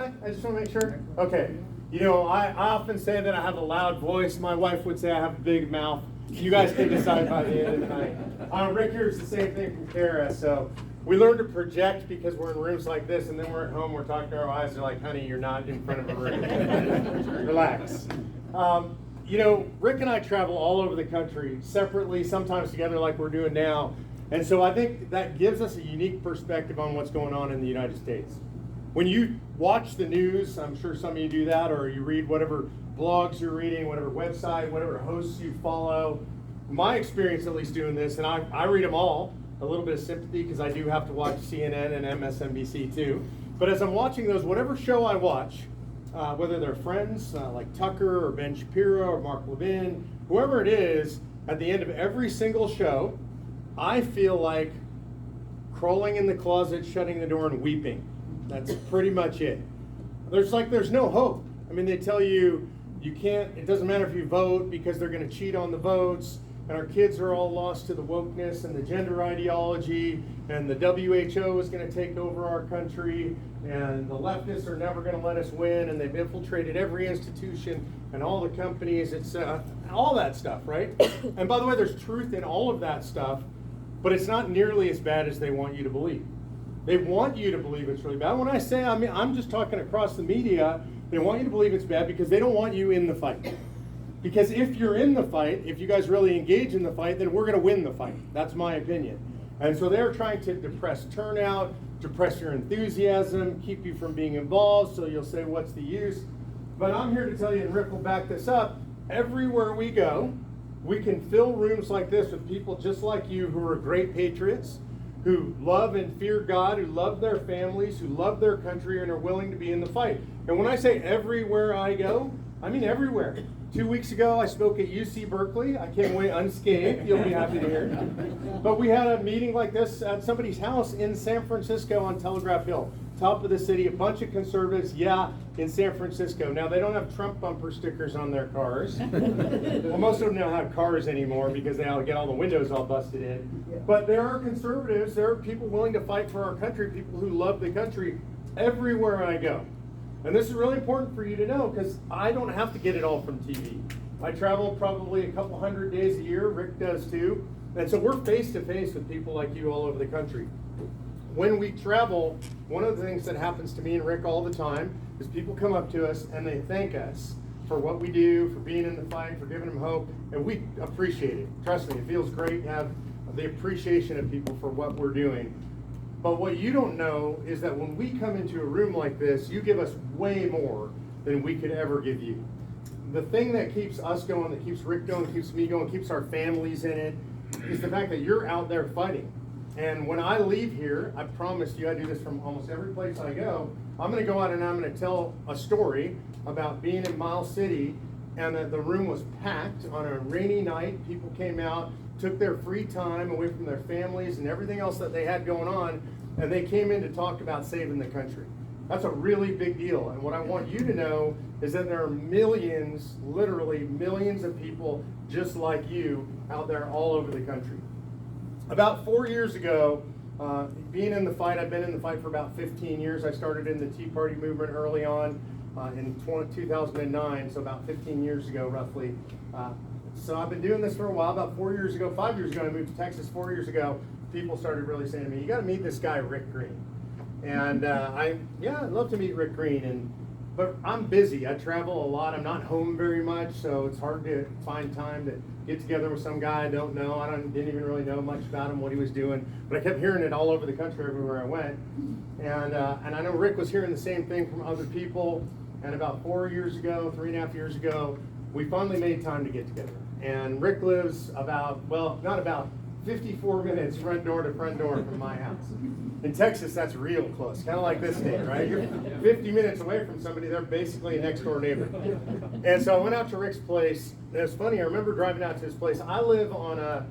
I just want to make sure. Okay. You know, I often say that I have a loud voice. My wife would say I have a big mouth. You guys can decide by the end of the night. Rick here's the same thing from Kara. So we learn to project because we're in rooms like this, and then we're at home, we're talking to our wives. They're like, honey, you're not in front of a room. Relax. You know, Rick and I travel all over the country, separately, sometimes together like we're doing now. And so I think that gives us a unique perspective on what's going on in the United States. When you watch the news, I'm sure some of you do that, or you read whatever blogs you're reading, whatever website, whatever hosts you follow. My experience, at least doing this, and I read them all, a little bit of sympathy because I do have to watch CNN and MSNBC too. But as I'm watching those, whatever show I watch, whether they're friends like Tucker or Ben Shapiro or Mark Levin, whoever it is, at the end of every single show, I feel like crawling in the closet, shutting the door, and weeping. That's pretty much it. There's no hope. I mean, they tell you can't, it doesn't matter if you vote because they're going to cheat on the votes, and our kids are all lost to the wokeness and the gender ideology, and the WHO is going to take over our country, and the leftists are never going to let us win, and they've infiltrated every institution and all the companies. It's all that stuff, right? And by the way, there's truth in all of that stuff, but it's not nearly as bad as they want you to believe. They want you to believe it's really bad. When I say, I'm just talking across the media, they want you to believe it's bad because they don't want you in the fight. Because if you're in the fight, if you guys really engage in the fight, then we're going to win the fight. That's my opinion. And so they're trying to depress turnout, depress your enthusiasm, keep you from being involved, so you'll say, what's the use? But I'm here to tell you, and Rick will back this up, everywhere we go, we can fill rooms like this with people just like you who are great patriots, who love and fear God, who love their families, who love their country, and are willing to be in the fight. And when I say everywhere I go, I mean everywhere. 2 weeks ago, I spoke at UC Berkeley. I came away unscathed. You'll be happy to hear. But we had a meeting like this at somebody's house in San Francisco on Telegraph Hill, top of the city, a bunch of conservatives, in San Francisco. Now, they don't have Trump bumper stickers on their cars. Well, most of them don't have cars anymore because they all get all the windows all busted in. But there are conservatives, there are people willing to fight for our country, people who love the country everywhere I go. And this is really important for you to know because I don't have to get it all from TV. I travel probably a couple hundred days a year, Rick does too. And so we're face to face with people like you all over the country. When we travel, one of the things that happens to me and Rick all the time is people come up to us and they thank us for what we do, for being in the fight, for giving them hope, and we appreciate it. Trust me, it feels great to have the appreciation of people for what we're doing. But what you don't know is that when we come into a room like this, you give us way more than we could ever give you. The thing that keeps us going, that keeps Rick going, keeps me going, keeps our families in it, is the fact that you're out there fighting. And when I leave here, I promise you, I do this from almost every place I go, I'm going to go out and I'm going to tell a story about being in Miles City and that the room was packed on a rainy night. People came out, took their free time away from their families and everything else that they had going on, and they came in to talk about saving the country. That's a really big deal. And what I want you to know is that there are millions, literally millions of people just like you out there all over the country. About 4 years ago, being in the fight, I've been in the fight for about 15 years. I started in the Tea Party movement early on in 2009, so about 15 years ago roughly. So I've been doing this for a while. About 4 years ago, 5 years ago, I moved to Texas. 4 years ago, people started really saying to me, you got to meet this guy, Rick Green. And I'd love to meet Rick Green. But I'm busy. I travel a lot. I'm not home very much, so it's hard to find time to get together with some guy I don't know. Didn't even really know much about him, what he was doing. But I kept hearing it all over the country, everywhere I went. And I know Rick was hearing the same thing from other people. And about 4 years ago, 3.5 years ago, we finally made time to get together. And Rick lives not 54 minutes front door to front door from my house. In Texas, that's real close, kind of like this state, right? You're 50 minutes away from somebody, they're basically a next door neighbor. And so I went out to Rick's place. And it was funny, I remember driving out to his place. I live on a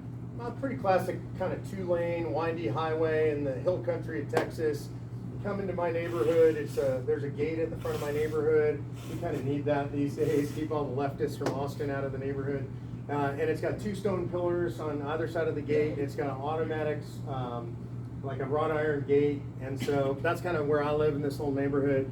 pretty classic kind of 2-lane, windy highway in the hill country of Texas. You come into my neighborhood, there's a gate at the front of my neighborhood. We kind of need that these days, keep all the leftists from Austin out of the neighborhood. And it's got 2 stone pillars on either side of the gate. It's got automatics, like a wrought iron gate. And so that's kind of where I live in this whole neighborhood.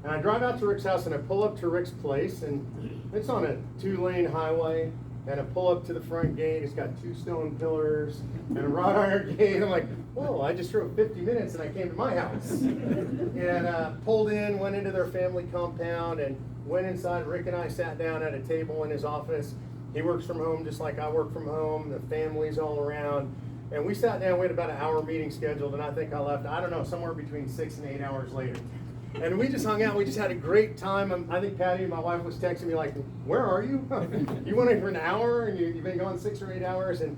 And I drive out to Rick's house and I pull up to Rick's place, and it's on a 2-lane highway. And I pull up to the front gate. It's got 2 stone pillars and a wrought iron gate. I'm like, whoa, I just drove 50 minutes and I came to my house. And pulled in, went into their family compound, and went inside. Rick and I sat down at a table in his office. He works from home just like I work from home. The family's all around. And we sat down. We had about an hour meeting scheduled, and I think I left, I don't know, somewhere between 6 and 8 hours later. And we just hung out. We just had a great time. I think Patty, my wife, was texting me like, "Where are you? You went in for an hour, and you've been gone 6 or 8 hours." And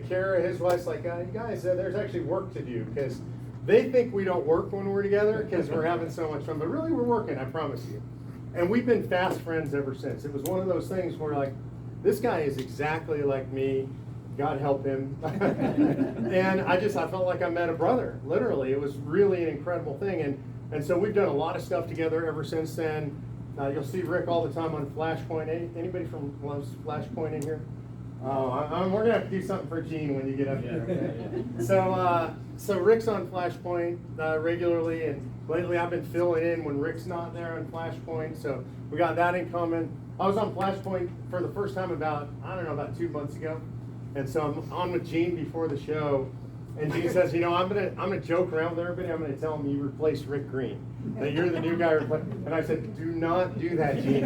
Kara, his wife's like, "You guys, there's actually work to do," because they think we don't work when we're together because we're having so much fun. But really, we're working. I promise you. And we've been fast friends ever since. It was one of those things where like, this guy is exactly like me. God help him. And I felt like I met a brother. Literally, it was really an incredible thing. And so we've done a lot of stuff together ever since then. You'll see Rick all the time on Flashpoint. Anybody from loves Flashpoint in here? Oh, we're gonna have to do something for Gene when you get up here. Okay? So Rick's on Flashpoint regularly, and lately I've been filling in when Rick's not there on Flashpoint. So we got that in common. I was on Flashpoint for the first time about 2 months ago, and so I'm on with Gene before the show. And Gene says, I'm gonna joke around with everybody. I'm gonna tell them you replaced Rick Green, that you're the new guy. And I said, do not do that, Gene.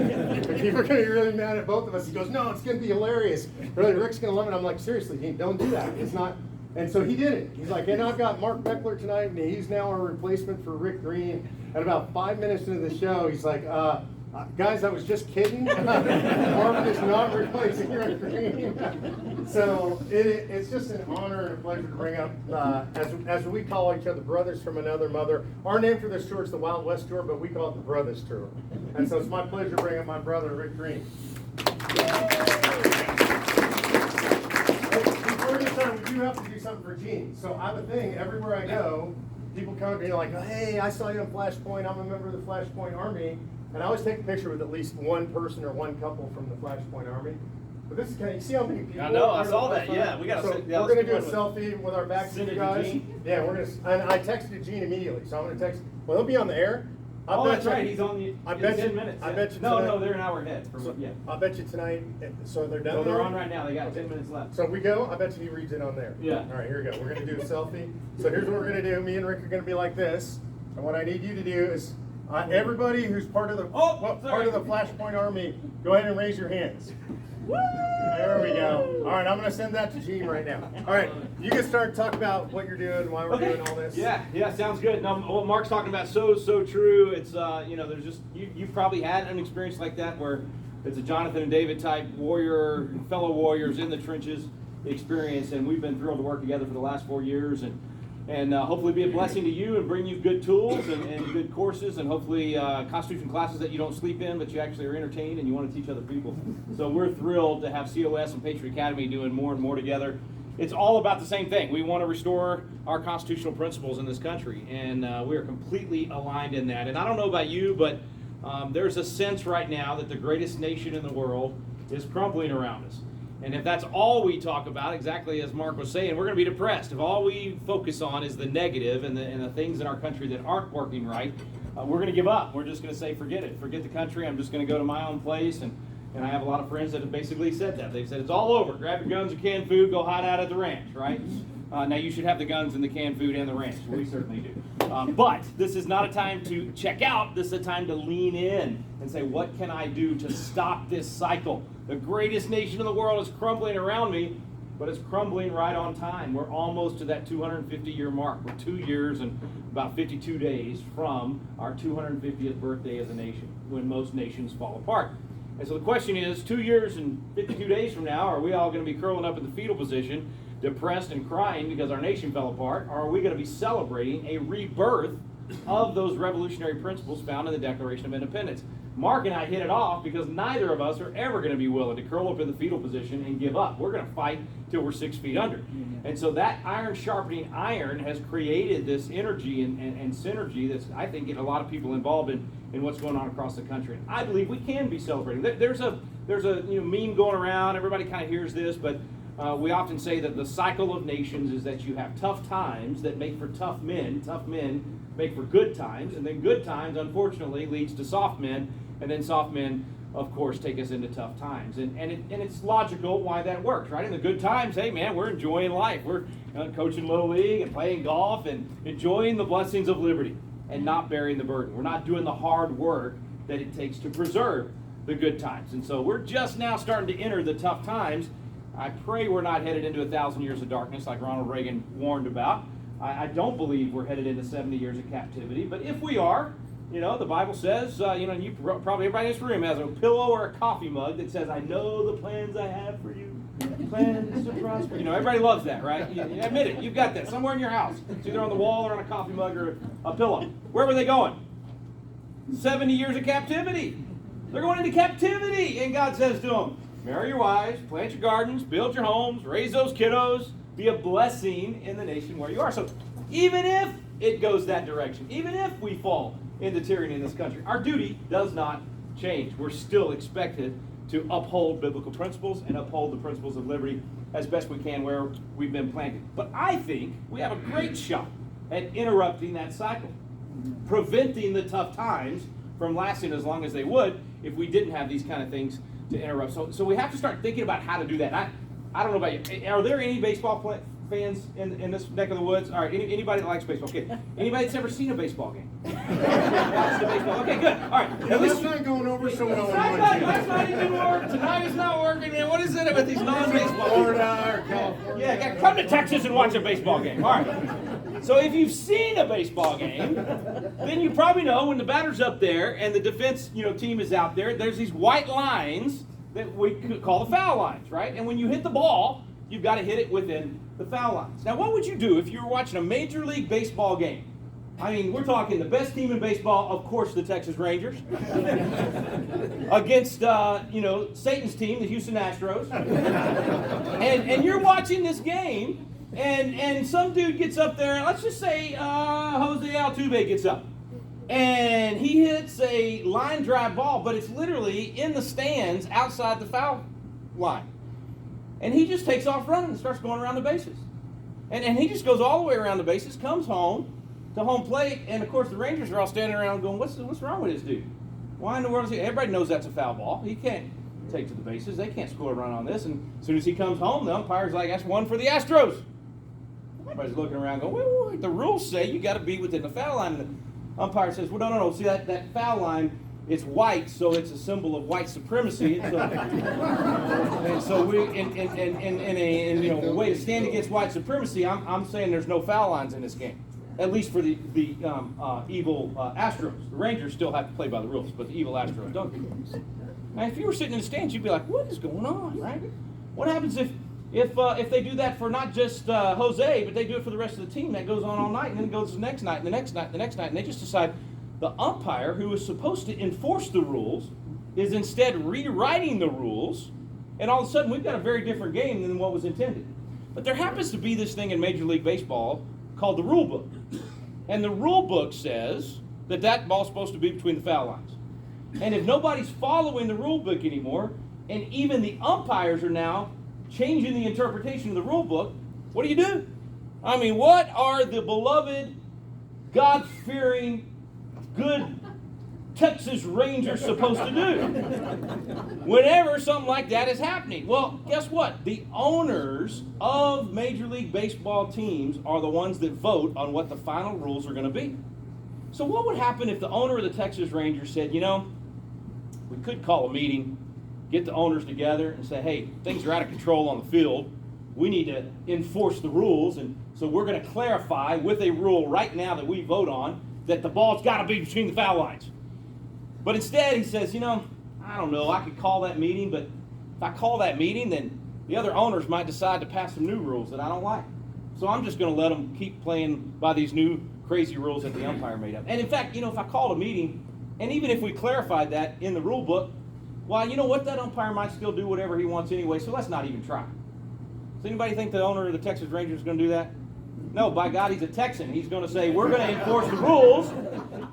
People are gonna be really mad at both of us. He goes, no, it's gonna be hilarious. Really, Rick's gonna love it. I'm like, seriously, Gene, don't do that. It's not. And so he did it. He's like, and I've got Mark Meckler tonight, and he's now our replacement for Rick Green. And about 5 minutes into the show, he's like, guys, I was just kidding. Mark is not replacing Rick Green. So it's just an honor and a pleasure to bring up, as we call each other, brothers from another mother. Our name for this tour is the Wild West Tour, but we call it the Brothers Tour. And so it's my pleasure to bring up my brother, Rick Green. Before we start, we do have to do something for Gene. So I have a thing, everywhere I go, people come to me like, hey, I saw you on Flashpoint. I'm a member of the Flashpoint Army. And I always take a picture with at least one person or one couple from the Flashpoint Army. But this is you see how many people? I know, I saw that. Yeah, we got. So we're gonna do a selfie with our backs to you guys. Yeah, we're gonna. And I texted Gene immediately, so I'm gonna text. Well, he'll be on the air. That's right. He's on the. I bet 10 you. minutes. I bet you. No, they're an hour ahead. I bet you tonight. So they're done. So they're on right now. They got 10 minutes left. So we go. I bet you he reads it on there. Yeah. All right, here we go. We're gonna do a selfie. So here's what we're gonna do. Me and Rick are gonna be like this, and what I need you to do is. Everybody who's part of the Flashpoint Army, go ahead and raise your hands. Woo! There we go. All right, I'm going to send that to Gene right now. All right, you can start talking about what you're doing, why we're doing all this. Yeah, sounds good. Now, what Mark's talking about so true. It's there's just you've probably had an experience like that where it's a Jonathan and David type warrior, fellow warriors in the trenches experience, and we've been thrilled to work together for the last 4 years and hopefully be a blessing to you and bring you good tools and good courses and hopefully Constitution classes that you don't sleep in, but you actually are entertained and you want to teach other people. So we're thrilled to have COS and Patriot Academy doing more and more together. It's all about the same thing. We want to restore our constitutional principles in this country, and we are completely aligned in that. And I don't know about you, but there's a sense right now that the greatest nation in the world is crumbling around us. And if that's all we talk about, exactly as Mark was saying, we're going to be depressed. If all we focus on is the negative and the things in our country that aren't working right, we're going to give up. We're just going to say, forget it. Forget the country. I'm just going to go to my own place. And I have a lot of friends that have basically said that. They've said, it's all over. Grab your guns and canned food, go hide out at the ranch, right? Now, you should have the guns and the canned food and the ranch. We certainly do. But this is not a time to check out. This is a time to lean in and say, what can I do to stop this cycle? The greatest nation in the world is crumbling around me, but it's crumbling right on time. We're almost to that 250-year mark. We're 2 years and about 52 days from our 250th birthday as a nation, when most nations fall apart. And so the question is, 2 years and 52 days from now, are we all going to be curling up in the fetal position, depressed and crying because our nation fell apart, or are we going to be celebrating a rebirth of those revolutionary principles found in the Declaration of Independence? Mark and I hit it off because neither of us are ever going to be willing to curl up in the fetal position and give up. We're going to fight till we're 6 feet under. And so that iron sharpening iron has created this energy and synergy that's, I think, getting a lot of people involved in what's going on across the country. And I believe we can be celebrating. There's a meme going around. Everybody kind of hears this, but we often say that the cycle of nations is that you have tough times that make for tough men make for good times, and then good times, unfortunately, leads to soft men, and then soft men, of course, take us into tough times. And it's logical why that works, right? In the good times, hey, man, we're enjoying life. We're coaching Little League and playing golf and enjoying the blessings of liberty and not bearing the burden. We're not doing the hard work that it takes to preserve the good times. And so we're just now starting to enter the tough times. I pray we're not headed into 1,000 years of darkness like Ronald Reagan warned about. I don't believe we're headed into 70 years of captivity. But if we are, the Bible says, you probably everybody in this room has a pillow or a coffee mug that says, I know the plans I have for you. Plans to prosper. Everybody loves that, right? You admit it. You've got that somewhere in your house. It's either on the wall or on a coffee mug or a pillow. Where were they going? 70 years of captivity. They're going into captivity. And God says to them, marry your wives, plant your gardens, build your homes, raise those kiddos, be a blessing in the nation where you are. So even if it goes that direction, even if we fall into tyranny in this country, our duty does not change. We're still expected to uphold biblical principles and uphold the principles of liberty as best we can where we've been planted. But I think we have a great shot at interrupting that cycle, preventing the tough times from lasting as long as they would if we didn't have these kind of things to interrupt. So we have to start thinking about how to do that. I don't know about you. Are there any baseball fans in this neck of the woods? All right, anybody that likes baseball? Okay. Anybody that's ever seen a baseball game? Watched the baseball. Okay, good. All right. At least not going over so well. Last night it didn't work. Tonight it's not working. Man, what is it with these non-baseball? Florida or California. Yeah, come to Texas and watch a baseball game. All right. So if you've seen a baseball game, then you probably know when the batter's up there and the defense, team is out there. There's these white lines that we could call the foul lines, right? And when you hit the ball, you've got to hit it within the foul lines. Now, what would you do if you were watching a Major League Baseball game? I mean, we're talking the best team in baseball, of course, the Texas Rangers, against, Satan's team, the Houston Astros. And you're watching this game, and some dude gets up there, let's just say Jose Altuve gets up. And he hits a line drive ball, but it's literally in the stands outside the foul line. And he just takes off running and starts going around the bases. And he just goes all the way around the bases, comes home to home plate, and of course the Rangers are all standing around going, what's wrong with this dude? Why in the world is he? Everybody knows that's a foul ball. He can't take to the bases. They can't score a run on this. And as soon as he comes home, the umpire's like, that's one for the Astros. Everybody's looking around going, wait, the rules say you got to be within the foul line. And the umpire says, well, no. See, that foul line, it's white, so it's a symbol of white supremacy. And so we, in a way to stand against white supremacy, I'm saying there's no foul lines in this game, at least for the evil Astros. The Rangers still have to play by the rules, but the evil Astros don't. Now, if you were sitting in the stands, you'd be like, what is going on, right? What happens if they do that for not just Jose, but they do it for the rest of the team? That goes on all night, and then it goes the next night, and the next night, and the next night, and they just decide the umpire, who is supposed to enforce the rules, is instead rewriting the rules, and all of a sudden we've got a very different game than what was intended. But there happens to be this thing in Major League Baseball called the rule book. And the rule book says that ball's supposed to be between the foul lines. And if nobody's following the rule book anymore, and even the umpires are now changing the interpretation of the rule book, what do? I mean, what are the beloved, God-fearing, good Texas Rangers supposed to do whenever something like that is happening? Well, guess what? The owners of Major League Baseball teams are the ones that vote on what the final rules are going to be. So what would happen if the owner of the Texas Rangers said, we could call a meeting, get the owners together and say, hey, things are out of control on the field. We need to enforce the rules, and so we're going to clarify with a rule right now that we vote on that the ball's got to be between the foul lines. But instead he says, I don't know, I could call that meeting, but if I call that meeting, then the other owners might decide to pass some new rules that I don't like. So I'm just going to let them keep playing by these new crazy rules that the umpire made up. And in fact, if I called a meeting, and even if we clarified that in the rule book, well, you know what, that umpire might still do whatever he wants anyway, so let's not even try. Does anybody think the owner of the Texas Rangers is going to do that? No, by God, he's a Texan. He's going to say, we're going to enforce the rules.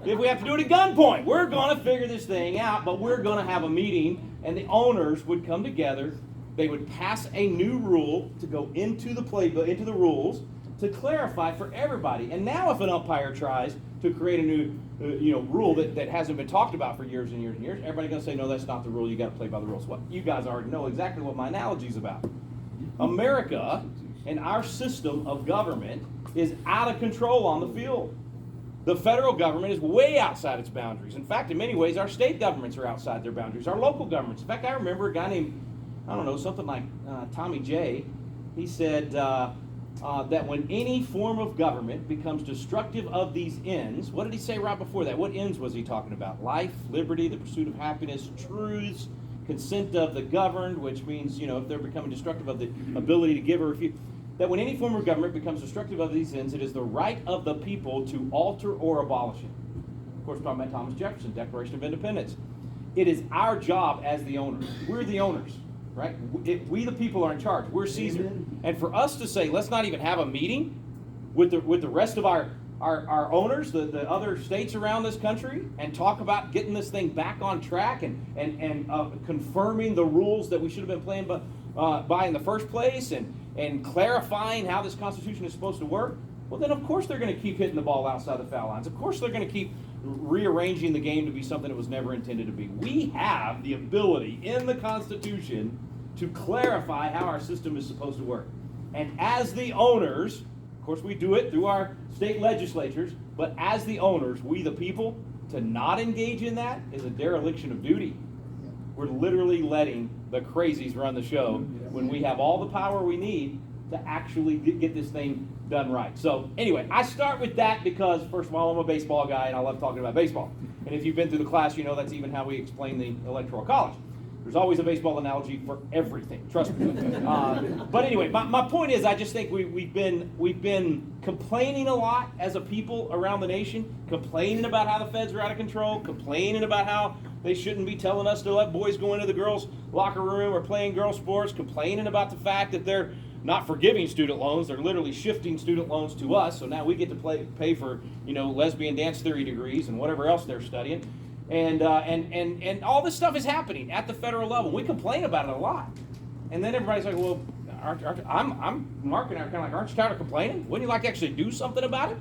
If we have to do it at gunpoint, we're going to figure this thing out, but we're going to have a meeting, and the owners would come together. They would pass a new rule to go into the playbook, into the rules, to clarify for everybody. And now if an umpire tries to create a new rule that hasn't been talked about for years and years and years, everybody's going to say, no, that's not the rule. You got to play by the rules. Well, you guys already know exactly what my analogy is about. America and our system of government is out of control on the field. The federal government is way outside its boundaries. In fact, in many ways, our state governments are outside their boundaries, our local governments. In fact, I remember a guy named, something like Tommy J. He said that when any form of government becomes destructive of these ends, what did he say right before that? What ends was he talking about? Life, liberty, the pursuit of happiness, truths, consent of the governed, which means, if they're becoming destructive of the ability to give or refuse. That when any form of government becomes destructive of these ends, it is the right of the people to alter or abolish it. Of course, we're talking about Thomas Jefferson, Declaration of Independence. It is our job as the owners. We're the owners, right? We the people are in charge. We're Caesar. Amen. And for us to say, let's not even have a meeting with the rest of our owners, the other states around this country, and talk about getting this thing back on track and confirming the rules that we should have been playing by in the first place, and clarifying how this Constitution is supposed to work, well, then of course they're going to keep hitting the ball outside the foul lines. Of course they're going to keep rearranging the game to be something it was never intended to be. We have the ability in the Constitution to clarify how our system is supposed to work. And as the owners, of course we do it through our state legislatures, but as the owners, we the people, to not engage in that is a dereliction of duty. We're literally letting the crazies run the show when we have all the power we need to actually get this thing done right. So anyway, I start with that because, first of all, I'm a baseball guy and I love talking about baseball. And if you've been through the class, you know that's even how we explain the Electoral College. There's always a baseball analogy for everything, trust me. But anyway, my point is, I just think we've been complaining a lot as a people around the nation, complaining about how the feds are out of control, complaining about how they shouldn't be telling us to let boys go into the girls' locker room or playing girls' sports, complaining about the fact that they're not forgiving student loans, they're literally shifting student loans to us, so now we get to pay for, lesbian dance theory degrees and whatever else they're studying. And all this stuff is happening at the federal level. We complain about it a lot. And then everybody's like, well, Mark and I are kind of like, aren't you tired of complaining? Wouldn't you like to actually do something about it?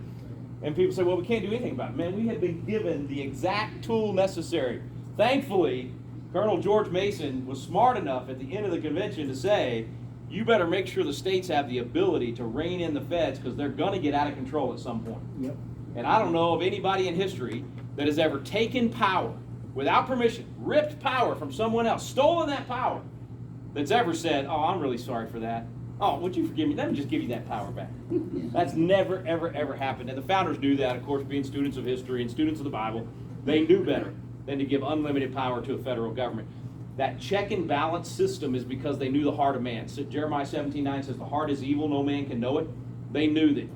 And people say, well, we can't do anything about it. Man, we have been given the exact tool necessary. Thankfully, Colonel George Mason was smart enough at the end of the convention to say, you better make sure the states have the ability to rein in the feds because they're going to get out of control at some point. Yep. And I don't know of anybody in history that has ever taken power without permission, ripped power from someone else, stolen that power, that's ever said, oh, I'm really sorry for that. Oh, would you forgive me? Let me just give you that power back. That's never, ever, ever happened. And the founders knew that, of course, being students of history and students of the Bible. They knew better than to give unlimited power to a federal government. That check and balance system is because they knew the heart of man. So Jeremiah 17:9 says, the heart is evil, no man can know it. They knew that,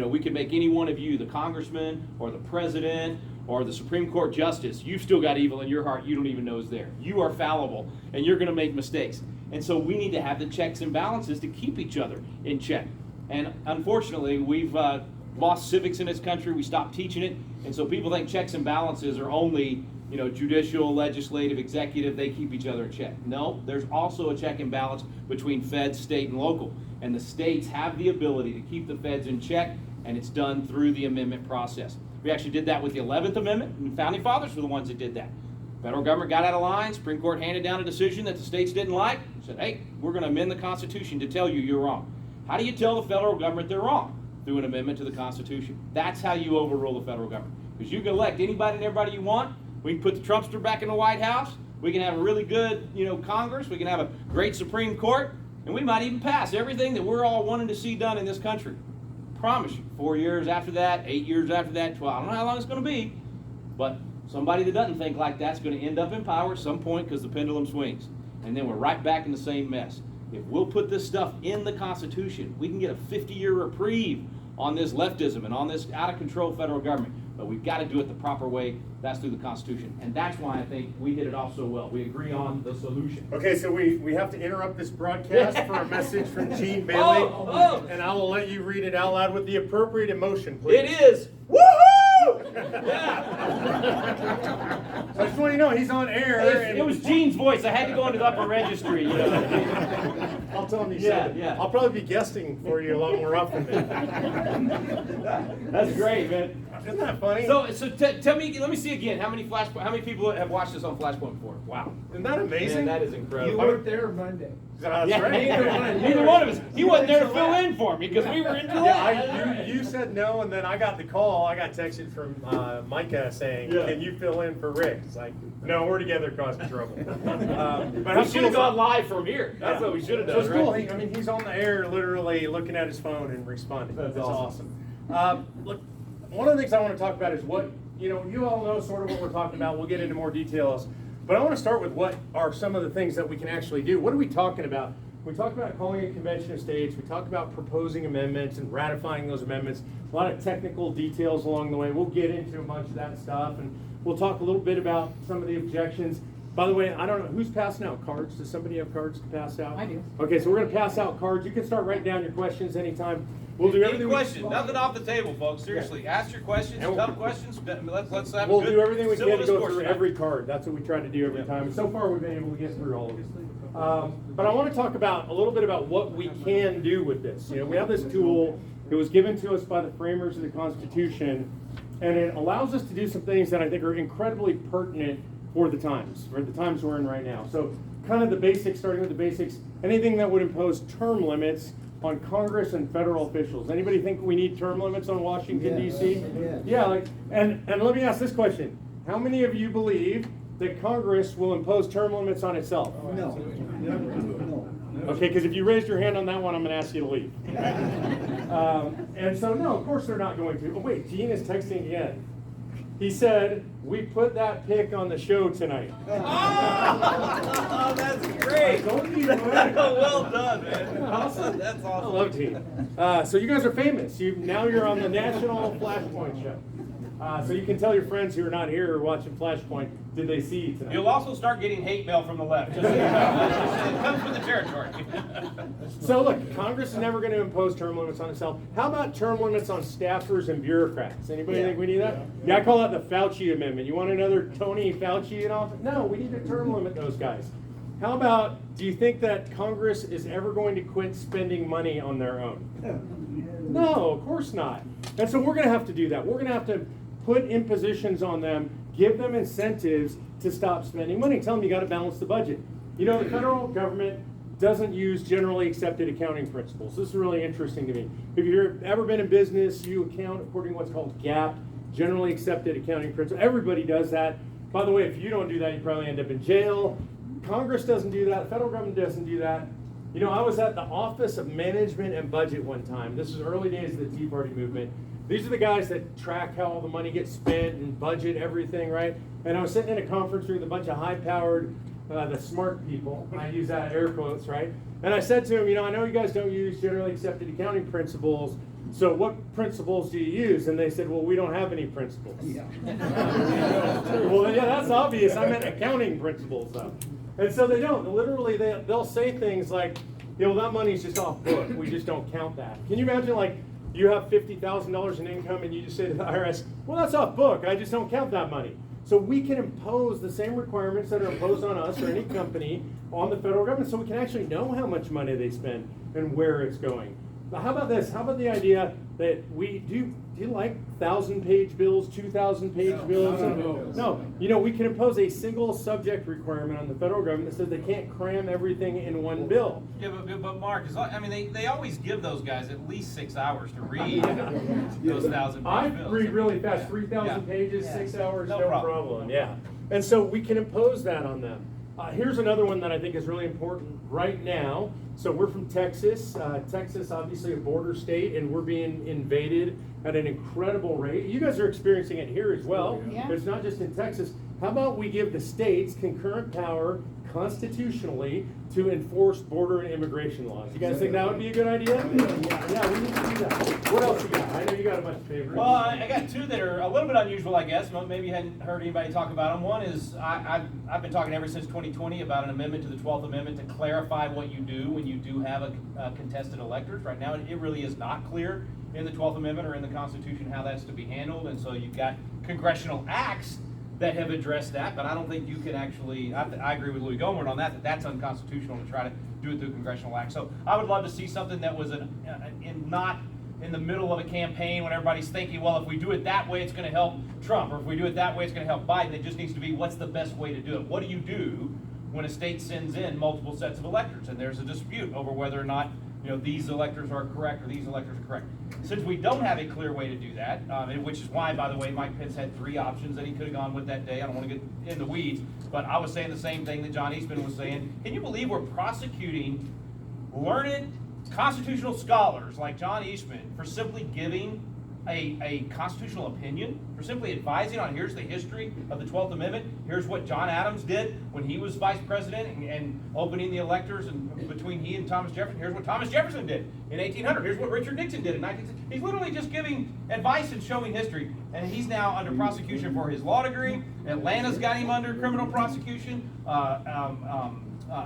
we could make any one of you the congressman or the president or the Supreme Court justice. You've still got evil in your heart you don't even know is there. You are fallible, and you're going to make mistakes. And so we need to have the checks and balances to keep each other in check. And unfortunately, we've lost civics in this country. We stopped teaching it. And so people think checks and balances are only, judicial, legislative, executive. They keep each other in check. No, there's also a check and balance between fed, state, and local. And the states have the ability to keep the feds in check, and it's done through the amendment process. We actually did that with the 11th Amendment, and the Founding Fathers were the ones that did that. Federal government got out of line, Supreme Court handed down a decision that the states didn't like, said, hey, we're going to amend the Constitution to tell you you're wrong. How do you tell the federal government they're wrong? Through an amendment to the Constitution. That's how you overrule the federal government. Because you can elect anybody and everybody you want. We can put the Trumpster back in the White House. We can have a really good, Congress. We can have a great Supreme Court. And we might even pass everything that we're all wanting to see done in this country. Promise you, 4 years after that, 8 years after that, 12, I don't know how long it's going to be, but somebody that doesn't think like that's going to end up in power at some point because the pendulum swings. And then we're right back in the same mess. If we'll put this stuff in the Constitution, we can get a 50-year reprieve on this leftism and on this out-of-control federal government. But we've got to do it the proper way. That's through the Constitution. And that's why I think we hit it off so well. We agree on the solution. Okay, so we have to interrupt this broadcast for a message from Gene Bailey. And I will let you read it out loud with the appropriate emotion, please. It is, woohoo! Yeah. I just want you to know he's on air. It was Gene's voice. I had to go into the upper registry. You know? I'll tell him you said it. Yeah. I'll probably be guesting for you a lot more often. That's great, man. Isn't that funny? So tell me, let me see again. How many people have watched this on Flashpoint before? Wow. Isn't that amazing? Man, that is incredible. You weren't there Monday. That's Yeah, right. neither one of us. He wasn't there to fill in for me because we were in July. Yeah, you said no, and then I got the call. I got texted from Micah saying, "Can you fill in for Rick?" It's like, "No, we're together causing trouble." But we should have gone live from here. That's what we should have done. So it's cool. Right? He's on the air, literally looking at his phone and responding. That's awesome. Look, one of the things I want to talk about is what you all know sort of what we're talking about. We'll get into more details. But I want to start with what are some of the things that we can actually do. What are we talking about? We talk about calling a convention of states. We talk about proposing amendments and ratifying those amendments. A lot of technical details along the way. We'll get into a bunch of that stuff, and we'll talk a little bit about some of the objections. By the way, I don't know, who's passing out cards? Does somebody have cards to pass out? I do. Okay, so we're going to pass out cards. You can start writing down your questions anytime. We'll do everything. Any questions? Nothing off the table, folks. Seriously, ask your questions. Tough questions. Let's have We'll a good, do everything we can civil to go discourse through tonight. every card. That's what we try to do every time. And so far, we've been able to get through all of it. But I want to talk about a little bit about what we can do with this. We have this tool. It was given to us by the framers of the Constitution, and it allows us to do some things that I think are incredibly pertinent for the times we're in right now. So, kind of the basics, starting with the basics. Anything that would impose term limits on Congress and federal officials. Anybody think we need term limits on Washington, D.C.? Yeah, and let me ask this question. How many of you believe that Congress will impose term limits on itself? No. Okay, because if you raised your hand on that one, I'm going to ask you to leave. And so, no, of course they're not going to. Oh, wait, Gene is texting again. He said, "We put that pic on the show tonight." Oh, that's great. Don't you worry. Well done, man. Awesome. That's I awesome. love Gene. So you guys are famous. Now you're on the National Flashpoint Show. So you can tell your friends who are not here or watching Flashpoint, did they see you tonight? You'll also start getting hate mail from the left. Just so you know. It comes with the territory. So look, Congress is never going to impose term limits on itself. How about term limits on staffers and bureaucrats? Anybody think we need that? Yeah, I call that the Fauci Amendment. You want another Tony Fauci in office? No, we need to term limit those guys. How about, do you think that Congress is ever going to quit spending money on their own? No, of course not. And so we're going to have to do that. We're going to have to put impositions on them, give them incentives to stop spending money. Tell them you got to balance the budget. The federal government doesn't use generally accepted accounting principles. This is really interesting to me. If you've ever been in business, you account according to what's called GAAP, generally accepted accounting principles. Everybody does that. By the way, if you don't do that, you probably end up in jail. Congress doesn't do that. The federal government doesn't do that. I was at the Office of Management and Budget one time. This is early days of the Tea Party movement. These are the guys that track how all the money gets spent and budget everything, right? And I was sitting in a conference room with a bunch of high-powered, the smart people. I use that air quotes, right? And I said to him, I know you guys don't use generally accepted accounting principles, so what principles do you use? And they said, well, we don't have any principles. Yeah. Well, yeah, that's obvious. I meant accounting principles, though. And so they don't. Literally, they'll say things like, that money's just off book. We just don't count that. Can you imagine, you have $50,000 in income and you just say to the IRS, well, that's off book. I just don't count that money. So we can impose the same requirements that are imposed on us or any company on the federal government so we can actually know how much money they spend and where it's going. But how about this? How about the idea that we do you like 1,000-page bills, 2,000-page bills? No. We can impose a single subject requirement on the federal government that says they can't cram everything in one bill. Yeah, but Mark, they always give those guys at least 6 hours to read those 1,000-page I bills. read really fast, 3,000 pages, 6 hours, no problem. problem. Yeah. And so we can impose that on them. Here's another one that I think is really important right now. So we're from Texas. Texas, obviously a border state, and we're being invaded at an incredible rate. You guys are experiencing it here as well. Yeah. It's not just in Texas. How about we give the states concurrent power constitutionally to enforce border and immigration laws? You guys think that would be a good idea? Yeah, we need to do that. What else you got? I know you got a bunch of favorites. Well, I got two that are a little bit unusual, I guess. Maybe you hadn't heard anybody talk about them. One is I've been talking ever since 2020 about an amendment to the 12th Amendment to clarify what you do when you do have a contested electorate. Right now, it really is not clear in the 12th Amendment or in the Constitution how that's to be handled, and so you've got congressional acts that have addressed that, but I don't think you can actually, I agree with Louis Gohmert on that that's unconstitutional to try to do it through congressional act. So I would love to see something that was not in the middle of a campaign when everybody's thinking, well, if we do it that way, it's going to help Trump, or if we do it that way, it's going to help Biden. It just needs to be, what's the best way to do it? What do you do when a state sends in multiple sets of electors and there's a dispute over whether or not these electors are correct or these electors are correct? Since we don't have a clear way to do that, which is why, by the way, Mike Pence had 3 options that he could have gone with that day. I don't want to get in the weeds, but I was saying the same thing that John Eastman was saying. Can you believe we're prosecuting learned constitutional scholars like John Eastman for simply giving a constitutional opinion, for simply advising on here's the history of the 12th Amendment, here's what John Adams did when he was vice president and opening the electors and between he and Thomas Jefferson, here's what Thomas Jefferson did in 1800, here's what Richard Nixon did in 1960. He's literally just giving advice and showing history, and he's now under prosecution for his law degree. Atlanta's got him under criminal prosecution.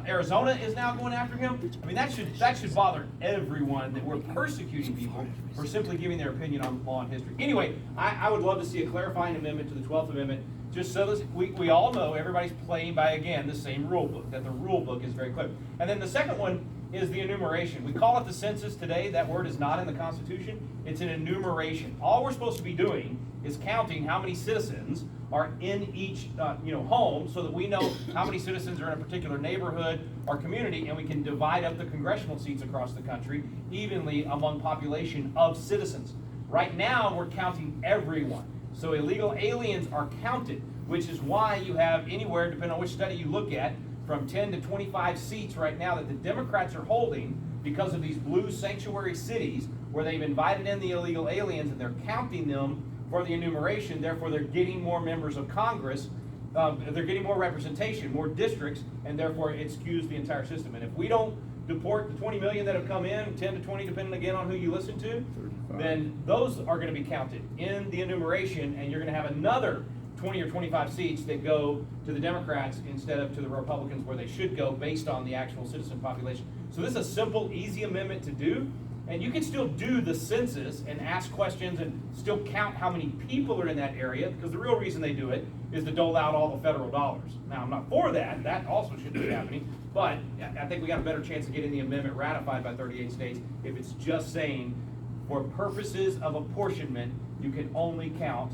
Arizona is now going after him. I mean, that should bother everyone that we're persecuting people for simply giving their opinion on law and history. Anyway, I would love to see a clarifying amendment to the 12th Amendment, just so that we all know everybody's playing by, again, the same rule book, that the rule book is very clear. And then the second one is the enumeration. We call it the census today. That word is not in the Constitution. It's an enumeration. All we're supposed to be doing is counting how many citizens are in each home, so that we know how many citizens are in a particular neighborhood or community, and we can divide up the congressional seats across the country evenly among population of citizens. Right now, we're counting everyone. So illegal aliens are counted, which is why you have anywhere, depending on which study you look at, from 10 to 25 seats right now that the Democrats are holding because of these blue sanctuary cities where they've invited in the illegal aliens and they're counting them for the enumeration. Therefore, they're getting more members of Congress, they're getting more representation, more districts, and therefore it skews the entire system. And if we don't deport the 20 million that have come in, 10 to 20, depending again on who you listen to, 35. Then those are going to be counted in the enumeration, and you're going to have another 20 or 25 seats that go to the Democrats instead of to the Republicans, where they should go based on the actual citizen population. So this is a simple, easy amendment to do. And you can still do the census and ask questions and still count how many people are in that area, because the real reason they do it is to dole out all the federal dollars. Now, I'm not for that. That also should be happening. But I think we got a better chance of getting the amendment ratified by 38 states if it's just saying, for purposes of apportionment, you can only count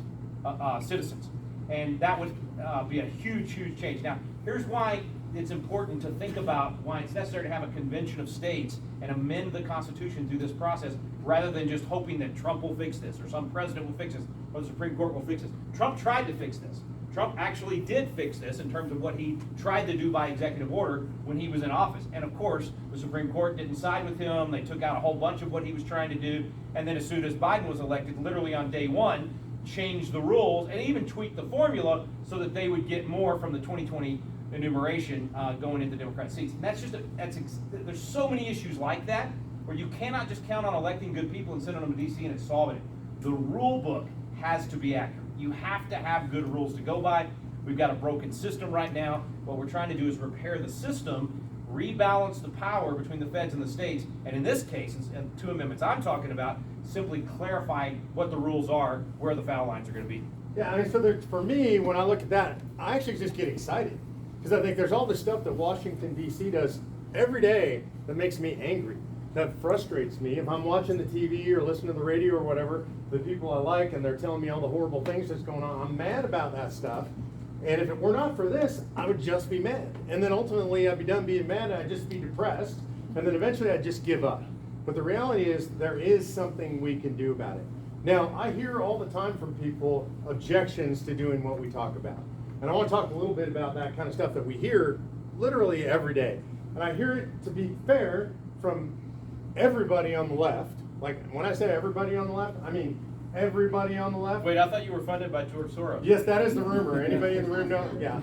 citizens. And that would be a huge, huge change. Now, here's why it's important to think about why it's necessary to have a convention of states and amend the Constitution through this process, rather than just hoping that Trump will fix this, or some president will fix this, or the Supreme Court will fix this. Trump tried to fix this. Trump actually did fix this in terms of what he tried to do by executive order when he was in office. And of course, the Supreme Court didn't side with him. They took out a whole bunch of what he was trying to do. And then as soon as Biden was elected, literally on day one, changed the rules and even tweaked the formula so that they would get more from the 2020 enumeration going into Democrat seats. And there's so many issues like that where you cannot just count on electing good people and sending them to DC and it's solving it. The rule book has to be accurate. You have to have good rules to go by. We've got a broken system right now. What we're trying to do is repair the system, rebalance the power between the feds and the states, and in this case, and 2 amendments I'm talking about, simply clarify what the rules are, where the foul lines are going to be. Yeah, I mean, so for me, when I look at that, I actually just get excited, because I think there's all this stuff that Washington, D.C. does every day that makes me angry, that frustrates me. If I'm watching the TV or listening to the radio or whatever, the people I like, and they're telling me all the horrible things that's going on, I'm mad about that stuff. And if it were not for this, I would just be mad. And then ultimately I'd be done being mad, and I'd just be depressed, and then eventually I'd just give up. But the reality is there is something we can do about it. Now, I hear all the time from people objections to doing what we talk about. And I want to talk a little bit about that kind of stuff that we hear literally every day. And I hear it, to be fair, from everybody on the left. Like, when I say everybody on the left, I mean everybody on the left. Wait, I thought you were funded by George Soros. Yes, that is the rumor. Anybody in the room know? Yeah,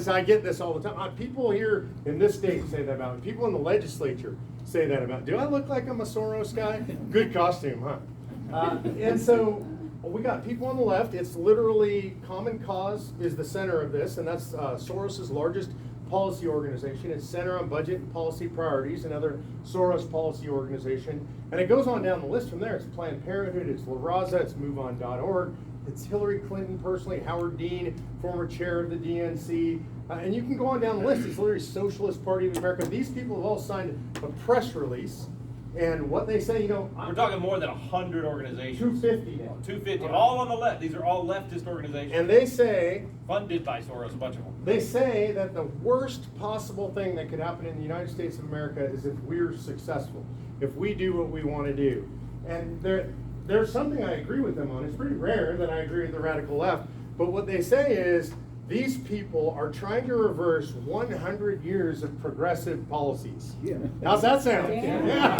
I get this all the time. People here in this state say that about me. People in the legislature say that about me. Do I look like I'm a Soros guy? Good costume, huh? And so we got people on the left. It's literally Common Cause is the center of this, and that's Soros's largest policy organization. It's Center on Budget and Policy Priorities, another Soros policy organization. And it goes on down the list from there. It's Planned Parenthood, it's La Raza, it's MoveOn.org, It's Hillary Clinton personally, Howard Dean, former chair of the DNC, and you can go on down the list. It's literally Socialist Party of America. These people have all signed a press release, and what they say, we're talking more than 100 organizations. 250. 250, all on the left. These are all leftist organizations. And they say, funded by Soros, a bunch of them. they say that the worst possible thing that could happen in the United States of America is if we're successful, if we do what we want to do. And there's something I agree with them on. It's pretty rare that I agree with the radical left. But what they say is these people are trying to reverse 100 years of progressive policies. Yeah. How's that sound? Yeah.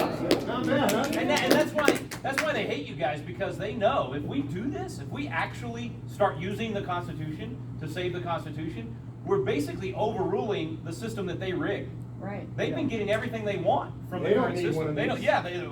Not bad, huh? And that's why they hate you guys, because they know if we do this, if we actually start using the Constitution to save the Constitution, we're basically overruling the system that they rigged. Right. They've been getting everything they want from They the don't current need one system. of They don't. these. Yeah. The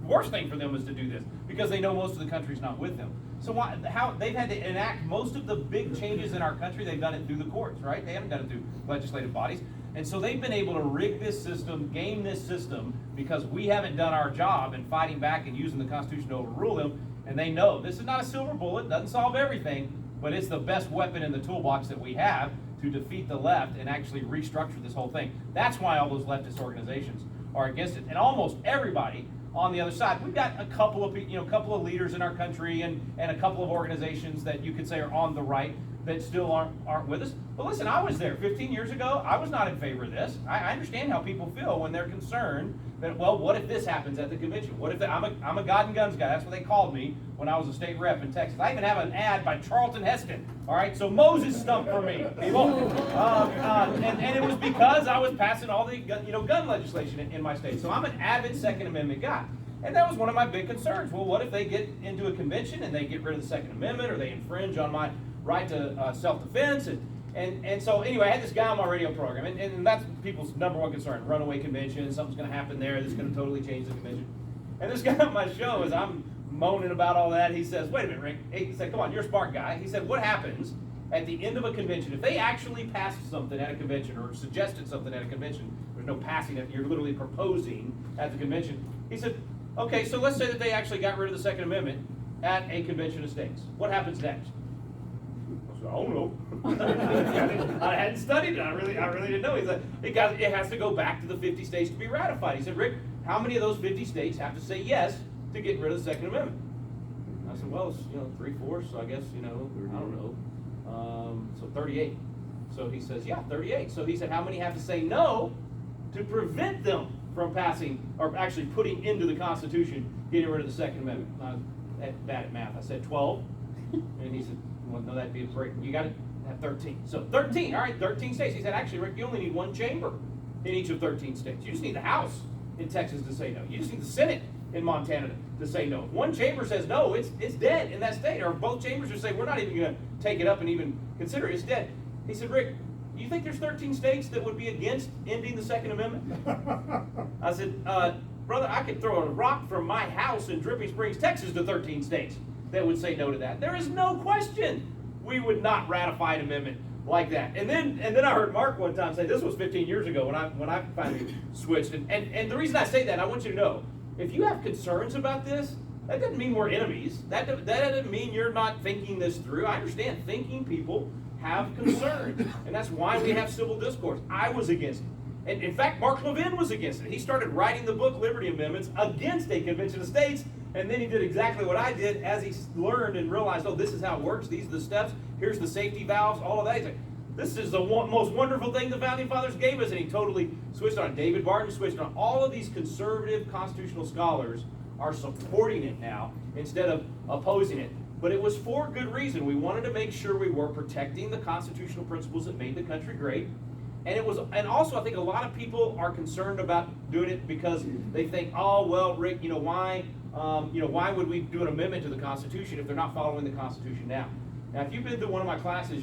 worst thing for them is to do this because they know most of the country's not with them. So how they've had to enact most of the big changes in our country, they've done it through the courts, right? They haven't done it through legislative bodies. And so they've been able to rig this system, game this system, because we haven't done our job in fighting back and using the Constitution to overrule them. And they know this is not a silver bullet, doesn't solve everything, but it's the best weapon in the toolbox that we have to defeat the left and actually restructure this whole thing. That's why all those leftist organizations are against it. And almost everybody on the other side, we've got a couple of couple of leaders in our country and a couple of organizations that you could say are on the right that still aren't with us. But listen, I was there 15 years ago. I was not in favor of this. I understand how people feel when they're concerned that, well, what if this happens at the convention? What if I'm a God and Guns guy? That's what they called me when I was a state rep in Texas. I even have an ad by Charlton Heston. All right, so Moses stumped for me, people, and it was because I was passing all the gun legislation in my state. So I'm an avid Second Amendment guy. And that was one of my big concerns. Well, what if they get into a convention and they get rid of the Second Amendment, or they infringe on my right to self-defense? And so anyway, I had this guy on my radio program, and that's people's number one concern: runaway convention, something's going to happen there that's going to totally change the convention. And this guy on my show, as I'm moaning about all that, he says, "Wait a minute, Rick." He said, "Come on, you're a smart guy." He said, "What happens at the end of a convention if they actually passed something at a convention or suggested something at a convention? There's no passing it; you're literally proposing at the convention." He said, "Okay, so let's say that they actually got rid of the Second Amendment at a convention of states. What happens next?" I said, "I don't know." I hadn't studied it. I really didn't know. He said, it has to go back to the 50 states to be ratified. He said, "Rick, how many of those 50 states have to say yes to get rid of the Second Amendment?" I said, "Well, it's 3/4, so I guess I don't know. So 38." So he says, "Yeah, 38." So he said, "How many have to say no to prevent them from passing or actually putting into the Constitution getting rid of the Second Amendment?" I was bad at math. I said 12, and he said, "Well, no, that'd be a break. You got to have 13." So 13. All right, 13 states. He said, "Actually, Rick, you only need one chamber in each of 13 states. You just need the House in Texas to say no. You just need the Senate in Montana to say no. If one chamber says no, it's dead in that state. Or if both chambers just say we're not even going to take it up and even consider it, it's dead." He said, "Rick, you think there's 13 states that would be against ending the Second Amendment?" I said, "Brother, I could throw a rock from my house in Dripping Springs, Texas, to 13 states that would say no to that. There is no question we would not ratify an amendment like that." And then I heard Mark one time say, this was 15 years ago when I finally switched. And the reason I say that, I want you to know, if you have concerns about this, that doesn't mean we're enemies. That doesn't mean you're not thinking this through. I understand thinking people have concerns, and that's why we have civil discourse. I was against it. And in fact, Mark Levin was against it. He started writing the book Liberty Amendments against a convention of states, and then he did exactly what I did as he learned and realized, oh, this is how it works. These are the steps. Here's the safety valves, all of that. He's like, this is the most wonderful thing the Founding Fathers gave us, and he totally switched on. David Barton switched on. All of these conservative constitutional scholars are supporting it now instead of opposing it. But it was for good reason. We wanted to make sure we were protecting the constitutional principles that made the country great. And also I think a lot of people are concerned about doing it because they think, oh, well, Rick, why would we do an amendment to the Constitution if they're not following the Constitution now? Now, if you've been through one of my classes,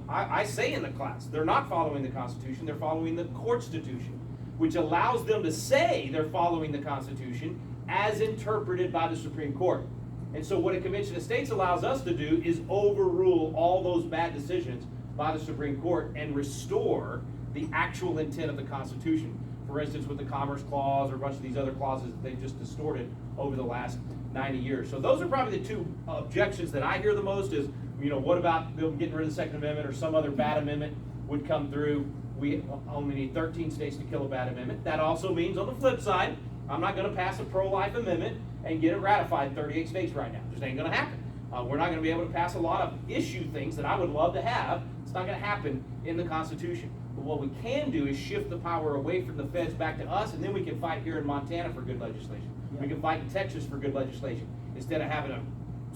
I say in the class, they're not following the Constitution, they're following the Courtstitution, which allows them to say they're following the Constitution as interpreted by the Supreme Court. And so what a convention of states allows us to do is overrule all those bad decisions by the Supreme Court and restore the actual intent of the Constitution. For instance, with the Commerce Clause or a bunch of these other clauses that they've just distorted over the last 90 years. So those are probably the two objections that I hear the most is, what about them getting rid of the Second Amendment or some other bad amendment would come through? We only need 13 states to kill a bad amendment. That also means on the flip side, I'm not going to pass a pro-life amendment and get it ratified in 38 states right now. Just ain't going to happen. We're not going to be able to pass a lot of issue things that I would love to have. It's not going to happen in the Constitution. But what we can do is shift the power away from the feds back to us, and then we can fight here in Montana for good legislation. Yeah. We can fight in Texas for good legislation. Instead of having a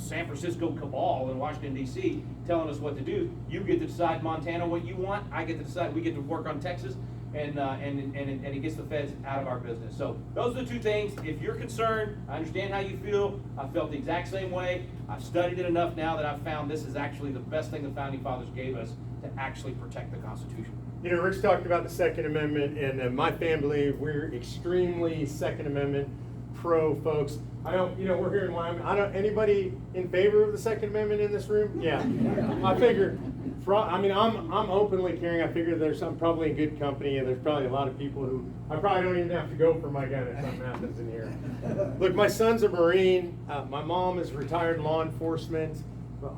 San Francisco cabal in Washington, D.C. telling us what to do, you get to decide Montana what you want. I get to decide. We get to work on Texas, and it gets the feds out of our business. So those are the two things. If you're concerned, I understand how you feel. I felt the exact same way. I've studied it enough now that I've found this is actually the best thing the Founding Fathers gave us to actually protect the Constitution. Rich talked about the Second Amendment, and my family, we're extremely Second Amendment pro folks. I don't, we're here in Wyoming. Anybody in favor of the Second Amendment in this room? Yeah. I figure, I'm openly caring. I figure I'm probably in good company, and there's probably a lot of people who, I probably don't even have to go for my gun if something happens in here. Look, my son's a Marine. My mom is retired law enforcement.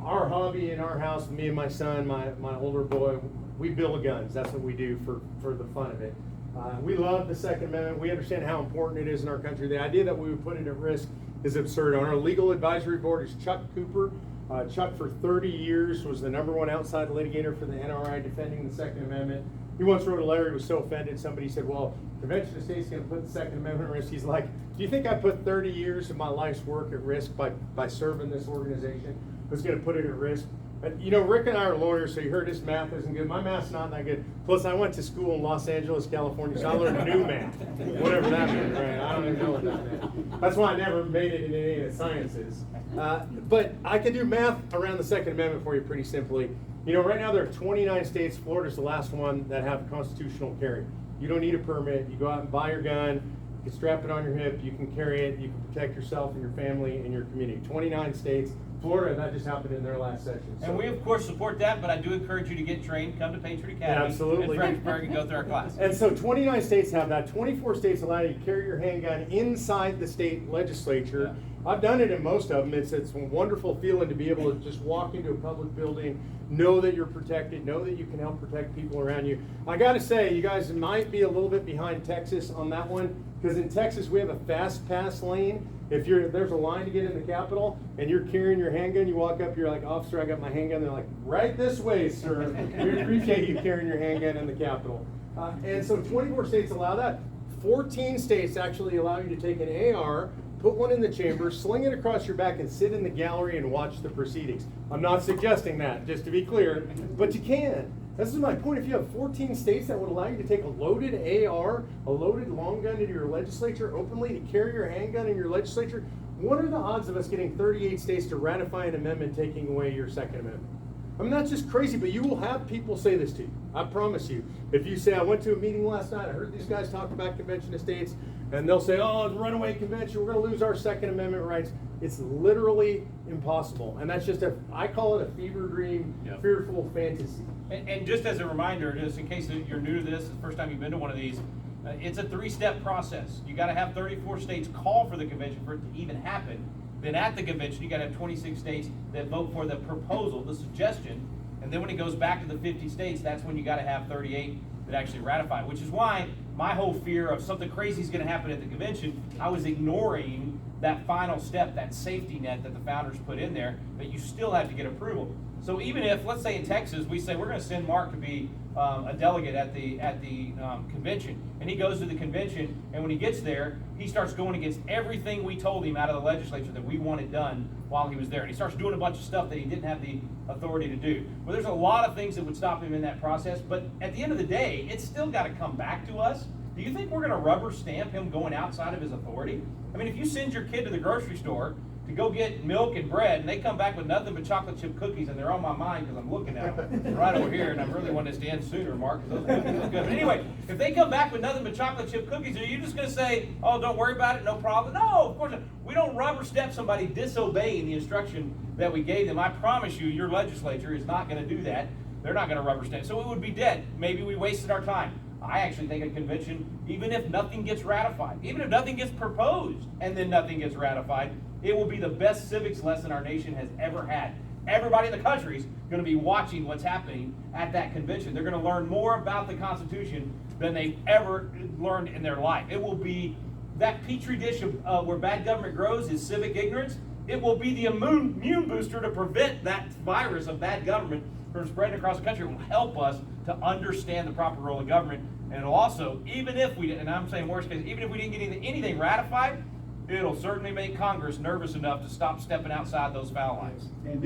Our hobby in our house, me and my son, my older boy, we build guns. That's what we do for the fun of it. We love the Second Amendment. We understand how important it is in our country. The idea that we would put it at risk is absurd. On our legal advisory board is Chuck Cooper. Chuck, for 30 years, was the #1 outside litigator for the NRA defending the Second Amendment. He once wrote a letter. He was so offended. Somebody said, well, Convention of States is going to put the Second Amendment at risk. He's like, do you think I put 30 years of my life's work at risk by serving this organization? Who's going to put it at risk? And, Rick and I are lawyers, so you heard his math isn't good. My math's not that good. Plus, I went to school in Los Angeles, California, so I learned new math, whatever that meant, right? I don't even know what that meant. That's why I never made it in any of the sciences. But I can do math around the Second Amendment for you pretty simply. Right now there are 29 states. Florida's the last one that have constitutional carry. You don't need a permit. You go out and buy your gun. You can strap it on your hip. You can carry it. You can protect yourself and your family and your community. 29 states. Florida, that just happened in their last session. So. And we, of course, support that, but I do encourage you to get trained, come to Patriot Academy Absolutely. in Fredericksburg and go through our class. And so 29 states have that. 24 states allow you to carry your handgun inside the state legislature. Yeah. I've done it in most of them. It's a wonderful feeling to be able to just walk into a public building, know that you're protected, know that you can help protect people around you. I got to say, you guys might be a little bit behind Texas on that one, because in Texas we have a fast pass lane. If there's a line to get in the Capitol and you're carrying your handgun, you walk up, you're like, officer, I got my handgun. They're like, right this way, sir. We appreciate you carrying your handgun in the Capitol. And so 24 states allow that. 14 states actually allow you to take an AR, put one in the chamber, sling it across your back, and sit in the gallery and watch the proceedings. I'm not suggesting that, just to be clear, but you can. This is my point. If you have 14 states that would allow you to take a loaded AR, a loaded long gun into your legislature openly, to carry your handgun in your legislature, what are the odds of us getting 38 states to ratify an amendment taking away your Second Amendment? I mean, that's just crazy, but you will have people say this to you. I promise you. If you say, I went to a meeting last night, I heard these guys talk about Convention of States, and they'll say, oh, it's a runaway convention, we're going to lose our Second Amendment rights. It's literally impossible. And that's just I call it a fever dream, fearful fantasy. And just as a reminder, just in case you're new to this, it's the first time you've been to one of these, it's a 3-step process. You got to have 34 states call for the convention for it to even happen. Then at the convention, you got to have 26 states that vote for the proposal, the suggestion. And then when it goes back to the 50 states, that's when you got to have 38 that actually ratify, which is why my whole fear of something crazy is going to happen at the convention, I was ignoring that final step, that safety net that the founders put in there, but you still have to get approval. So even if, let's say in Texas, we say we're going to send Mark to be a delegate at the convention, and he goes to the convention, and when he gets there, he starts going against everything we told him out of the legislature that we wanted done while he was there, and he starts doing a bunch of stuff that he didn't have the authority to do. Well, there's a lot of things that would stop him in that process, but at the end of the day, it's still got to come back to us. Do you think we're going to rubber stamp him going outside of his authority? I mean, if you send your kid to the grocery store to go get milk and bread, and they come back with nothing but chocolate chip cookies, and they're on my mind because I'm looking at them right over here, and I really want this to end sooner, Mark, because those cookies are good. But anyway, if they come back with nothing but chocolate chip cookies, are you just going to say, oh, don't worry about it, no problem? No, of course not. We don't rubber stamp somebody disobeying the instruction that we gave them. I promise you, your legislature is not going to do that. They're not going to rubber stamp. So it would be dead. Maybe we wasted our time. I actually think a convention, even if nothing gets ratified, even if nothing gets proposed and then nothing gets ratified, it will be the best civics lesson our nation has ever had. Everybody in the country is going to be watching what's happening at that convention. They're going to learn more about the Constitution than they've ever learned in their life. It will be that petri dish of where bad government grows is civic ignorance. It will be the immune booster to prevent that virus of bad government from spreading across the country. It will help us to understand the proper role of government. And it'll also, even if we, and I'm saying worst case, even if we didn't get anything ratified, it'll certainly make Congress nervous enough to stop stepping outside those foul lines. And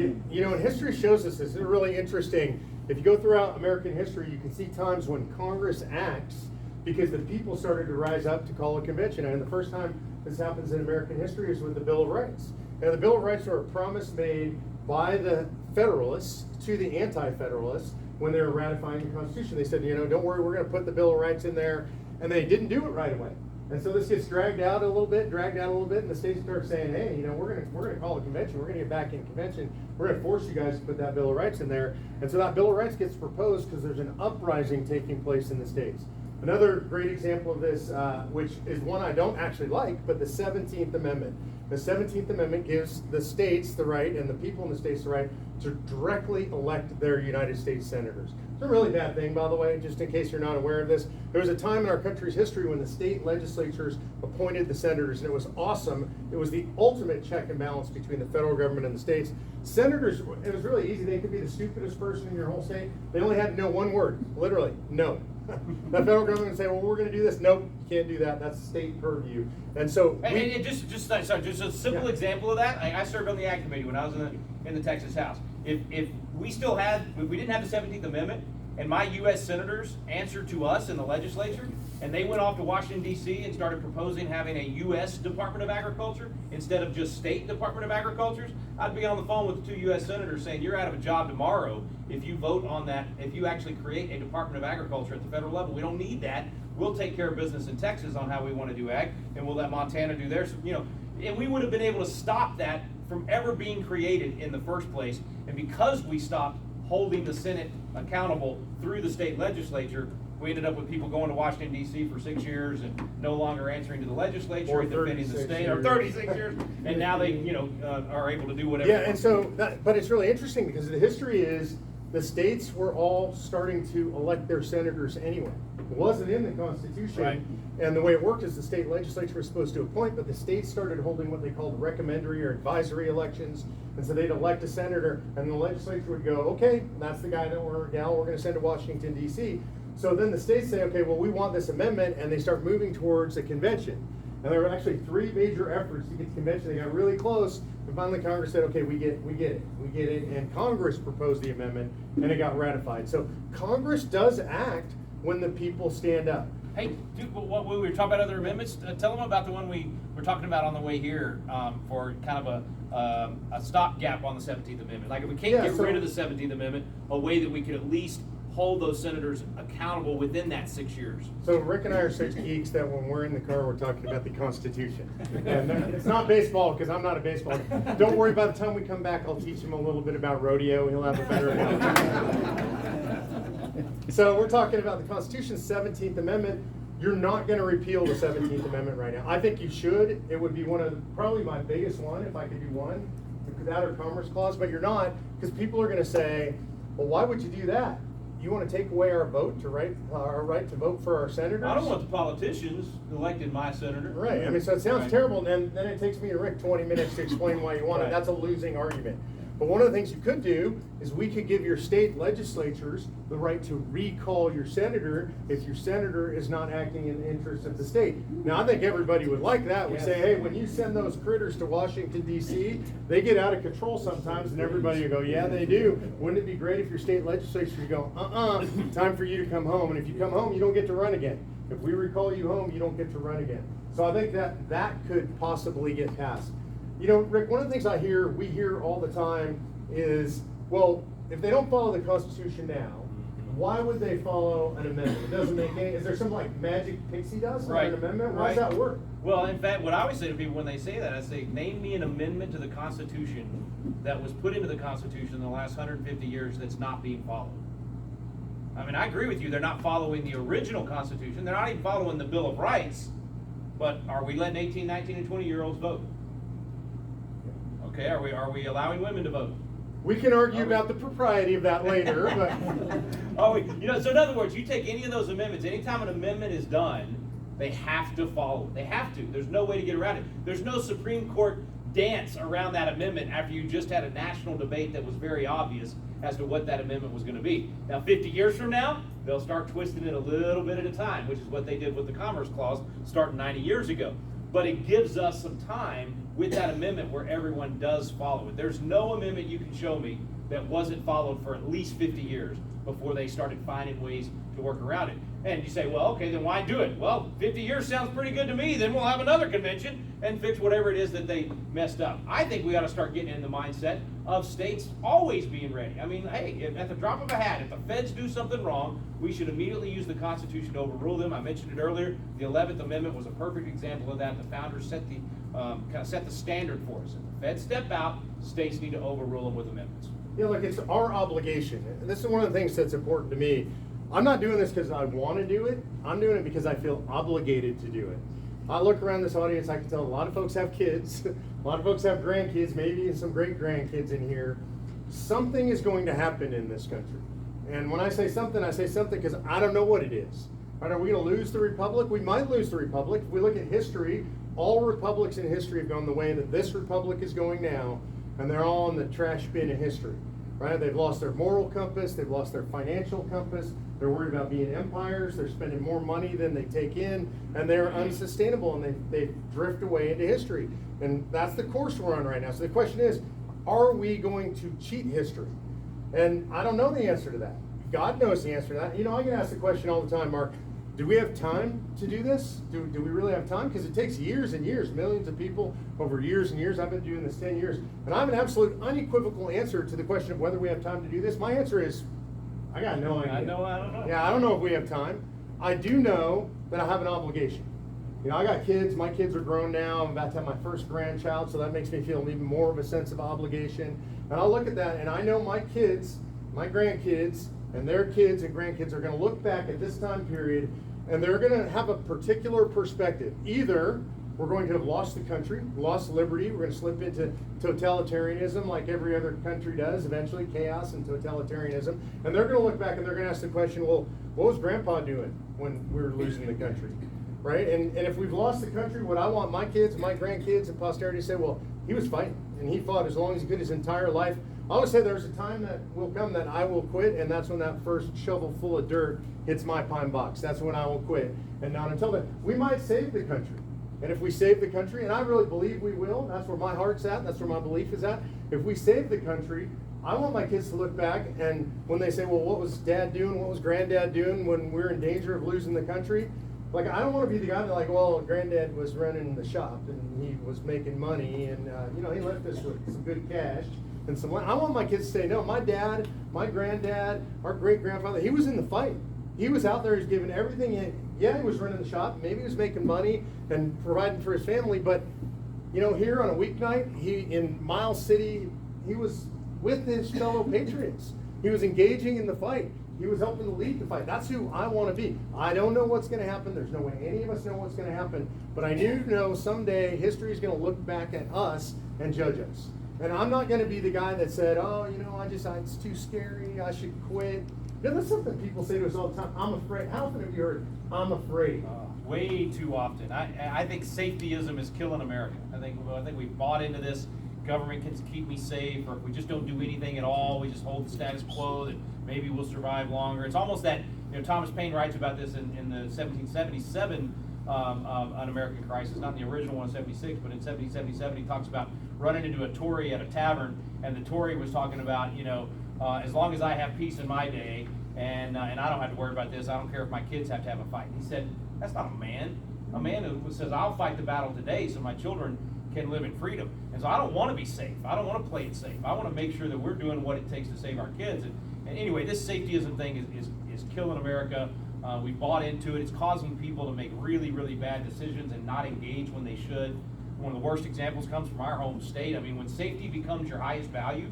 history shows us this. It's really interesting. If you go throughout American history, you can see times when Congress acts because the people started to rise up to call a convention. And the first time this happens in American history is with the Bill of Rights. And the Bill of Rights were a promise made by the Federalists to the Anti-Federalists when they were ratifying the Constitution. They said, don't worry, we're going to put the Bill of Rights in there. And they didn't do it right away. And so this gets dragged out a little bit, and the states start saying, hey, we're gonna call a convention, we're gonna get back in convention, we're gonna force you guys to put that Bill of Rights in there. And so that Bill of Rights gets proposed because there's an uprising taking place in the states. Another great example of this, which is one I don't actually like, but the 17th Amendment. The 17th Amendment gives the states the right, and the people in the states the right, to directly elect their United States senators. It's a really bad thing, by the way, just in case you're not aware of this. There was a time in our country's history when the state legislatures appointed the senators, and it was awesome. It was the ultimate check and balance between the federal government and the states. Senators, it was really easy. They could be the stupidest person in your whole state. They only had to know one word, literally, no. The federal government would say, well, we're going to do this. Nope, you can't do that. That's state purview. And so, just a simple example of that. I served on the Ag Committee when I was in the Texas House. If we didn't have the 17th Amendment, and my U.S. senators answered to us in the legislature, and they went off to Washington, D.C. and started proposing having a U.S. Department of Agriculture instead of just state Department of Agriculture, I'd be on the phone with the 2 U.S. senators saying, you're out of a job tomorrow if you vote on that, if you actually create a Department of Agriculture at the federal level. We don't need that. We'll take care of business in Texas on how we want to do ag, and we'll let Montana do theirs. And we would have been able to stop that from ever being created in the first place. And because we stopped holding the Senate accountable through the state legislature, we ended up with people going to Washington, D.C. for 6 years and no longer answering to the legislature and defending the state, or 36 years, and now they, are able to do whatever. Yeah, and so, but it's really interesting because the history is the states were all starting to elect their senators anyway. It wasn't in the Constitution, right. And the way it worked is the state legislature was supposed to appoint, but the states started holding what they called recommendatory or advisory elections, and so they'd elect a senator, and the legislature would go, okay, that's the guy that we're going to send to Washington, D.C. So then the states say, okay, well, we want this amendment, and they start moving towards a convention. And there were actually 3 major efforts to get to convention. They got really close, and finally Congress said, okay, we get it, and Congress proposed the amendment, and it got ratified. So Congress does act when the people stand up. Hey, dude, what we were talking about other amendments. Tell them about the one we were talking about on the way here for kind of a stopgap on the 17th Amendment. Like if we can't get rid of the 17th Amendment, a way that we could at least hold those senators accountable within that 6 years. So Rick and I are such geeks that when we're in the car, we're talking about the Constitution. And it's not baseball, because I'm not a baseball guy. Don't worry, by the time we come back, I'll teach him a little bit about rodeo. He'll have a better analogy. So we're talking about the Constitution's 17th Amendment. You're not going to repeal the 17th Amendment right now. I think you should. It would be probably my biggest one if I could do one, that or Commerce Clause, but you're not, because people are going to say, well, why would you do that? You want to take away our vote our right to vote for our senators? I don't want the politicians electing my senator. Right. I mean, so it sounds terrible, and then it takes me and Rick 20 minutes to explain why you want it. That's a losing argument. But one of the things you could do is we could give your state legislatures the right to recall your senator if your senator is not acting in the interest of the state. Now, I think everybody would like that. We say, hey, when you send those critters to Washington, D.C., they get out of control sometimes, and everybody will go, yeah, they do. Wouldn't it be great if your state legislature would go, time for you to come home, and if you come home, you don't get to run again. If we recall you home, you don't get to run again. So I think that could possibly get passed. Rick, one of the things we hear all the time is, well, if they don't follow the Constitution now, why would they follow an amendment? It doesn't make any, is there some like magic pixie dust on an amendment? Why does that work? Well, in fact, what I always say to people when they say that, I say, name me an amendment to the Constitution that was put into the Constitution in the last 150 years that's not being followed. I mean, I agree with you. They're not following the original Constitution. They're not even following the Bill of Rights. But are we letting 18, 19, and 20-year-olds vote? Okay, are we allowing women to vote? We can argue about the propriety of that later, but So in other words, you take any of those amendments, anytime an amendment is done, they have to follow it. They have to. There's no way to get around it. There's no Supreme Court dance around that amendment after you just had a national debate that was very obvious as to what that amendment was going to be. Now, 50 years from now, they'll start twisting it a little bit at a time, which is what they did with the Commerce Clause starting 90 years ago. But it gives us some time with that amendment where everyone does follow it. There's no amendment you can show me that wasn't followed for at least 50 years before they started finding ways to work around it. And you say, well, okay, then why do it? Well, 50 years sounds pretty good to me. Then we'll have another convention and fix whatever it is that they messed up. I think we got to start getting in the mindset of states always being ready. I mean, hey, at the drop of a hat, if the feds do something wrong, we should immediately use the Constitution to overrule them. I mentioned it earlier. The 11th Amendment was a perfect example of that. The founders set the standard for us. If the feds step out, states need to overrule them with amendments. Yeah, look, it's our obligation. And this is one of the things that's important to me. I'm not doing this because I want to do it. I'm doing it because I feel obligated to do it. I look around this audience, I can tell a lot of folks have kids, a lot of folks have grandkids, maybe some great grandkids in here. Something is going to happen in this country. And when I say something because I don't know what it is. Right, are we going to lose the republic? We might lose the republic. If we look at history, all republics in history have gone the way that this republic is going now, and they're all in the trash bin of history. Right? They've lost their moral compass, they've lost their financial compass, they're worried about being empires, they're spending more money than they take in, and they're unsustainable, and they drift away into history. And that's the course we're on right now. So the question is, are we going to cheat history? And I don't know the answer to that. God knows the answer to that. You know, I get asked the question all the time, Mark, do we have time to do this? Do we really have time? Because it takes years and years, millions of people over years and years. I've been doing this 10 years. And I have an absolute unequivocal answer to the question of whether we have time to do this. My answer is, I got no idea. I don't know. Yeah, I don't know if we have time. I do know that I have an obligation. You know, I got kids. My kids are grown now. I'm about to have my first grandchild, so that makes me feel even more of a sense of obligation. And I'll look at that, and I know my kids, my grandkids, and their kids and grandkids are going to look back at this time period, and they're going to have a particular perspective. Either we're going to have lost the country, lost liberty, we're going to slip into totalitarianism like every other country does, eventually chaos and totalitarianism, and they're going to look back and they're going to ask the question, well, what was Grandpa doing when we were losing the country? Right? And if we've lost the country, what I want my kids, my grandkids, and posterity to say, well, he was fighting, and he fought as long as he could his entire life. I always say there's a time that will come that I will quit, and that's when that first shovel full of dirt hits my pine box. That's when I will quit. And not until then. We might save the country. And if we save the country, and I really believe we will, that's where my heart's at, that's where my belief is at. If we save the country, I want my kids to look back, and when they say, well, what was Dad doing, what was Granddad doing when we're in danger of losing the country? Like, I don't want to be the guy that, like, well, Granddad was running the shop, and he was making money, and, you know, he left us with some good cash. And so I want my kids to say, no, my dad, my granddad, our great-grandfather, he was in the fight. He was out there, he's giving everything in. Yeah, he was running the shop, maybe he was making money and providing for his family, but, you know, here on a weeknight, in Miles City, he was with his fellow patriots. He was engaging in the fight. He was helping to lead the fight. That's who I want to be. I don't know what's going to happen. There's no way any of us know what's going to happen, but I do know someday history is going to look back at us and judge us. And I'm not going to be the guy that said, oh, you know, it's too scary, I should quit. You know, that's something people say to us all the time. I'm afraid. How often have you heard, I'm afraid? Way too often. I think safetyism is killing America. I think we've bought into this. Government can keep me safe, or if we just don't do anything at all, we just hold the status quo, that maybe we'll survive longer. It's almost that, you know, Thomas Paine writes about this in the 1777 an American crisis, not in the original one, 76, but in 1777 he talks about running into a Tory at a tavern, and the Tory was talking about, you know, as long as I have peace in my day, and I don't have to worry about this, I don't care if my kids have to have a fight. He said, that's not a man. A man who says, I'll fight the battle today so my children can live in freedom. And so I don't want to be safe. I don't want to play it safe. I want to make sure that we're doing what it takes to save our kids. And anyway, this safetyism thing is killing America. We bought into it. It's causing people to make really, really bad decisions and not engage when they should. One of the worst examples comes from our home state. I mean, when safety becomes your highest value,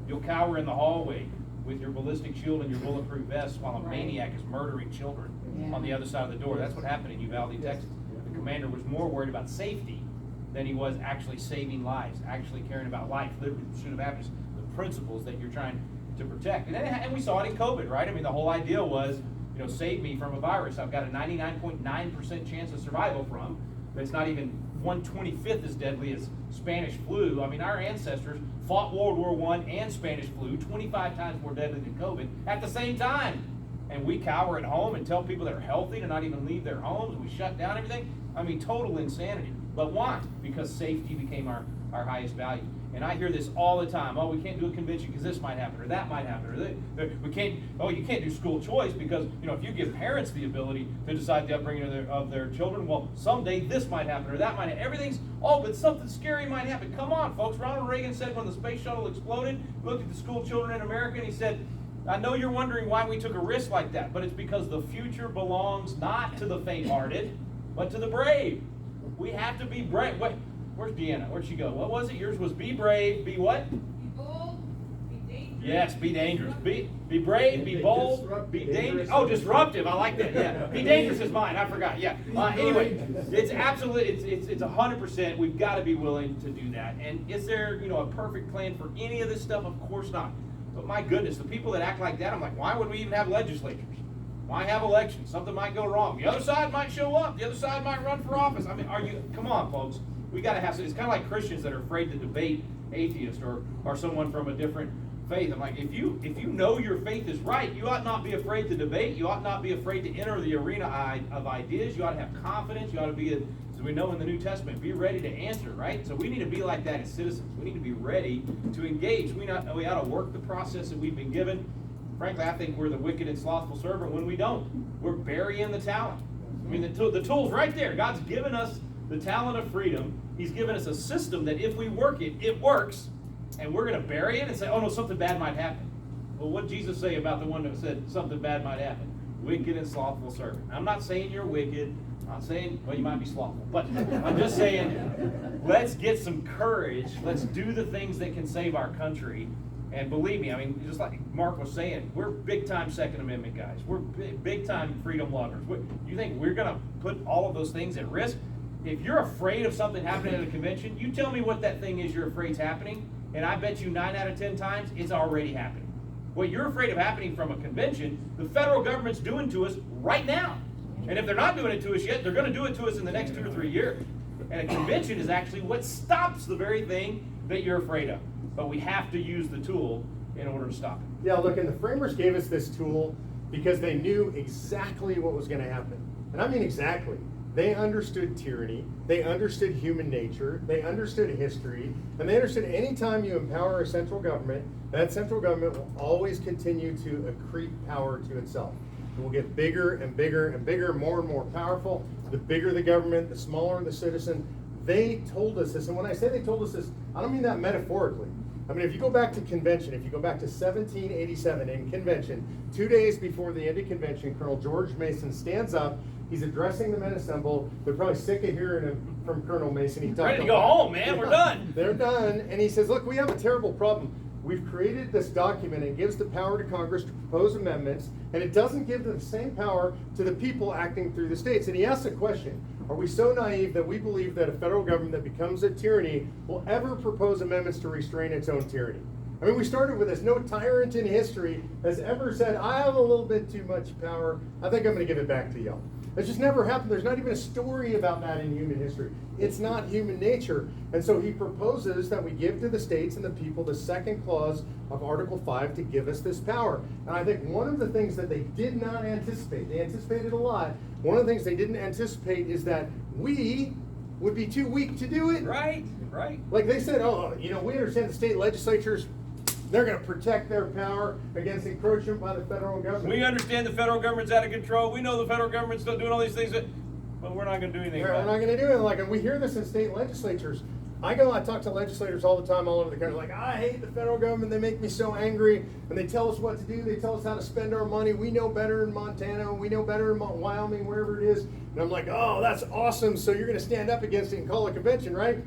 you'll cower in the hallway. with your ballistic shield and your bulletproof vest while a maniac is murdering children on the other side of the door. That's what happened in Uvalde, Texas. The commander was more worried about safety than he was actually saving lives, actually caring about life, liberty, pursuit of happiness, the principles that you're trying to protect. And we saw it in COVID, right? I mean, the whole idea was, save me from a virus I've got a 99.9% chance of survival from. That's not even 1/25th as deadly as Spanish flu. I mean, our ancestors fought World War I and Spanish flu, 25 times more deadly than COVID, at the same time. And we cower at home and tell people that are healthy to not even leave their homes. We shut down everything. I mean, total insanity. But why? Because safety became our highest value. And I hear this all the time. Oh, we can't do a convention because this might happen or that might happen. Or we can't. Oh, you can't do school choice because if you give parents the ability to decide the upbringing of their children, well, someday this might happen or that might happen. Everything's but something scary might happen. Come on, folks. Ronald Reagan said when the space shuttle exploded, he looked at the school children in America and he said, I know you're wondering why we took a risk like that, but it's because the future belongs not to the faint-hearted, but to the brave. We have to be brave. Where's Deanna? Where'd she go? What was it? Yours was be brave, be what? Be bold, be dangerous. Yes, be dangerous. Be brave, be bold, be dangerous. Oh, disruptive. I like that. Yeah. Be dangerous is mine. I forgot. Yeah. Anyway, it's absolutely, it's 100%. We've got to be willing to do that. And is there, a perfect plan for any of this stuff? Of course not. But my goodness, the people that act like that, I'm like, why would we even have legislatures? Why have elections? Something might go wrong. The other side might show up. The other side might run for office. I mean, come on, folks. We got to have, it's kind of like Christians that are afraid to debate atheists or someone from a different faith. I'm like, if you know your faith is right, you ought not be afraid to debate. You ought not be afraid to enter the arena of ideas. You ought to have confidence. You ought to be, as we know in the New Testament, be ready to answer, right? So we need to be like that as citizens. We need to be ready to engage. We ought to work the process that we've been given. Frankly, I think we're the wicked and slothful servant when we don't. We're burying the talent. I mean, the tool's right there. God's given us the talent of freedom. He's given us a system that if we work it, it works. And we're going to bury it and say, oh no, something bad might happen. Well, what did Jesus say about the one that said something bad might happen? Wicked and slothful servant. I'm not saying you're wicked. I'm not saying, well, you might be slothful. But I'm just saying, let's get some courage. Let's do the things that can save our country. And believe me, I mean, just like Mark was saying, we're big-time Second Amendment guys. We're big-time freedom lovers. You think we're going to put all of those things at risk? If you're afraid of something happening at a convention, you tell me what that thing is you're afraid is happening, and I bet you 9 out of 10 times it's already happening. What you're afraid of happening from a convention, the federal government's doing to us right now. And if they're not doing it to us yet, they're going to do it to us in the next 2 or 3 years. And a convention is actually what stops the very thing that you're afraid of. But we have to use the tool in order to stop it. Yeah, look, and the framers gave us this tool because they knew exactly what was going to happen. And I mean exactly. They understood tyranny, they understood human nature, they understood history, and they understood anytime you empower a central government, that central government will always continue to accrete power to itself. It will get bigger and bigger and bigger, more and more powerful. The bigger the government, the smaller the citizen. They told us this, and when I say they told us this, I don't mean that metaphorically. I mean, if you go back to convention, if you go back to 1787 in convention, 2 days before the end of convention, Colonel George Mason stands up. He's addressing the men assembled. They're probably sick of hearing him from Colonel Mason. He's ready to go home, man. We're done. They're done. And he says, look, we have a terrible problem. We've created this document. It gives the power to Congress to propose amendments, and it doesn't give the same power to the people acting through the states. And he asks a question. Are we so naive that we believe that a federal government that becomes a tyranny will ever propose amendments to restrain its own tyranny? I mean, we started with this. No tyrant in history has ever said, I have a little bit too much power. I think I'm going to give it back to y'all. It's just never happened. There's not even a story about that in human history. It's not human nature. And so he proposes that we give to the states and the people the second clause of Article 5 to give us this power. And I think one of the things that they did not anticipate, they anticipated a lot, one of the things they didn't anticipate is that we would be too weak to do it. Right. Like they said, we understand the state legislatures, they're going to protect their power against encroachment by the federal government. We understand the federal government's out of control. We know the federal government's still doing all these things, but we're not going to do anything about it. We're not going to do it. And we hear this in state legislatures. I talk to legislators all the time all over the country. Like, I hate the federal government. They make me so angry. And they tell us what to do. They tell us how to spend our money. We know better in Montana. We know better in Wyoming, wherever it is. And I'm like, oh, that's awesome. So you're going to stand up against it and call a convention, right?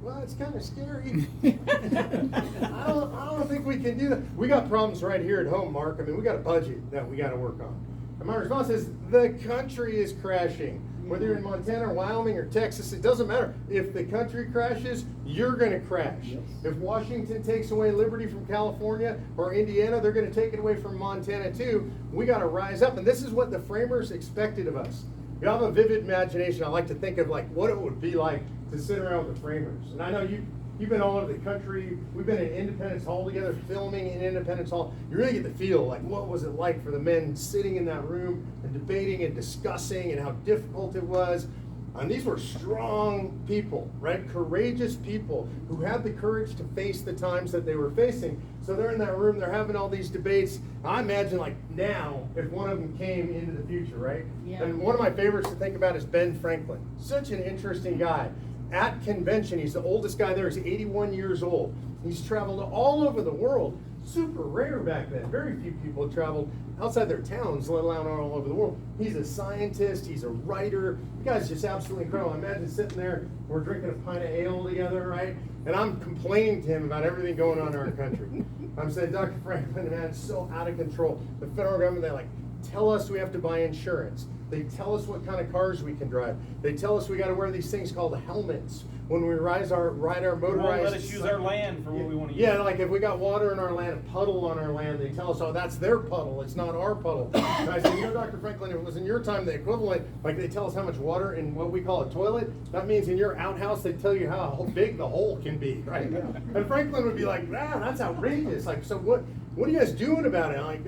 well, it's kind of scary. I don't think we can do that. We got problems right here at home, Mark. I mean, we got a budget that we got to work on. And my response is, the country is crashing. Whether you're in Montana or Wyoming or Texas, it doesn't matter. If the country crashes, you're going to crash. Yes. If Washington takes away liberty from California or Indiana, they're going to take it away from Montana too. We got to rise up. And this is what the framers expected of us. You know, I have a vivid imagination. I like to think of like what it would be like to sit around with the framers. And I know you've been all over the country. We've been in Independence Hall together, filming in Independence Hall. You really get the feel, like what was it like for the men sitting in that room and debating and discussing and how difficult it was. And these were strong people, right? Courageous people who had the courage to face the times that they were facing. So they're in that room, they're having all these debates. I imagine like now, if one of them came into the future, right? Yeah. And one of my favorites to think about is Ben Franklin. Such an interesting guy. At convention, he's the oldest guy there. He's 81 years old. He's traveled all over the world. Super rare back then. Very few people traveled outside their towns, let alone all over the world. He's a scientist. He's a writer. The guy's just absolutely incredible. I imagine sitting there, we're drinking a pint of ale together, right? And I'm complaining to him about everything going on in our country. I'm saying, Dr. Franklin, man, it's so out of control. The federal government, they like tell us we have to buy insurance. They tell us what kind of cars we can drive. They tell us we got to wear these things called helmets when we ride our motorized. They won't let us use our land for what we want to use. Yeah, like if we got water in our land, a puddle on our land, they tell us, oh, that's their puddle, it's not our puddle. And I said, you know, Dr. Franklin, if it was in your time, the equivalent, like they tell us how much water in what we call a toilet, that means in your outhouse, they tell you how big the hole can be, right? And Franklin would be like, nah, that's outrageous. Like, so what are you guys doing about it? I'm like,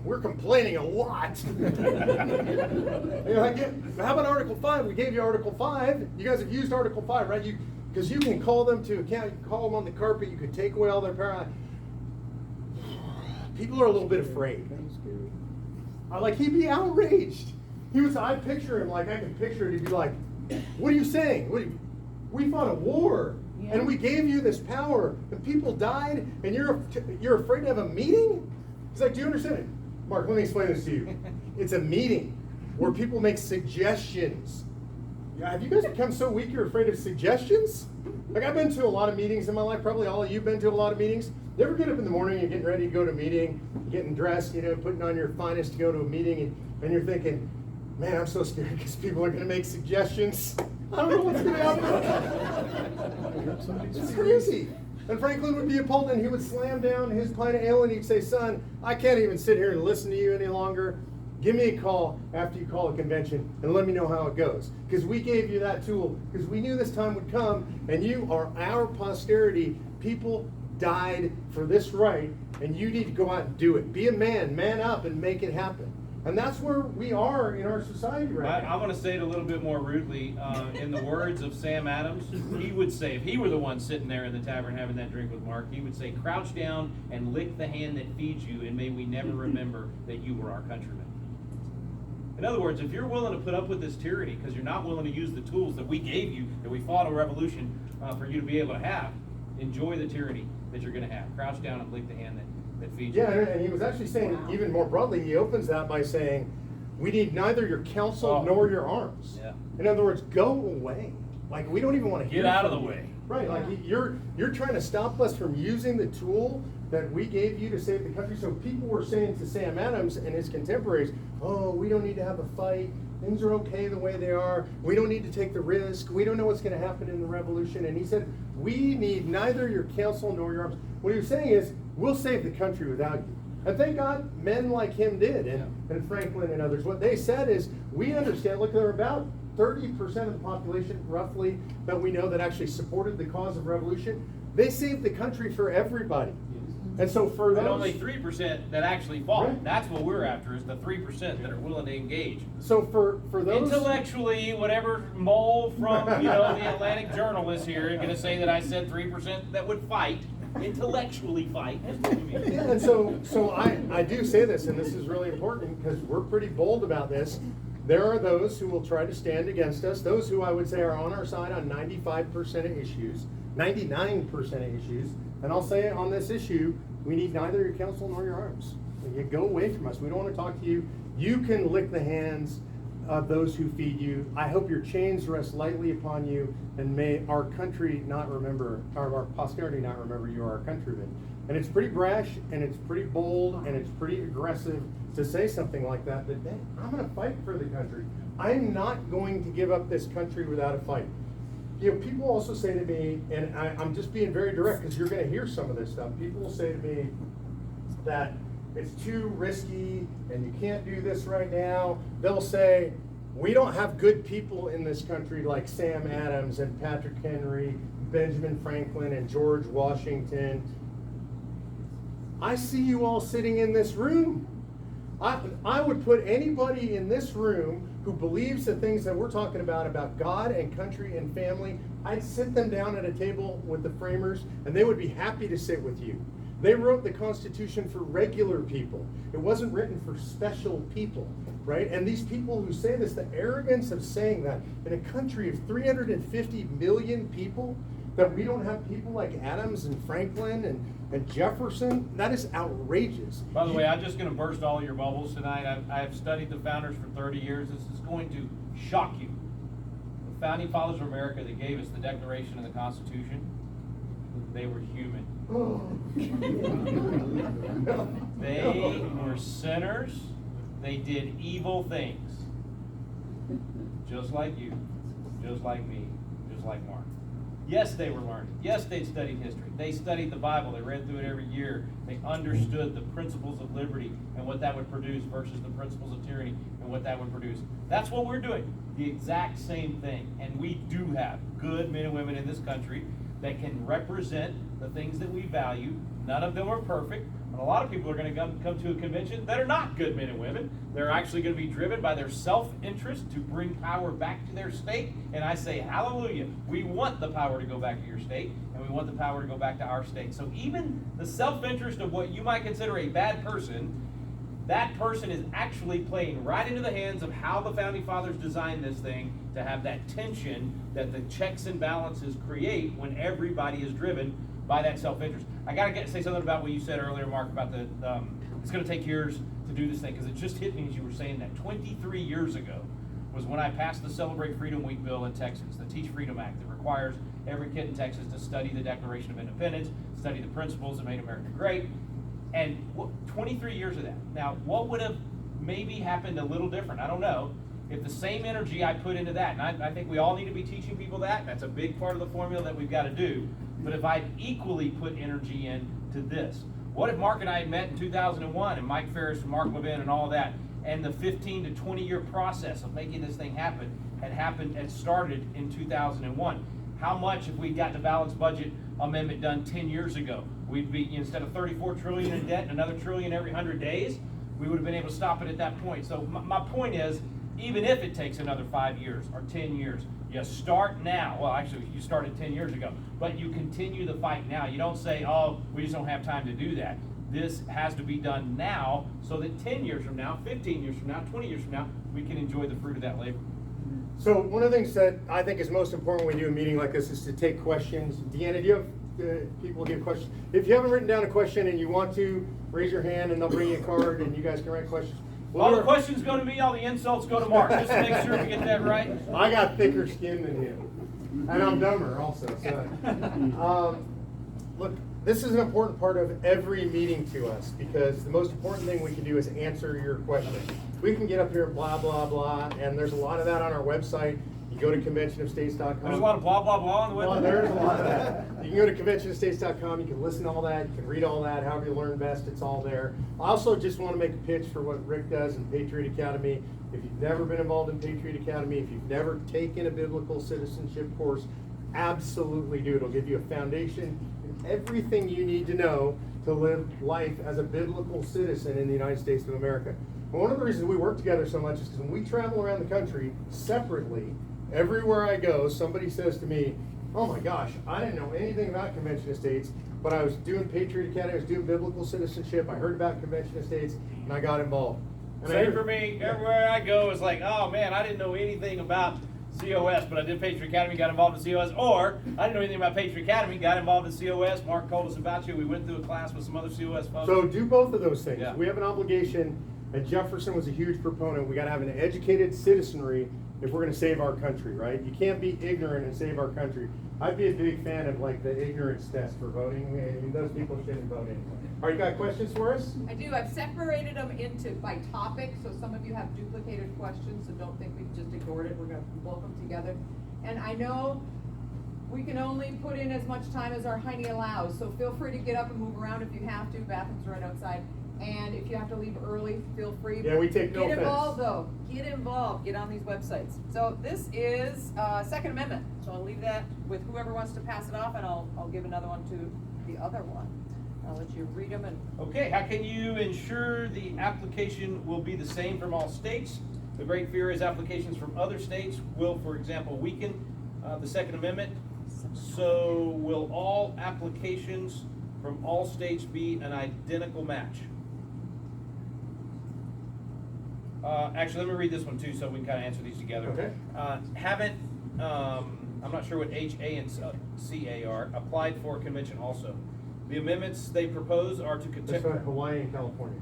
we're complaining a lot. You're like, yeah, how about Article 5? We gave you Article 5. You guys have used Article 5, right? Because you can call them to account. You can call them on the carpet. You can take away all their power. People are a little bit afraid. Like, he'd be outraged. I picture him, like, I can picture it. He'd be like, what are you saying? We fought a war. Yeah. And we gave you this power. And people died, and you're afraid to have a meeting? He's like, do you understand it? Mark, let me explain this to you. It's a meeting where people make suggestions. Yeah, have you guys become so weak you're afraid of suggestions? Like, I've been to a lot of meetings in my life. Probably all of you have been to a lot of meetings. You ever get up in the morning, you're getting ready to go to a meeting, getting dressed, you know, putting on your finest to go to a meeting, and you're thinking, man, I'm so scared because people are going to make suggestions. I don't know what's going to happen. It's crazy. And Franklin would be appalled, and he would slam down his pint of ale, and he'd say, son, I can't even sit here and listen to you any longer. Give me a call after you call a convention, and let me know how it goes. Because we gave you that tool, because we knew this time would come, and you are our posterity. People died for this right, and you need to go out and do it. Be a man up, and make it happen. And that's where we are in our society right now. I want to say it a little bit more rudely. In the words of Sam Adams, he would say, if he were the one sitting there in the tavern having that drink with Mark, he would say, crouch down and lick the hand that feeds you, and may we never remember that you were our countrymen. In other words, if you're willing to put up with this tyranny because you're not willing to use the tools that we gave you, that we fought a revolution for you to be able to have, enjoy the tyranny that you're going to have. Crouch down and lick the hand that feeds you. Yeah, and he was actually saying, even more broadly, he opens that by saying, we need neither your counsel nor your arms. Yeah. In other words, go away. Like, we don't even want to get out of the way. Right, like you're trying to stop us from using the tool that we gave you to save the country. So people were saying to Sam Adams and his contemporaries, oh, we don't need to have a fight. Things are okay the way they are. We don't need to take the risk. We don't know what's going to happen in the revolution. And he said, we need neither your counsel nor your arms. What he was saying is, we'll save the country without you. And thank God men like him did, and Franklin and others. What they said is, we understand, look, there are about 30% of the population, roughly, that we know that actually supported the cause of revolution. They saved the country for everybody. And so for those... And only 3% that actually fought. Right. That's what we're after, is the 3% that are willing to engage. So for those... Intellectually, whatever mole from, the Atlantic Journal is here going to say that I said 3% that would fight. Intellectually fight. Yeah, and so I do say this, and this is really important because we're pretty bold about this. There are those who will try to stand against us, those who I would say are on our side on 95% of issues, 99% of issues, and I'll say on this issue, we need neither your counsel nor your arms. You go away from us. We don't want to talk to you. You can lick the hands of those who feed you. I hope your chains rest lightly upon you, and may our country not remember, or our posterity not remember you are our countrymen. And it's pretty brash, and it's pretty bold, and it's pretty aggressive to say something like that, but dang, I'm gonna fight for the country. I'm not going to give up this country without a fight. You know, people also say to me, and I'm just being very direct because you're gonna hear some of this stuff. People will say to me that it's too risky and you can't do this right now. They'll say, we don't have good people in this country like Sam Adams and Patrick Henry, Benjamin Franklin and George Washington. I see you all sitting in this room. I would put anybody in this room who believes the things that we're talking about God and country and family, I'd sit them down at a table with the framers and they would be happy to sit with you. They wrote the Constitution for regular people. It wasn't written for special people, right? And these people who say this, the arrogance of saying that in a country of 350 million people, that we don't have people like Adams and Franklin and Jefferson, that is outrageous. By the way, I'm just going to burst all of your bubbles tonight. I've studied the founders for 30 years. This is going to shock you. The founding fathers of America that gave us the Declaration and the Constitution, they were human. They were sinners. They did evil things. Just like you, just like me, just like Mark. Yes, they were learned. Yes, they studied history. They studied the Bible. They read through it every year. They understood the principles of liberty and what that would produce versus the principles of tyranny and what that would produce. That's what we're doing. The exact same thing. And we do have good men and women in this country that can represent the things that we value. None of them are perfect. And a lot of people are going to come to a convention that are not good men and women. They're actually going to be driven by their self-interest to bring power back to their state. And I say, hallelujah. We want the power to go back to your state, and we want the power to go back to our state. So even the self-interest of what you might consider a bad person, that person is actually playing right into the hands of how the Founding Fathers designed this thing to have that tension that the checks and balances create when everybody is driven by that self-interest. I got to say something about what you said earlier, Mark, about the it's going to take years to do this thing, because it just hit me as you were saying that 23 years ago was when I passed the Celebrate Freedom Week bill in Texas, the Teach Freedom Act that requires every kid in Texas to study the Declaration of Independence, study the principles that made America great. And 23 years of that. Now, what would have maybe happened a little different? I don't know. If the same energy I put into that, and I think we all need to be teaching people that, that's a big part of the formula that we've got to do. But if I'd equally put energy into this, what if Mark and I had met in 2001, and Mike Ferris and Mark Levin and all that, and the 15 to 20 year process of making this thing happen had started in 2001? How much if we'd gotten a balanced budget amendment done 10 years ago? We'd be, instead of 34 trillion in debt, another trillion every 100 days, we would have been able to stop it at that point. So my point is, even if it takes another 5 years or 10 years, you start now. Well, actually, you started 10 years ago, but you continue the fight now. You don't say, oh, we just don't have time to do that. This has to be done now so that 10 years from now, 15 years from now, 20 years from now, we can enjoy the fruit of that labor. So one of the things that I think is most important when we do a meeting like this is to take questions. Deanna, do you have people give questions? If you haven't written down a question and you want to, raise your hand and they'll bring you a card and you guys can write questions. All the questions go to me, all the insults go to Mark, just to make sure we get that right. I got thicker skin than him. And I'm dumber also. So. Look, this is an important part of every meeting to us, because the most important thing we can do is answer your question. We can get up here blah, blah, blah, and there's a lot of that on our website. You go to conventionofstates.com. There's a lot of blah, blah, blah on the website. Well, there's a lot of that. You can go to conventionofstates.com. You can listen to all that. You can read all that. However you learn best, it's all there. I also just want to make a pitch for what Rick does in Patriot Academy. If you've never been involved in Patriot Academy, if you've never taken a biblical citizenship course, absolutely do it. It'll give you a foundation and everything you need to know to live life as a biblical citizen in the United States of America. Well, one of the reasons we work together so much is because when we travel around the country separately, everywhere I go, somebody says to me, oh my gosh, I didn't know anything about Convention of States, but I was doing Patriot Academy, I was doing biblical citizenship, I heard about Convention of States, and I got involved. And Same for me. Everywhere I go is like, oh man, I didn't know anything about COS, but I did Patriot Academy, got involved in COS, or I didn't know anything about Patriot Academy, got involved in COS. Mark told us about you. We went through a class with some other COS folks. So do both of those things. Yeah. We have an obligation. And Jefferson was a huge proponent. We got to have an educated citizenry if we're going to save our country, right? You can't be ignorant and save our country. I'd be a big fan of like the ignorance test for voting, and those people shouldn't vote anyway. All right, you got questions for us? I do. I've separated them into by topic, so some of you have duplicated questions, so don't think we've just ignored it. We're going to lump them together. And I know we can only put in as much time as our hiney allows, so feel free to get up and move around if you have to. Bathrooms are right outside. And if you have to leave early, feel free. Yeah, we take no offense. Get involved, though. Get involved. Get on these websites. So this is Second Amendment. So I'll leave that with whoever wants to pass it off, and I'll give another one to the other one. I'll let you read them. And Okay, how can you ensure the application will be the same from all states? The great fear is applications from other states will, for example, weaken the Second Amendment. So will all applications from all states be an identical match? Actually, let me read this one too, so we can kind of answer these together. Okay. I'm not sure what H, A, and C, A are, applied for convention also. The amendments they propose are to That's right, Hawaii and California.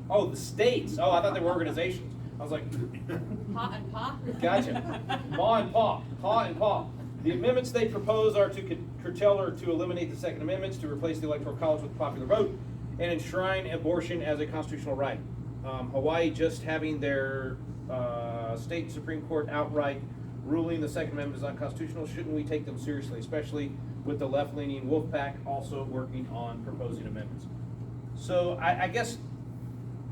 Oh, the states. Oh, I thought they were organizations. I was like, Pa and Pa? gotcha. Ma and Pa, Pa and Pa. The amendments they propose are to curtail or to eliminate the Second Amendments, to replace the Electoral College with the popular vote, and enshrine abortion as a constitutional right. Hawaii just having their state Supreme Court outright ruling the Second Amendment is unconstitutional. Shouldn't we take them seriously, especially with the left-leaning wolf pack also working on proposing amendments? So I guess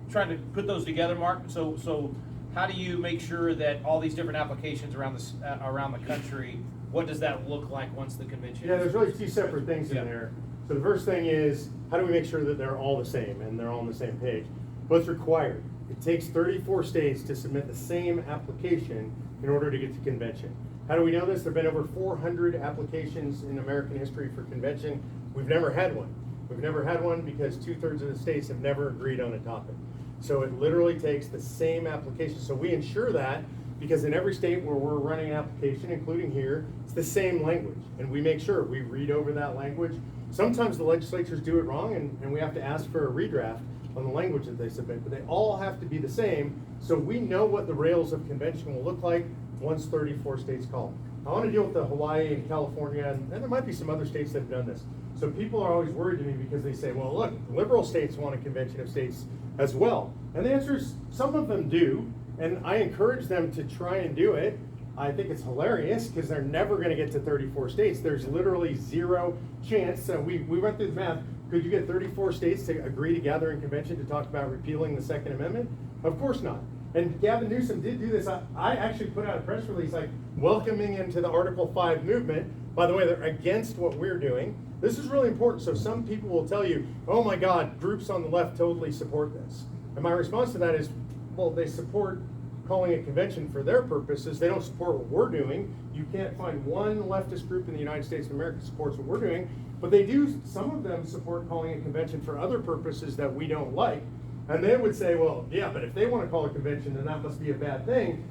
trying to put those together, Mark. So how do you make sure that all these different applications around the country, what does that look like once the convention? Yeah, there's really two separate things in Yeah. there. So the first thing is, how do we make sure that they're all the same and they're all on the same page? What's required? It takes 34 states to submit the same application in order to get to convention. How do we know this? There have been over 400 applications in American history for convention. We've never had one. We've never had one because 2/3 of the states have never agreed on a topic. So it literally takes the same application. So we ensure that because in every state where we're running an application, including here, it's the same language. And we make sure we read over that language. Sometimes the legislatures do it wrong and we have to ask for a redraft on the language that they submit, but they all have to be the same. So we know what the rails of convention will look like once 34 states call. I want to deal with the Hawaii and California, and there might be some other states that have done this. So people are always worried to me because they say, well, look, liberal states want a convention of states as well. And the answer is some of them do, and I encourage them to try and do it. I think it's hilarious because they're never going to get to 34 states. There's literally zero chance. So we went through the math. Could you get 34 states to agree together in convention to talk about repealing the Second Amendment? Of course not. And Gavin Newsom did do this. I actually put out a press release like welcoming into the Article 5 movement. By the way, they're against what we're doing. This is really important. So some people will tell you, oh my God, groups on the left totally support this. And my response to that is, well, they support calling a convention for their purposes. They don't support what we're doing. You can't find one leftist group in the United States of America that supports what we're doing. But they do, some of them support calling a convention for other purposes that we don't like. And they would say, well, yeah, but if they want to call a convention, then that must be a bad thing.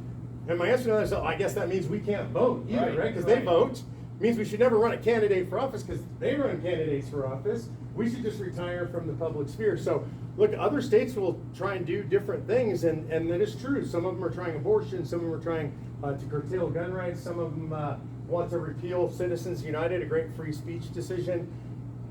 And my answer to that is, I guess that means we can't vote either, right? Because they vote. It means we should never run a candidate for office because they run candidates for office. We should just retire from the public sphere. So look, other states will try and do different things, and it is true. Some of them are trying abortion. Some of them are trying to curtail gun rights. Some of them want to repeal Citizens United, a great free speech decision.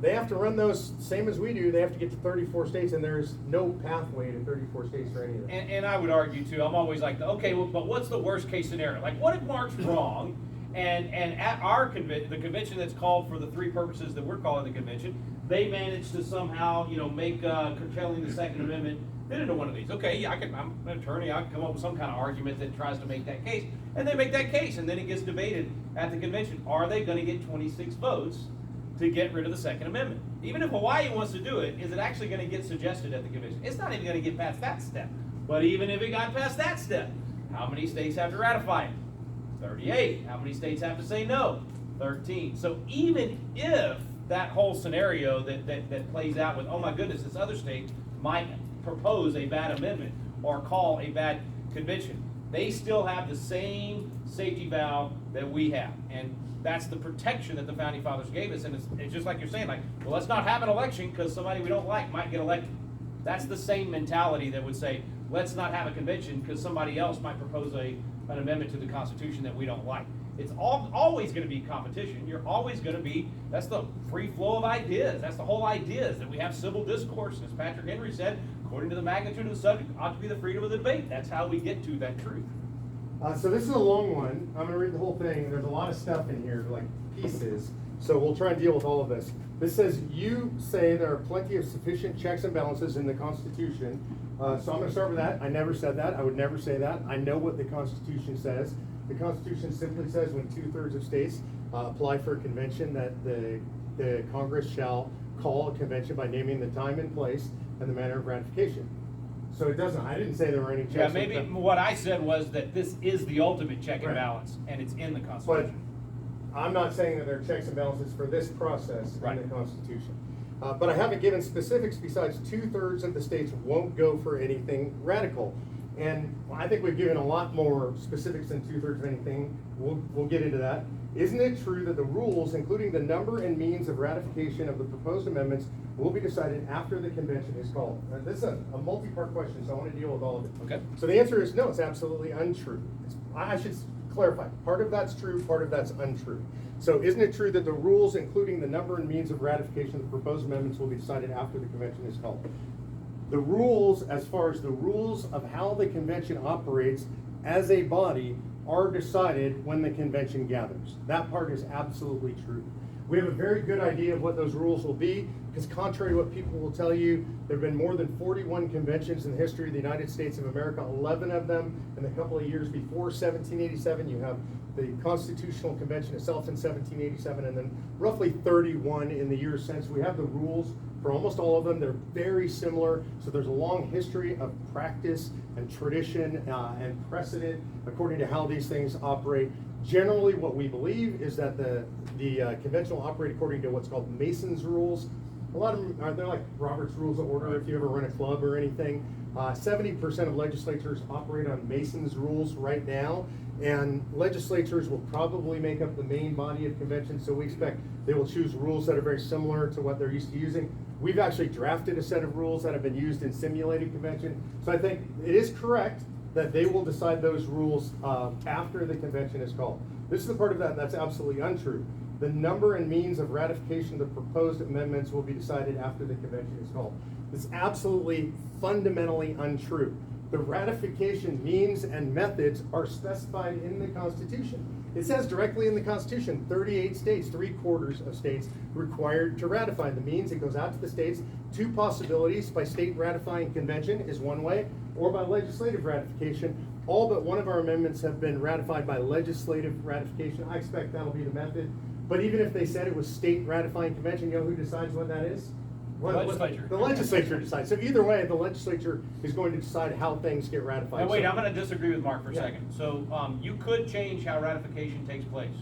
They have to run those same as we do. They have to get to 34 states, and there's no pathway to 34 states for any of them. And I would argue too, I'm always like, okay, well, but what's the worst case scenario? Like, what if Mark's wrong, and at our the convention that's called for the three purposes that we're calling the convention, they managed to somehow, make curtailing the Second Amendment fit into one of these. Okay, yeah, I'm an attorney, I can come up with some kind of argument that tries to make that case, and they make that case, and then it gets debated at the convention. Are they going to get 26 votes to get rid of the Second Amendment? Even if Hawaii wants to do it, is it actually going to get suggested at the convention? It's not even going to get past that step. But even if it got past that step, how many states have to ratify it? 38. How many states have to say no? 13. So even if that whole scenario that plays out with, oh my goodness, this other state might propose a bad amendment or call a bad convention, they still have the same safety valve that we have. And that's the protection that the Founding Fathers gave us. And it's just like you're saying, like, well, let's not have an election because somebody we don't like might get elected. That's the same mentality that would say, let's not have a convention because somebody else might propose an amendment to the Constitution that we don't like. It's always going to be competition. You're always going to be, that's the free flow of ideas. That's the whole idea, is that we have civil discourse. As Patrick Henry said, according to the magnitude of the subject, ought to be the freedom of the debate. That's how we get to that truth. So this is a long one. I'm going to read the whole thing. There's a lot of stuff in here, like pieces. So we'll try and deal with all of this. This says, you say there are plenty of sufficient checks and balances in the Constitution. So I'm going to start with that. I never said that. I would never say that. I know what the Constitution says. The Constitution simply says when 2/3 of states apply for a convention, that the Congress shall call a convention by naming the time and place and the manner of ratification. So it doesn't, I didn't say there were any checks. Yeah, maybe what I said was that this is the ultimate check and Right. balance, and it's in the But Constitution. I'm not saying that there are checks and balances for this process Right. in the Constitution. But I haven't given specifics besides 2/3 of the states won't go for anything radical. And I think we've given a lot more specifics than 2/3 of anything. We'll get into that. Isn't it true that the rules, including the number and means of ratification of the proposed amendments, will be decided after the convention is called? This is a multi-part question, so I want to deal with all of it. Okay. So the answer is no, it's absolutely untrue. I should clarify, part of that's true, part of that's untrue. So isn't it true that the rules, including the number and means of ratification of the proposed amendments, will be decided after the convention is called? The rules, as far as the rules of how the convention operates as a body, are decided when the convention gathers. That part is absolutely true. We have a very good idea of what those rules will be, because contrary to what people will tell you, there have been more than 41 conventions in the history of the United States of America, 11 of them in the couple of years before 1787. You have the Constitutional Convention itself in 1787, and then roughly 31 in the years since. We have the rules for almost all of them. They're very similar, so there's a long history of practice and tradition and precedent according to how these things operate. Generally, what we believe is that the convention will operate according to what's called Mason's rules. A lot of them are, they're like Robert's Rules of Order if you ever run a club or anything. 70% of legislatures operate on Mason's rules right now, and legislatures will probably make up the main body of conventions, so we expect they will choose rules that are very similar to what they're used to using. We've actually drafted a set of rules that have been used in simulated convention, so I think it is correct that they will decide those rules after the convention is called. This is the part of that that's absolutely untrue. The number and means of ratification of the proposed amendments will be decided after the convention is called. It's absolutely fundamentally untrue. The ratification means and methods are specified in the Constitution. It says directly in the Constitution, 38 states, 3/4 of states required to ratify. The means, it goes out to the states. Two possibilities: by state ratifying convention is one way, or by legislative ratification. All but one of our amendments have been ratified by legislative ratification. I expect that'll be the method. But even if they said it was state ratifying convention, you know who decides what that is? Legislature. The legislature decides. So either way, the legislature is going to decide how things get ratified. Now wait, So- I'm going to disagree with Mark for a Yeah. second. So you could change how ratification takes place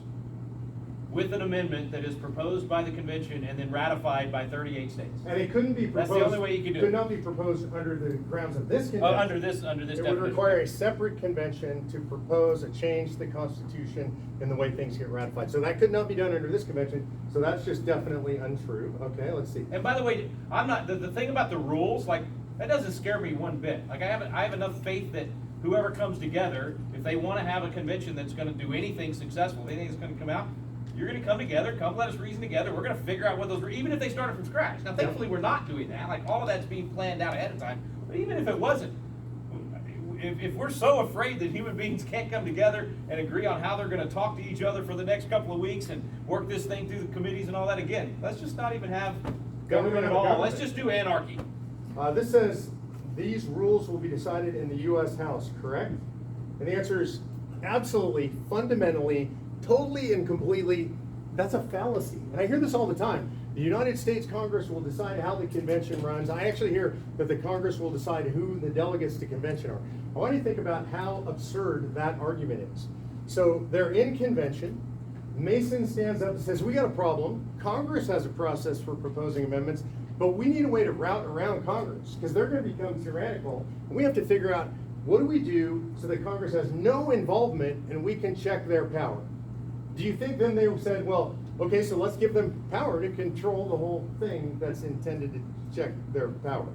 with an amendment that is proposed by the convention and then ratified by 38 states. And it couldn't be That's proposed. the only way you can do it. Could not be proposed under the grounds of this convention. Under this It would definition. require a separate convention to propose a change to the Constitution in the way things get ratified. So that could not be done under this convention, so that's just definitely untrue. Okay, let's see. And by the way, I'm not, the thing about the rules, like, that doesn't scare me one bit. Like, I have enough faith that whoever comes together, if they want to have a convention that's going to do anything successful, anything that's going to come out, you're going to come together, let us reason together, we're going to figure out what those, even if they started from scratch. Now, thankfully, we're not doing that. Like, all of that's being planned out ahead of time. But even if it wasn't, if we're so afraid that human beings can't come together and agree on how they're going to talk to each other for the next couple of weeks and work this thing through the committees and all that, again, let's just not even have government at all. Let's just do anarchy. This says these rules will be decided in the U.S. House, correct? And the answer is absolutely, fundamentally, totally and completely, that's a fallacy. And I hear this all the time. The United States Congress will decide how the convention runs. I actually hear that the Congress will decide who the delegates to convention are. I want you to think about how absurd that argument is. So they're in convention. Mason stands up and says, we got a problem. Congress has a process for proposing amendments, but we need a way to route around Congress because they're going to become tyrannical. And we have to figure out, what do we do so that Congress has no involvement and we can check their power? Do you think then they said, well, okay, so let's give them power to control the whole thing that's intended to check their power?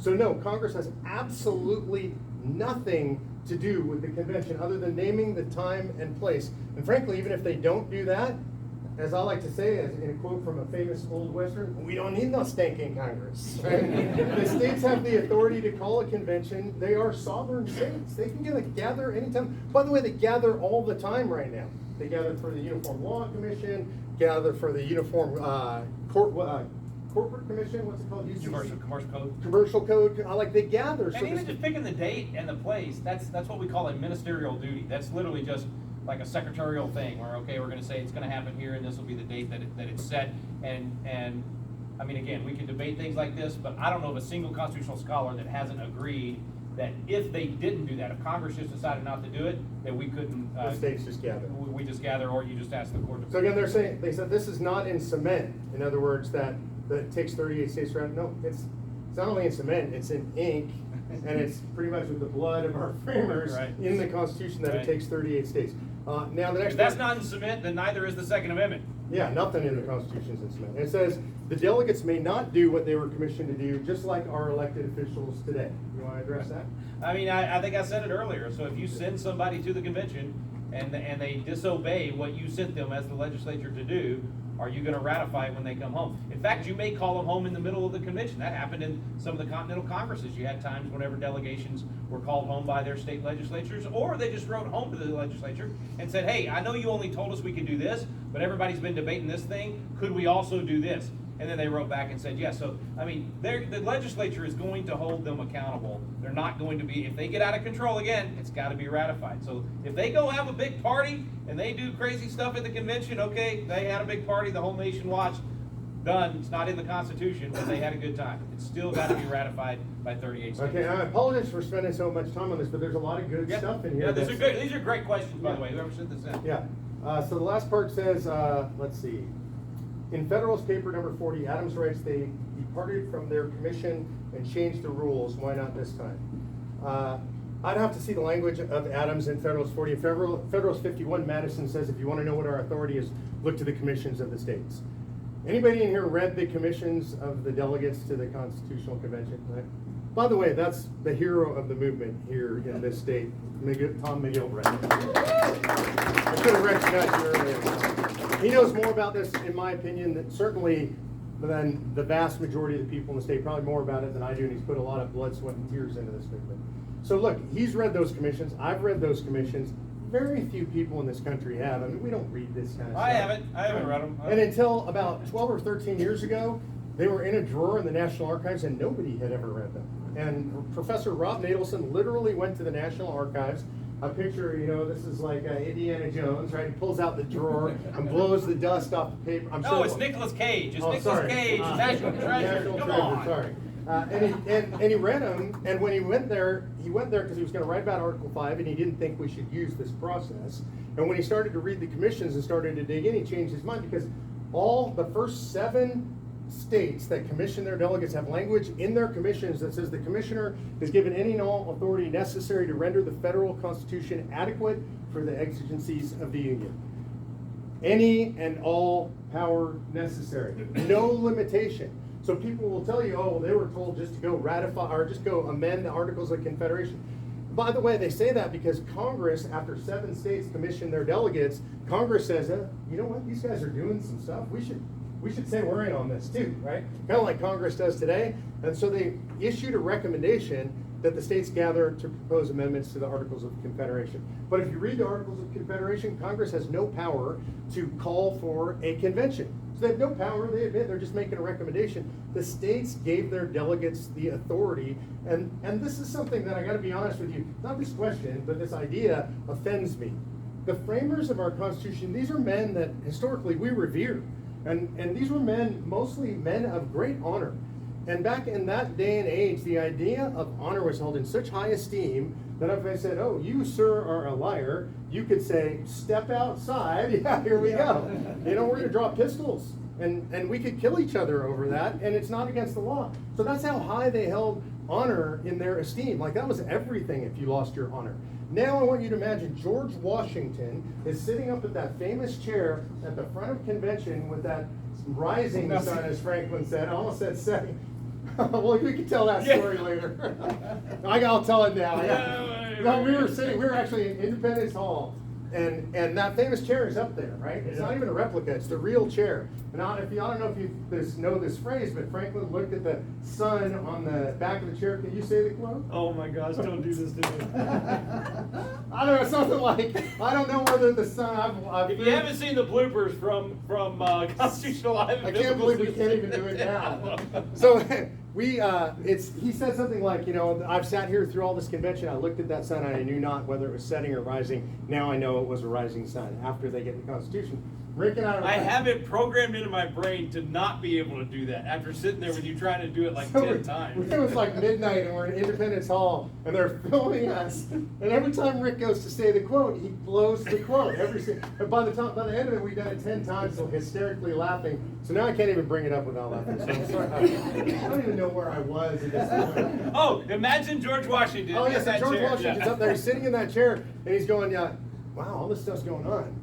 So no, Congress has absolutely nothing to do with the convention other than naming the time and place. And frankly, even if they don't do that, as I like to say, as in a quote from a famous old Western, we don't need no stinking Congress. Right? The states have the authority to call a convention. They are sovereign states. They can gather anytime. By the way, they gather all the time right now. They gather for the Uniform Law Commission, gather for the Uniform Corporate Commission, what's it called? UCC? Commercial code. Commercial Code. They gather. And even just picking the date and the place, that's what we call a ministerial duty. That's literally just like a secretarial thing where, okay, we're gonna say it's gonna happen here and this will be the date that it's set. And I mean, again, we can debate things like this, but I don't know of a single constitutional scholar that hasn't agreed that if they didn't do that, if Congress just decided not to do it, that we couldn't. The states just gather. We just gather, or you just ask the court to. So again, they said this is not in cement. In other words, that it takes 38 states to ratify. No, it's not only in cement, it's in ink, and it's pretty much with the blood of our framers Right. in the Constitution that Right. it takes 38 states. Now the next If that's part- not in cement, then neither is the Second Amendment. Yeah, nothing in the Constitution is in cement. It says the delegates may not do what they were commissioned to do, just like our elected officials today. You want to address that? I mean, I think I said it earlier. So if you send somebody to the convention and they disobey what you sent them as the legislature to do, are you going to ratify it when they come home? In fact, you may call them home in the middle of the convention. That happened in some of the Continental Congresses. You had times whenever delegations were called home by their state legislatures, or they just wrote home to the legislature and said, hey, I know you only told us we could do this, but everybody's been debating this thing. Could we also do this? And then they wrote back and said, yes. So, I mean, the legislature is going to hold them accountable. They're not going to be, if they get out of control again, it's got to be ratified. So if they go have a big party and they do crazy stuff at the convention, okay, they had a big party, the whole nation watched, done. It's not in the Constitution, but they had a good time. It's still got to be ratified by 38 states. Okay, I apologize for spending so much time on this, but there's a lot of good stuff in here. Yeah, these are that's- good. These are great questions, by the way. Whoever sent this in. Yeah, so the last part says, let's see. In Federalist Paper number 40, Adams writes they departed from their commission and changed the rules. Why not this time? I'd have to see the language of Adams in Federalist 40. In Federalist 51, Madison says if you want to know what our authority is, look to the commissions of the states. Anybody in here read the commissions of the delegates to the Constitutional Convention? Right? By the way, that's the hero of the movement here in this state. Tom McGill read it. I should have recognized you earlier. He knows more about this, in my opinion, than the vast majority of the people in the state, probably more about it than I do, and he's put a lot of blood, sweat, and tears into this movement. So look, he's read those commissions, I've read those commissions, very few people in this country have. I mean, we don't read this kind of stuff. I haven't read them. And until about 12 or 13 years ago, they were in a drawer in the National Archives and nobody had ever read them. And Professor Rob Nadelson literally went to the National Archives. I picture, this is like Indiana Jones, right? He pulls out the drawer and blows the dust off the paper. I'm No, it's Nicolas Cage. It's Nicolas Cage. National Treasure. National Come Treasure, on. sorry. And he read them, and when he went there because he was going to write about Article 5, and he didn't think we should use this process. And when he started to read the commissions and started to dig in, he changed his mind because all the first 7 states that commission their delegates have language in their commissions that says the commissioner is given any and all authority necessary to render the federal constitution adequate for the exigencies of the union. Any and all power necessary, no limitation. So people will tell you, oh, they were told just to go ratify or just go amend the Articles of Confederation. By the way, they say that because Congress, after 7 states commission their delegates, Congress says, you know what, these guys are doing some stuff. We should say we're in on this too, right? Kind of like Congress does today. And so they issued a recommendation that the states gather to propose amendments to the Articles of Confederation. But if you read the Articles of Confederation, Congress has no power to call for a convention. So they have no power, they admit they're just making a recommendation. The states gave their delegates the authority, and this is something that I gotta be honest with you, not this question, but this idea offends me. The framers of our Constitution, these are men that historically we revere. And these were men, mostly men of great honor. And back in that day and age, the idea of honor was held in such high esteem that if I said, oh, you, sir, are a liar, you could say, step outside. Yeah, here we go. We're going to draw pistols. And we could kill each other over that, and it's not against the law. So that's how high they held honor in their esteem. Like, that was everything if you lost your honor. Now I want you to imagine George Washington is sitting up at that famous chair at the front of convention with that rising sun, as Franklin said. I almost said setting. Well, we can tell that story later. I'll tell it now. No, we were actually in Independence Hall, and that famous chair is up there, right? It's not even a replica, it's the real chair. And I don't know if you know this phrase, but Franklin looked at the sun on the back of the chair. Can you say the quote? Oh my gosh, don't do this to me. I don't know, something like, I don't know whether the sun, If you haven't seen the bloopers from Constitutional Live, I can't believe we can't even do it now. So he said something like, I've sat here through all this convention, I looked at that sun, and I knew not whether it was setting or rising. Now I know it was a rising sun after they get the Constitution. Rick and I have it programmed into my brain to not be able to do that after sitting there with you trying to do it like 10 times. It was like midnight and we're in Independence Hall and they're filming us. And every time Rick goes to say the quote, he blows the quote. And by the end of it, we've done it 10 times, so hysterically laughing. So now I can't even bring it up without laughing. So I'm sorry. I don't even know where I was at this point. Oh, imagine George Washington. Oh, yes, that George chair. Washington's up there. He's sitting in that chair and he's going, wow, all this stuff's going on.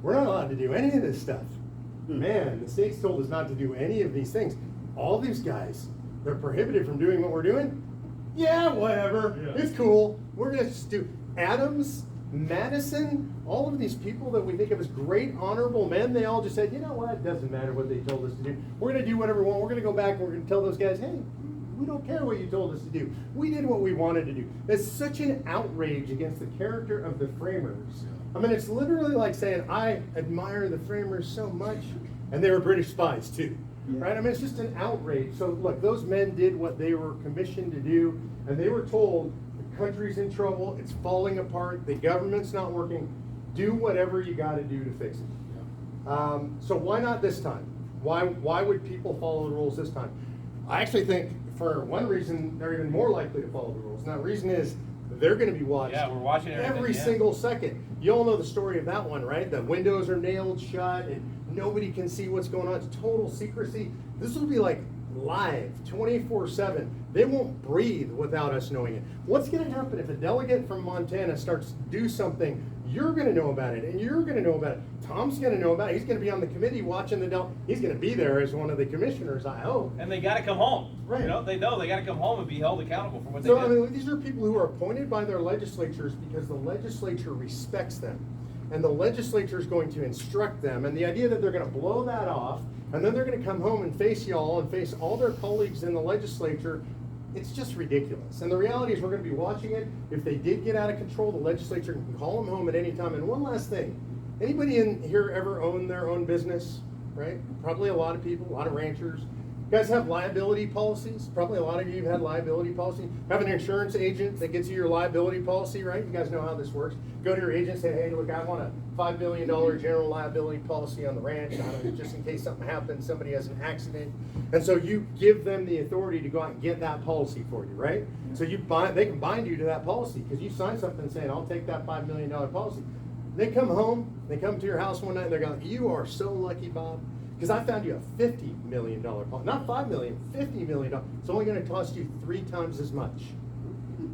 We're not allowed to do any of this stuff. Man, the state's told us not to do any of these things. All these guys, they're prohibited from doing what we're doing? Yeah, whatever. Yeah. It's cool. We're going to just do Adams, Madison, all of these people that we think of as great, honorable men, they all just said, you know what, it doesn't matter what they told us to do. We're going to do whatever we want. We're going to go back and we're going to tell those guys, hey, we don't care what you told us to do. We did what we wanted to do. It's such an outrage against the character of the framers. I mean, it's literally like saying, I admire the framers so much, and they were British spies too, right? I mean, it's just an outrage. So look, those men did what they were commissioned to do, and they were told, the country's in trouble, it's falling apart, the government's not working, do whatever you gotta do to fix it. So why not this time? Why would people follow the rules this time? I actually think, for one reason, they're even more likely to follow the rules. And that reason is, they're going to be watched. Yeah, we're watching every single second. You all know the story of that one, right? The windows are nailed shut and nobody can see what's going on. It's total secrecy. This will be like live, 24/7. They won't breathe without us knowing it. What's going to happen if a delegate from Montana starts to do something? You're going to know about it, and you're going to know about it. Tom's going to know about it. He's going to be on the committee watching he's going to be there as one of the commissioners, I hope. And they got to come home. Right. They got to come home and be held accountable for what they So, did. I mean, these are people who are appointed by their legislatures because the legislature respects them. And the legislature is going to instruct them. And the idea that they're going to blow that off, and then they're going to come home and face y'all and face all their colleagues in the legislature, it's just ridiculous. And the reality is we're going to be watching it. If they did get out of control, the legislature can call them home at any time. And one last thing, anybody in here ever own their own business, right? Probably a lot of people, a lot of ranchers. You guys have liability policies? Probably a lot of you have had liability policy. Have an insurance agent that gets you your liability policy, right? You guys know how this works. Go to your agent and say, hey, look, I want a $5 million general liability policy on the ranch, just in case something happens, somebody has an accident. And so you give them the authority to go out and get that policy for you, right? So they can bind you to that policy because you sign something saying, I'll take that $5 million policy. They come home, they come to your house one night, and they're going, you are so lucky, Bob, because I found you a $50 million policy. Not $5 million, $50 million. It's only going to cost you 3 times as much.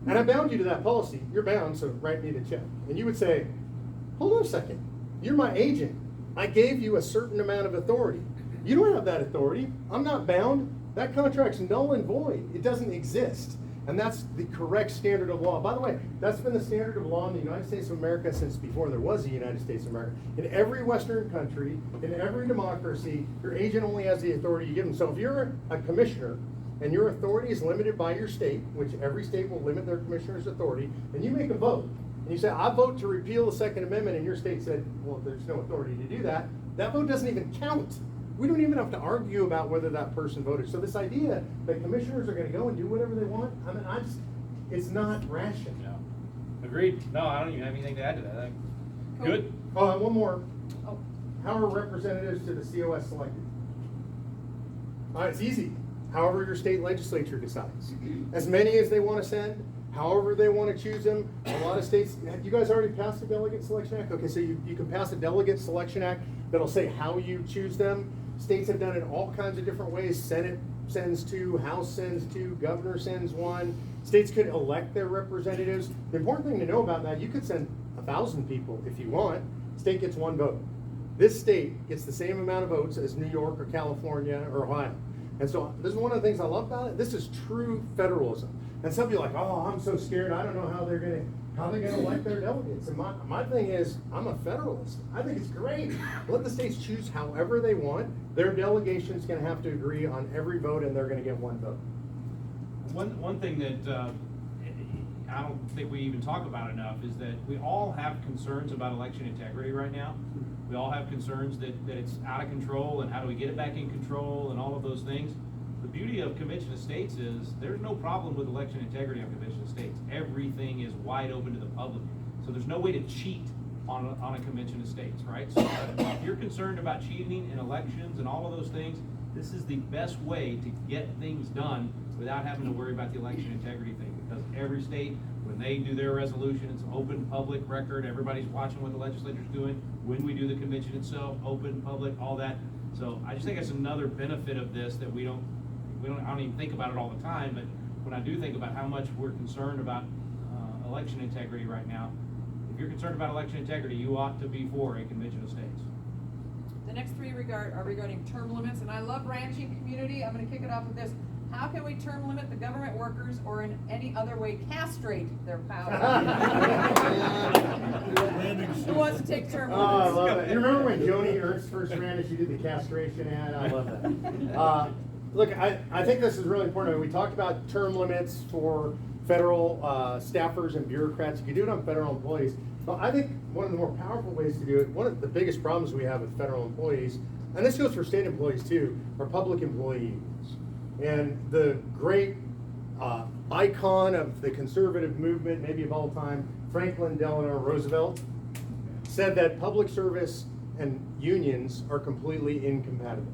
And I bound you to that policy. You're bound, so write me the check. And you would say, hold on a second. You're my agent. I gave you a certain amount of authority. You don't have that authority. I'm not bound. That contract's null and void. It doesn't exist. And that's the correct standard of law. By the way, that's been the standard of law in the United States of America since before there was a United States of America. In every Western country, in every democracy, your agent only has the authority you give them. So if you're a commissioner and your authority is limited by your state, which every state will limit their commissioner's authority, and you make a vote, and you say, I vote to repeal the Second Amendment, and your state said, well, there's no authority to do that, that vote doesn't even count. We don't even have to argue about whether that person voted. So this idea that commissioners are going to go and do whatever they want, I mean, it's not rational. No. Agreed. No, I don't even have anything to add to that. Good. Oh, one more. How are representatives to the COS selected? It's easy. However your state legislature decides. As many as they want to send, however they want to choose them. A lot of states, you guys already passed the Delegate Selection Act? Okay, so you can pass a Delegate Selection Act that'll say how you choose them. States have done it all kinds of different ways. Senate sends 2, House sends 2, Governor sends 1. States could elect their representatives. The important thing to know about that, you could send 1,000 people if you want. State gets 1 vote. This state gets the same amount of votes as New York or California or Ohio. And so this is one of the things I love about it. This is true federalism. And some people are like, oh, I'm so scared. I don't know how they're gonna elect their delegates. And my thing is, I'm a federalist. I think it's great. Let the states choose however they want. Their delegation's gonna have to agree on every vote, and they're gonna get one vote. One thing that I don't think we even talk about enough is that we all have concerns about election integrity right now. We all have concerns that it's out of control, and how do we get it back in control, and all of those things. The beauty of Convention of States is there's no problem with election integrity on Convention of States. Everything is wide open to the public. So there's no way to cheat on a Convention of States, right? So if you're concerned about cheating in elections and all of those things, this is the best way to get things done without having to worry about the election integrity thing. Because every state, when they do their resolution, it's open, public record, everybody's watching what the legislature's doing. When we do the convention itself, open, public, all that. So I just think that's another benefit of this that I don't even think about it all the time, but when I do think about how much we're concerned about election integrity right now, if you're concerned about election integrity, you ought to be for a Convention of States. The next three are regarding term limits, and I love ranching community. I'm gonna kick it off with this. How can we term limit the government workers or in any other way castrate their power? Who wants to take term Oh, I limits? love it. You remember when Joni Ernst first ran and she did the castration ad? I love that. Look, I think this is really important. We talked about term limits for federal staffers and bureaucrats. You can do it on federal employees. But I think one of the more powerful ways to do it, one of the biggest problems we have with federal employees, and this goes for state employees too, are public employee unions. And the great icon of the conservative movement, maybe of all time, Franklin Delano Roosevelt, said that public service and unions are completely incompatible,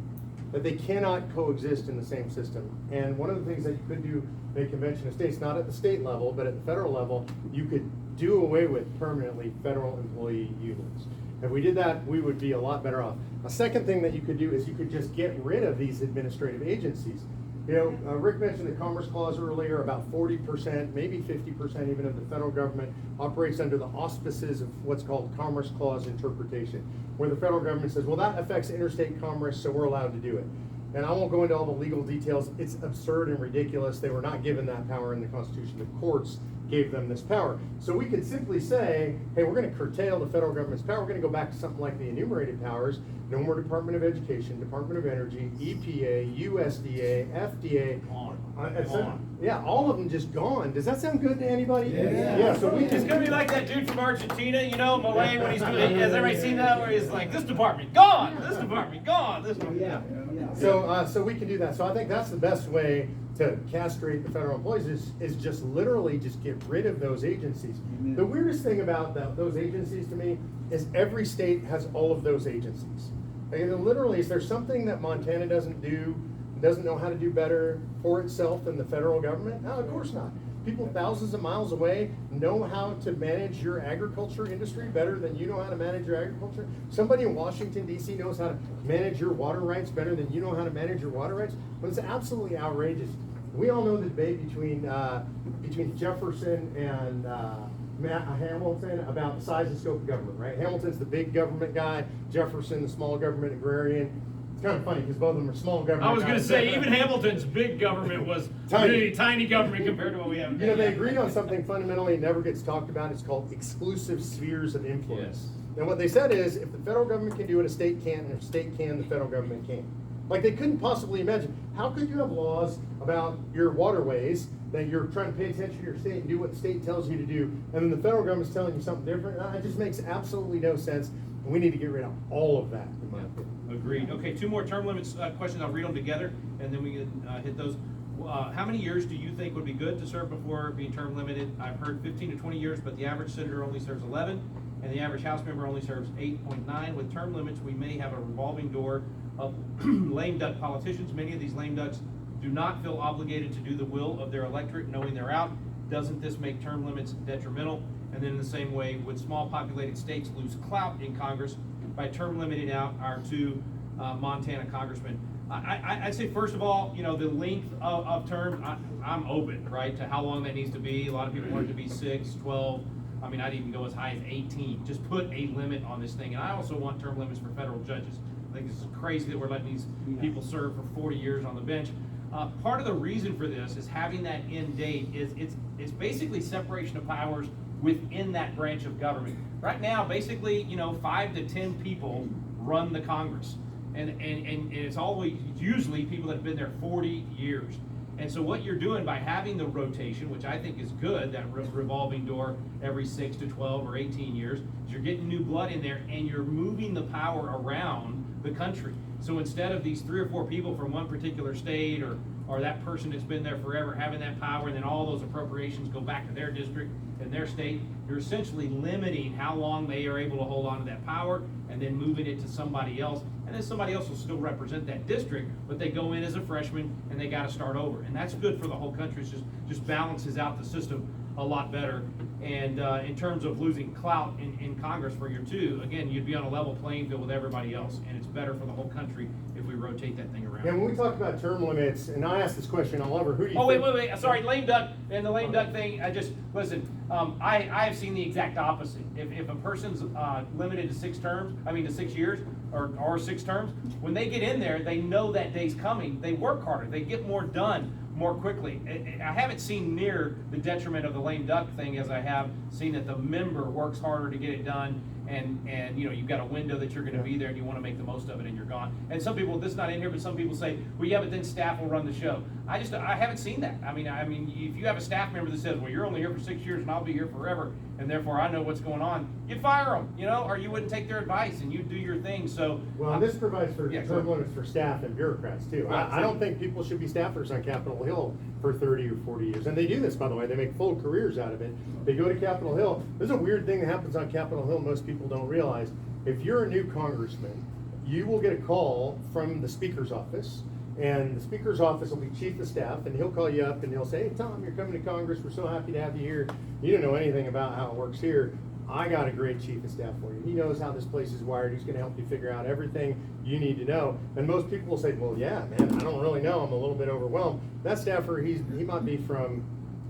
that they cannot coexist in the same system. And one of the things that you could do in a convention of states, not at the state level, but at the federal level, you could do away with permanently federal employee unions. If we did that, we would be a lot better off. A second thing that you could do is you could just get rid of these administrative agencies. You know, Rick mentioned the Commerce Clause earlier. About 40%, maybe 50% even of the federal government operates under the auspices of what's called Commerce Clause interpretation, where the federal government says, well, that affects interstate commerce, so we're allowed to do it. And I won't go into all the legal details. It's absurd and ridiculous. They were not given that power in the Constitution. The courts gave them this power. So we could simply say, hey, we're going to curtail the federal government's power. We're going to go back to something like the enumerated powers. No more Department of Education, Department of Energy, EPA, USDA, FDA. Yeah, all of them just gone. Does that sound good to anybody? Yeah. So we It's just gonna be like that dude from Argentina, you know, Malay, when he's doing, has everybody seen that, where he's like, this department, gone, this department, gone, this department. So we can do that. So I think that's the best way to castrate the federal employees is just literally just get rid of those agencies. The weirdest thing about those agencies to me is every state has all of those agencies. Like, literally, is there something that Montana doesn't know how to do better for itself than the federal government? No, of course not. People thousands of miles away know how to manage your agriculture industry better than you know how to manage your agriculture. Somebody in Washington, D.C. knows how to manage your water rights better than you know how to manage your water rights. But it's absolutely outrageous. We all know the debate between Jefferson and Hamilton about the size and scope of government, right? Hamilton's the big government guy, Jefferson, the small government agrarian. It's kind of funny because both of them are small government I was gonna guys. say, even Hamilton's big government was really tiny government compared to what we have You know, they agreed on something fundamentally never gets talked about. It's called exclusive spheres of influence. Yes. And what they said is, if the federal government can do it, a state can't, and if a state can, the federal government can't. Like, they couldn't possibly imagine, how could you have laws about your waterways that you're trying to pay attention to your state and do what the state tells you to do, and then the federal government's telling you something different? It just makes absolutely no sense, and we need to get rid of all of that, in my opinion. Agreed. Okay, two more term limits questions. I'll read them together, and then we can hit those. How many years do you think would be good to serve before being term limited? I've heard 15 to 20 years, but the average senator only serves 11, and the average House member only serves 8.9. With term limits, we may have a revolving door of lame duck politicians. Many of these lame ducks do not feel obligated to do the will of their electorate, knowing they're out. Doesn't this make term limits detrimental? And then in the same way, would small populated states lose clout in Congress by term limiting out our two Montana congressmen? I'd say, first of all, you know, the length of term, I'm open, right, to how long that needs to be. A lot of people want it to be 6, 12. I mean, I'd even go as high as 18. Just put a limit on this thing. And I also want term limits for federal judges. I think it's crazy that we're letting these people serve for 40 years on the bench. Part of the reason for this is having that end date is it's basically separation of powers within that branch of government. Right now, basically, 5 to 10 people run the Congress. And it's always usually people that have been there 40 years. And so what you're doing by having the rotation, which I think is good, that revolving door every 6 to 12 or 18 years, is you're getting new blood in there and you're moving the power around the country. So instead of these 3 or 4 people from one particular state or that person that's been there forever having that power and then all those appropriations go back to their district and their state, you're essentially limiting how long they are able to hold on to that power and then moving it to somebody else. And then somebody else will still represent that district, but they go in as a freshman and they got to start over. And that's good for the whole country. It just balances out the system a lot better. And in terms of losing clout in Congress for year 2, again, you'd be on a level playing field with everybody else. And it's better for the whole country if we rotate that thing around. And when we talk about term limits, and I asked this question all over, who do you think? Wait. Sorry, lame duck. And the lame duck thing, listen, I have seen the exact opposite. If a person's limited to 6 years or 6 terms, when they get in there, they know that day's coming. They work harder. They get more done more quickly. I haven't seen near the detriment of the lame duck thing as I have seen that the member works harder to get it done. And you've got a window that you're going to be there and you want to make the most of it and you're gone. And some people, this is not in here, but some people say, well, yeah, but then staff will run the show. I haven't seen that. I mean, if you have a staff member that says, well, you're only here for 6 years and I'll be here forever, and therefore I know what's going on, you'd fire them, or you wouldn't take their advice and you'd do your thing. So, well, this provides for term limits for staff and bureaucrats too. Right. I don't think people should be staffers on Capitol Hill for 30 or 40 years. And they do this, by the way. They make full careers out of it. They go to Capitol Hill. There's a weird thing that happens on Capitol Hill most people don't realize. If you're a new congressman, you will get a call from the Speaker's office, and the Speaker's office will be chief of staff, and he'll call you up and he'll say, hey, Tom, you're coming to Congress. We're so happy to have you here. You don't know anything about how it works here. I got a great chief of staff for you. He knows how this place is wired. He's going to help you figure out everything you need to know. And most people will say, well, yeah, man, I don't really know. I'm a little bit overwhelmed. That staffer, he might be from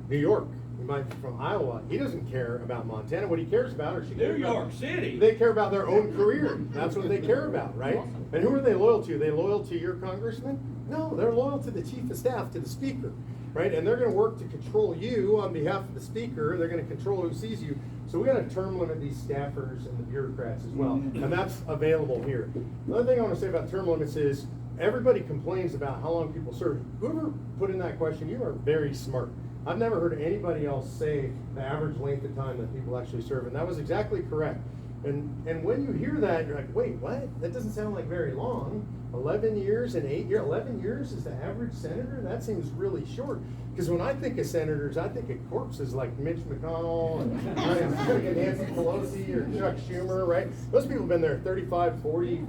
New York. He might be from Iowa. He doesn't care about Montana. What he cares about, or she cares New about, York City. They care about their own career. That's what they care about, right? And who are they loyal to? Are they loyal to your congressman? No, they're loyal to the chief of staff, to the speaker, right? And they're going to work to control you on behalf of the speaker. They're going to control who sees you. So we got to term limit these staffers and the bureaucrats as well. And that's available here. Another thing I want to say about term limits is everybody complains about how long people serve. Whoever put in that question, you are very smart. I've never heard anybody else say the average length of time that people actually serve, and that was exactly correct. And when you hear that, you're like, wait, what? That doesn't sound like very long. 11 years and 8 years. 11 years is the average senator? That seems really short. Because when I think of senators, I think of corpses like Mitch McConnell and Nancy Pelosi or Chuck Schumer, right? Those people have been there 35, 40,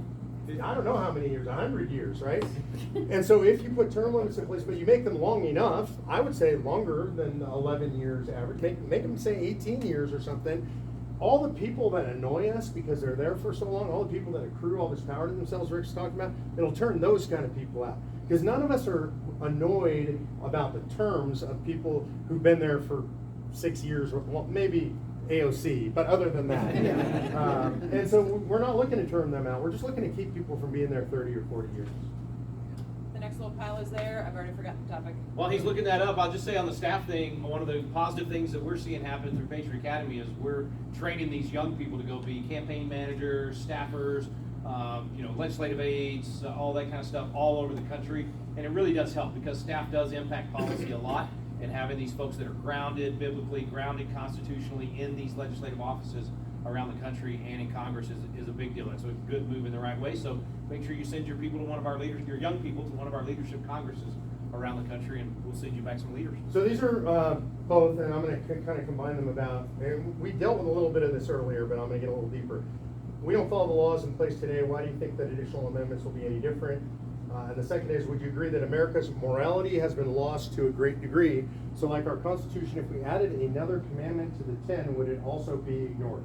I don't know how many years, 100 years, right? And so if you put term limits in place, but you make them long enough, I would say longer than 11 years average, make them say 18 years or something. All the people that annoy us because they're there for so long, all the people that accrue all this power to themselves, Rick's talking about, it'll turn those kind of people out. Because none of us are annoyed about the terms of people who've been there for 6 years, well, maybe AOC, but other than that. And so we're not looking to term them out. We're just looking to keep people from being there 30 or 40 years. The next little pile is there. I've already forgotten the topic. While he's looking that up, I'll just say on the staff thing, one of the positive things that we're seeing happen through Patriot Academy is we're training these young people to go be campaign managers, staffers, legislative aides, all that kind of stuff all over the country. And it really does help because staff does impact policy a lot. And having these folks that are grounded biblically, grounded constitutionally in these legislative offices around the country and in Congress is a big deal. It's a good move in the right way. So make sure you send your people to one of our leaders, your young people to one of our leadership congresses around the country, and we'll send you back some leaders. So these are both, and I'm going to kind of combine them and we dealt with a little bit of this earlier, but I'm going to get a little deeper. We don't follow the laws in place today. Why do you think that additional amendments will be any different? And the second is, would you agree that America's morality has been lost to a great degree? So like our Constitution, if we added another commandment to the 10, would it also be ignored?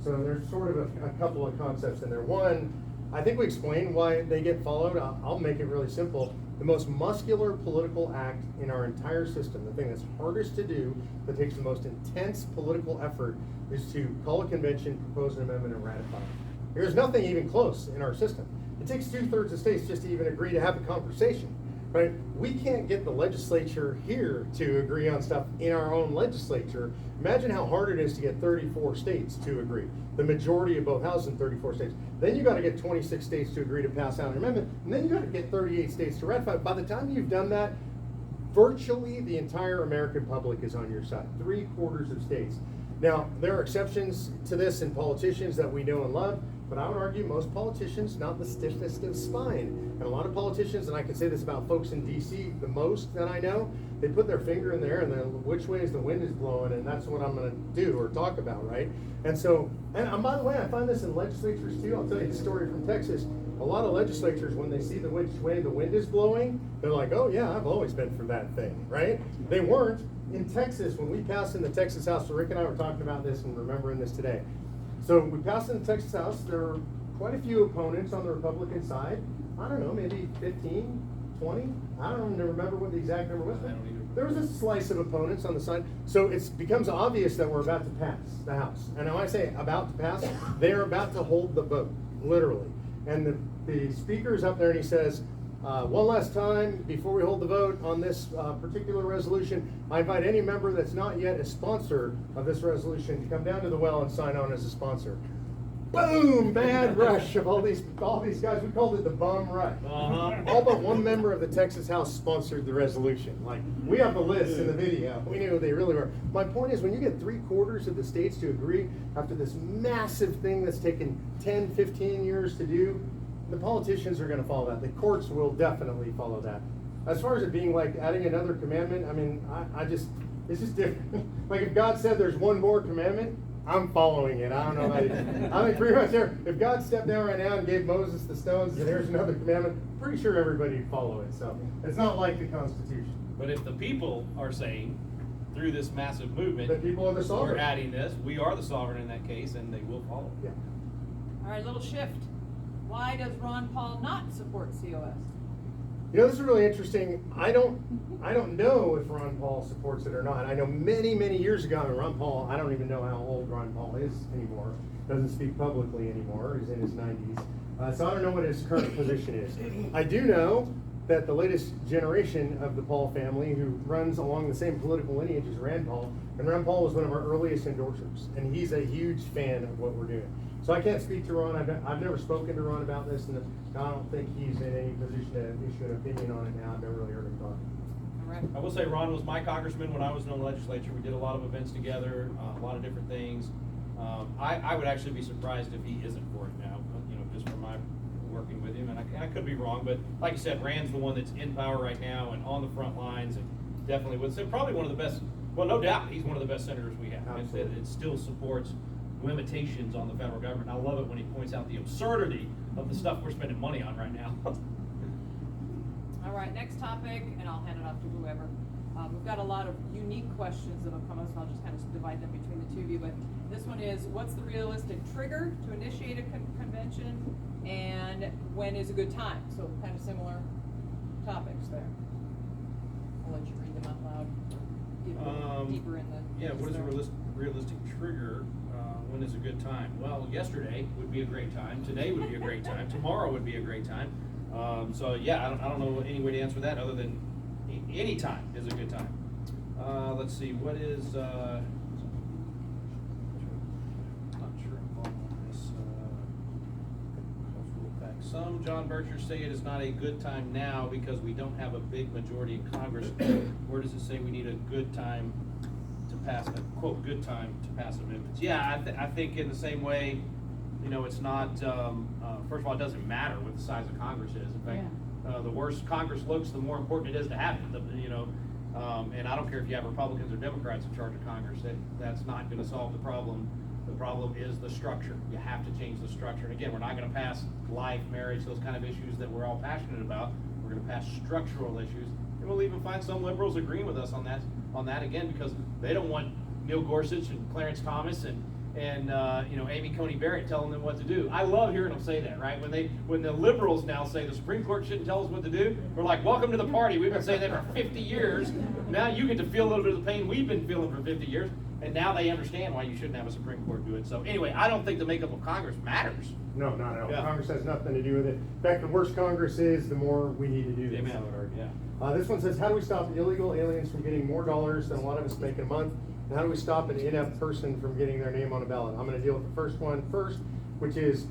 So there's sort of a couple of concepts in there. One, I think we explained why they get followed. I'll make it really simple. The most muscular political act in our entire system, the thing that's hardest to do, that takes the most intense political effort, is to call a convention, propose an amendment, and ratify it. There's nothing even close in our system. It takes 2/3 of states just to even agree to have a conversation, right? We can't get the legislature here to agree on stuff in our own legislature. Imagine how hard it is to get 34 states to agree. The majority of both houses in 34 states. Then you got to get 26 states to agree to pass out an amendment, and then you got to get 38 states to ratify. By the time you've done that, virtually the entire American public is on your side. 3/4 of states. Now, there are exceptions to this in politicians that we know and love, but I would argue most politicians, not the stiffest of spine. And a lot of politicians, and I can say this about folks in DC, the most that I know, they put their finger in there and then which way is the wind is blowing, and that's what I'm gonna do or talk about, right? And so, and by the way, I find this in legislatures too. I'll tell you a story from Texas. A lot of legislatures, when they see which way the wind is blowing, they're like, oh yeah, I've always been for that thing, right? They weren't. In Texas, when we passed in the Texas House, so Rick and I were talking about this and remembering this today. So we passed in the Texas House, there were quite a few opponents on the Republican side. I don't know, maybe 15, 20? I don't even remember what the exact number was. But there was a slice of opponents on the side. So it becomes obvious that we're about to pass the House. And when I say about to pass, they are about to hold the vote, literally. And the speaker's up there and he says, one last time before we hold the vote on this particular resolution, I invite any member that's not yet a sponsor of this resolution to come down to the well and sign on as a sponsor. Boom! Mad rush of all these guys. We called it the bum rush. All but one member of the Texas House sponsored the resolution. Like, we have the list in the video. We knew who they really were. My point is, when you get 3/4 of the states to agree after this massive thing that's taken 10, 15 years to do, the politicians are going to follow that. The courts will definitely follow that. As far as it being like adding another commandment, I mean, it's just different. Like if God said there's one more commandment, I'm following it. I don't know how you, I think pretty much there. If God stepped down right now and gave Moses the stones and here's another commandment, pretty sure everybody would follow it. So it's not like the Constitution. But if the people are saying, through this massive movement, The people are the sovereign. we're adding this, we are the sovereign in that case, and they will follow. Yeah. All right, little shift. Why does Ron Paul not support COS? You know, this is really interesting. I don't know if Ron Paul supports it or not. I know many, many years ago, and Ron Paul, I don't even know how old Ron Paul is anymore. Doesn't speak publicly anymore. He's in his 90s. So I don't know what his current position is. I do know that the latest generation of the Paul family, who runs along the same political lineage as Rand Paul, and Rand Paul was one of our earliest endorsers, and he's a huge fan of what we're doing. So I can't speak to Ron. I've never spoken to Ron about this, and I don't think he's in any position to issue an opinion on it now. I've never really heard him talk. All right. I will say Ron was my congressman when I was in the legislature. We did a lot of events together, a lot of different things. I would actually be surprised if he isn't for it now, you know, just from my working with him. And I could be wrong, but like you said, Rand's the one that's in power right now and on the front lines, and definitely would say probably one of the best. Well, no doubt, he's one of the best senators we have. It still supports limitations on the federal government. I love it when he points out the absurdity of the stuff we're spending money on right now. All right, next topic, and I'll hand it off to whoever. We've got a lot of unique questions that have come up, so I'll just kind of divide them between the two of you. But this one is, what's the realistic trigger to initiate a convention, and when is a good time? So kind of similar topics there. I'll let you read them out loud. Get a little deeper in the. Yeah, what is a realistic trigger? When is a good time? Well, yesterday would be a great time. Today would be a great time. Tomorrow would be a great time. So yeah, I don't know any way to answer that other than any time is a good time. Let's see, what is, not sure I'm following this. Some John Birchers say it is not a good time now because we don't have a big majority in Congress. Where does it say we need a good time to pass, quote, good time to pass amendments? Yeah, I think in the same way, you know, it's not, first of all, it doesn't matter what the size of Congress is. In fact, the worse Congress looks, the more important it is to have it, you know. And I don't care if you have Republicans or Democrats in charge of Congress, that's not gonna solve the problem. The problem is the structure. You have to change the structure. And again, we're not gonna pass life, marriage, those kind of issues that we're all passionate about. We're gonna pass structural issues. And we'll even find some liberals agreeing with us on that again, because they don't want Neil Gorsuch and Clarence Thomas and you know, Amy Coney Barrett telling them what to do. I love hearing them say that, right? When the liberals now say the Supreme Court shouldn't tell us what to do, we're like, welcome to the party. We've been saying that for 50 years. Now you get to feel a little bit of the pain we've been feeling for 50 years. And now they understand why you shouldn't have a Supreme Court do it. So anyway, I don't think the makeup of Congress matters. No, not at all. Yeah. Congress has nothing to do with it. In fact, the worse Congress is, the more we need to do this. Amen. Yeah. This one says, how do we stop illegal aliens from getting more dollars than a lot of us make in a month? And how do we stop an inept person from getting their name on a ballot? I'm going to deal with the first one first, which is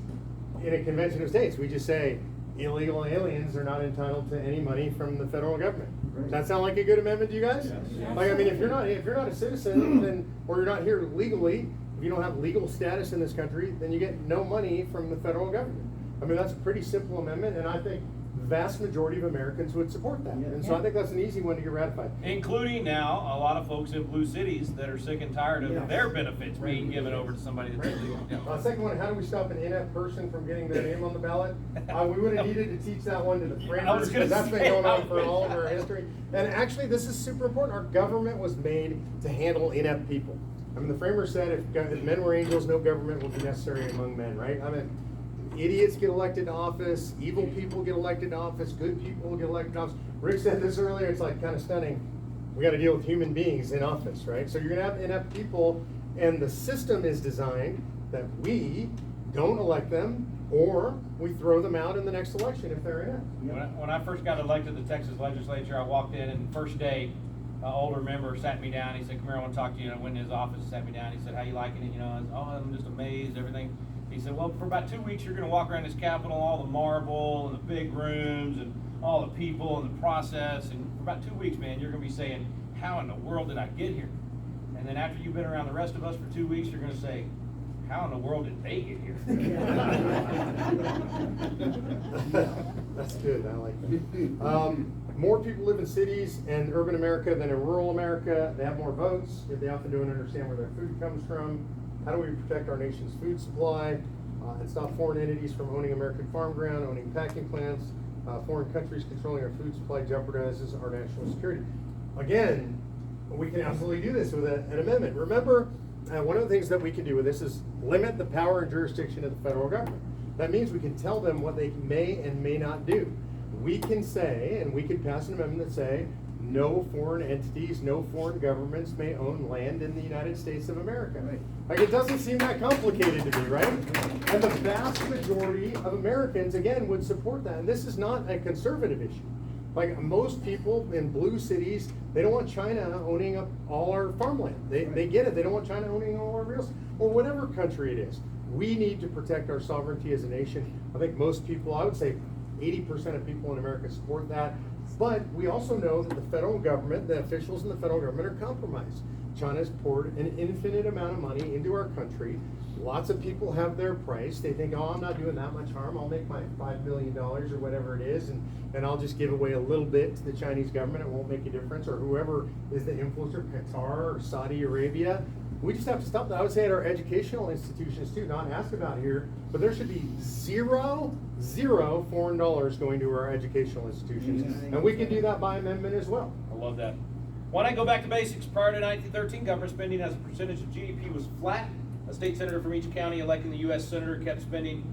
in a convention of states, we just say illegal aliens are not entitled to any money from the federal government. Does that sound like a good amendment to you guys? Yes. Like, I mean, if you're not a citizen, then, or you're not here legally, if you don't have legal status in this country, then you get no money from the federal government. I mean, that's a pretty simple amendment, and I think the vast majority of Americans would support that. And so I think that's an easy one to get ratified. Including now a lot of folks in blue cities that are sick and tired of their benefits being given over to somebody that doesn't. You know. Second one, how do we stop an inept person from getting their name on the ballot? We would have needed to teach that one to the framers, because that's been going on for all of our history. And actually, this is super important. Our government was made to handle inept people. I mean, the framers said if men were angels, no government would be necessary among men, right? I mean, idiots get elected to office, evil people get elected to office, good people get elected to office. Rick said this earlier, it's like kind of stunning. We got to deal with human beings in office, right? So you're going to have inept people, and the system is designed that we don't elect them, or we throw them out in the next election if they're inept. When I first got elected to the Texas legislature, I walked in, and the first day, an older member sat me down. He said, "Come here, I want to talk to you." And I went in his office and sat me down. He said, "How you liking it?" You know, I was, "Oh, I'm just amazed, everything." He said, "Well, for about 2 weeks, you're going to walk around this Capitol, all the marble and the big rooms and all the people and the process. And for about 2 weeks, man, you're going to be saying, how in the world did I get here? And then after you've been around the rest of us for 2 weeks, you're going to say, how in the world did they get here?" That's good. I like that. More people live in cities and urban America than in rural America. They have more votes, yet they often don't understand where their food comes from. How do we protect our nation's food supply and stop foreign entities from owning American farm ground, owning packing plants? Foreign countries controlling our food supply jeopardizes our national security. Again, we can absolutely do this with an amendment. Remember, one of the things that we can do with this is limit the power and jurisdiction of the federal government. That means we can tell them what they may and may not do. We can say, and we can pass an amendment that say, no foreign entities, no foreign governments may own land in the United States of America. Right. Like, it doesn't seem that complicated to me, right? And the vast majority of Americans, again, would support that. And this is not a conservative issue. Like, most people in blue cities, they don't want China owning up all our farmland. They get it. They don't want China owning all our real estate, or whatever country it is. We need to protect our sovereignty as a nation. I think most people, I would say 80% of people in America support that. But we also know that the federal government, the officials in the federal government are compromised. China's poured an infinite amount of money into our country. Lots of people have their price. They think, oh, I'm not doing that much harm. I'll make my $5 million or whatever it is, and I'll just give away a little bit to the Chinese government. It won't make a difference. Or whoever is the influencer, Qatar or Saudi Arabia. We just have to stop that. I would say at our educational institutions too, not asked about here, but there should be zero foreign dollars going to our educational institutions. And we can do that by amendment as well. I love that. When I go back to basics, prior to 1913, government spending as a percentage of GDP was flat. A state senator from each county electing the U.S. senator kept spending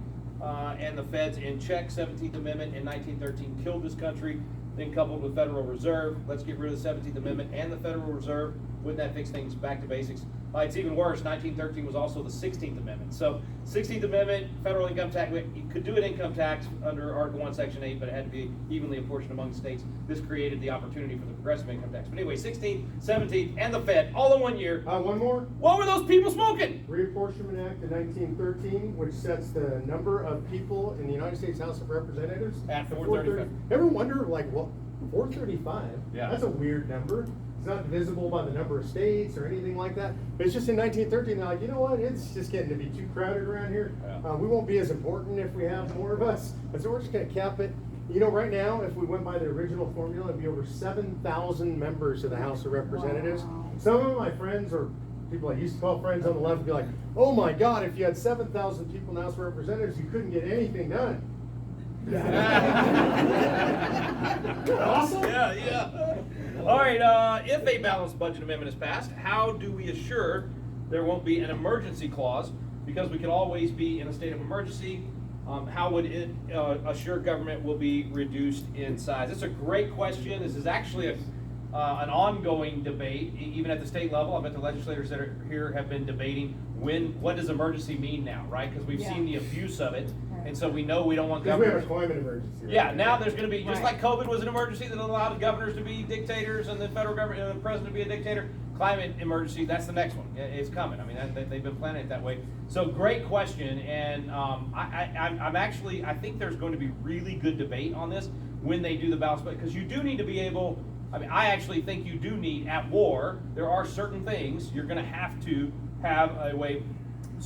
and the feds in check. 17th Amendment in 1913 killed this country. Then coupled with Federal Reserve, let's get rid of the 17th Amendment and the Federal Reserve. Wouldn't that fix things back to basics? It's even worse. 1913 was also the 16th Amendment. So 16th Amendment, federal income tax, you could do an income tax under Article 1, Section 8, but it had to be evenly apportioned among the states. This created the opportunity for the progressive income tax. But anyway, 16th, 17th, and the Fed, all in 1 year. One more. What were those people smoking? Reapportionment Act of 1913, which sets the number of people in the United States House of Representatives At 435. Ever wonder, like, what, 435? Yeah. That's a weird number. It's not divisible by the number of states or anything like that. But it's just in 1913, they're like, you know what? It's just getting to be too crowded around here. Yeah. We won't be as important if we have more of us. And so we're just going to cap it. You know, right now, if we went by the original formula, it'd be over 7,000 members of the House of Representatives. Wow. Some of my friends, or people I used to call friends on the left, would be like, oh my God, if you had 7,000 people in the House of Representatives, you couldn't get anything done. Awesome. Yeah. All right, if a balanced budget amendment is passed, how do we assure there won't be an emergency clause? Because we could always be in a state of emergency. How would it assure government will be reduced in size? That's a great question. This is actually an ongoing debate, even at the state level. I bet the legislators that are here have been debating what does emergency mean now, right? Because we've seen the abuse of it, and so we know we don't want Because we have governors. a climate emergency. Right? Yeah, now there's going to be, just Right. like COVID was an emergency that allowed governors to be dictators and the federal government, the president to be a dictator, climate emergency, that's the next one. It's coming. I mean, they've been planning it that way. So great question, and I think there's going to be really good debate on this when they do the ballot split, because you do need to be able, I mean, I actually think you do need, at war, there are certain things you're going to have a way,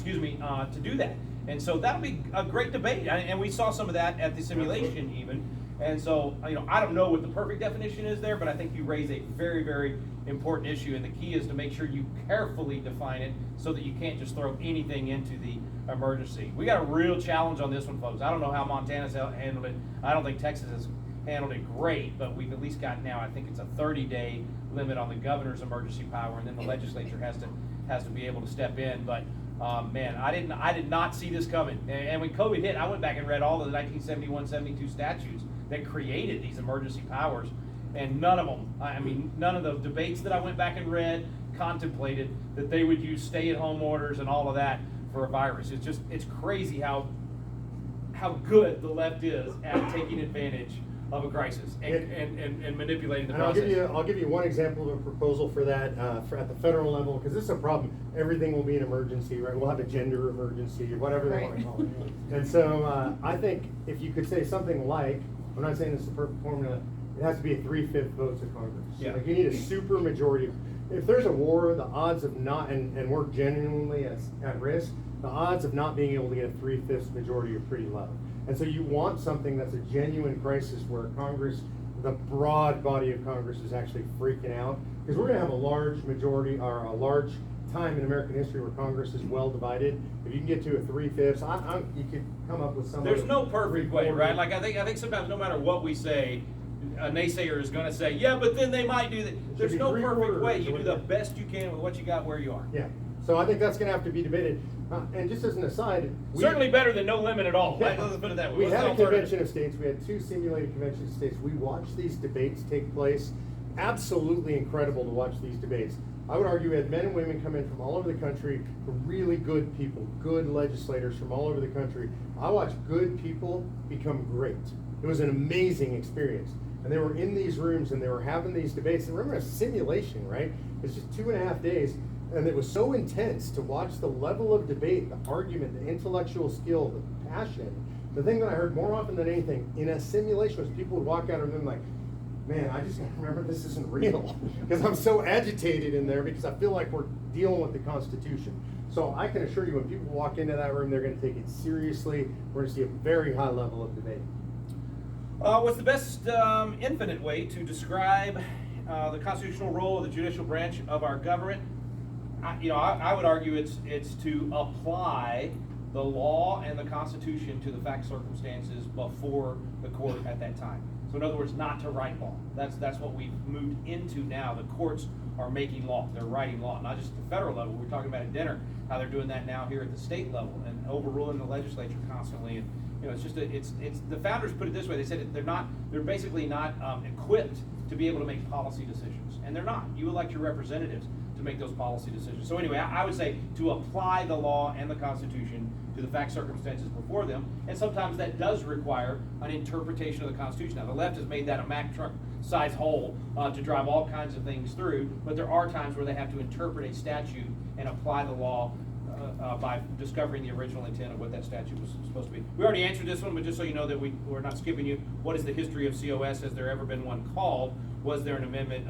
to do that. And so that'll be a great debate, and we saw some of that at the simulation even. And so, I don't know what the perfect definition is there, but I think you raise a very, very important issue, and the key is to make sure you carefully define it so that you can't just throw anything into the emergency. We got a real challenge on this one, folks. I don't know how Montana's handled it. I don't think Texas has handled it great, but we've at least got now, I think it's a 30-day limit on the governor's emergency power, and then the legislature has to be able to step in. But man, I did not see this coming. And when COVID hit, I went back and read all of the 1971-72 statutes that created these emergency powers, and none of them, none of the debates that I went back and read contemplated that they would use stay-at-home orders and all of that for a virus. It's crazy how good the left is at taking advantage of a crisis and manipulating the And process. I'll give you one example of a proposal for that at the federal level, because this is a problem. Everything will be an emergency, right? We'll have a gender emergency or whatever they want to call it. And so I think if you could say something like, I'm not saying this is the perfect formula, it has to be a 3/5 votes of Congress. Yeah. Like you need a super majority. If there's a war, the odds of not, and we're genuinely at risk, the odds of not being able to get a 3/5 majority are pretty low. And so you want something that's a genuine crisis where Congress, the broad body of Congress is actually freaking out. Because we're going to have a large majority, or a large time in American history where Congress is well divided. If you can get to a 3/5, you could come up with some. There's no perfect way, right? Like I think sometimes no matter what we say, a naysayer is going to say, yeah, but then they might do that. There's be no perfect three-quarters way. or You do whatever. the best you can with what you got where you are. Yeah. So I think that's going to have to be debated. And just as an aside, Certainly better than no limit at all. Yeah. Right? Let's put it that way. We What's had the a alternative? convention of states. We had 2 simulated convention of states. We watched these debates take place. Absolutely incredible to watch these debates. I would argue we had men and women come in from all over the country, really good people, good legislators from all over the country. I watched good people become great. It was an amazing experience. And they were in these rooms and they were having these debates. And remember, a simulation, right? It's just 2.5 days. And it was so intense to watch the level of debate, the argument, the intellectual skill, the passion. The thing that I heard more often than anything in a simulation was people would walk out of them like, man, I just gotta remember this isn't real. Because I'm so agitated in there because I feel like we're dealing with the Constitution. So I can assure you when people walk into that room, they're gonna take it seriously. We're gonna see a very high level of debate. What's the best infinite way to describe the constitutional role of the judicial branch of our government? I would argue it's to apply the law and the Constitution to the fact circumstances before the court at that time. So in other words, not to write law. That's what we've moved into now. The courts are making law. They're writing law, not just at the federal level. We were talking about at dinner how they're doing that now here at the state level and overruling the legislature constantly. And it's the founders put it this way. They said they're basically not equipped to be able to make policy decisions, and they're not. You elect your representatives to make those policy decisions. So anyway, I would say to apply the law and the Constitution to the fact circumstances before them, and sometimes that does require an interpretation of the Constitution. Now the left has made that a Mack truck size hole to drive all kinds of things through, but there are times where they have to interpret a statute and apply the law by discovering the original intent of what that statute was supposed to be. We already answered this one, but just so you know that we're not skipping you, what is the history of COS? Has there ever been one called? Was there an amendment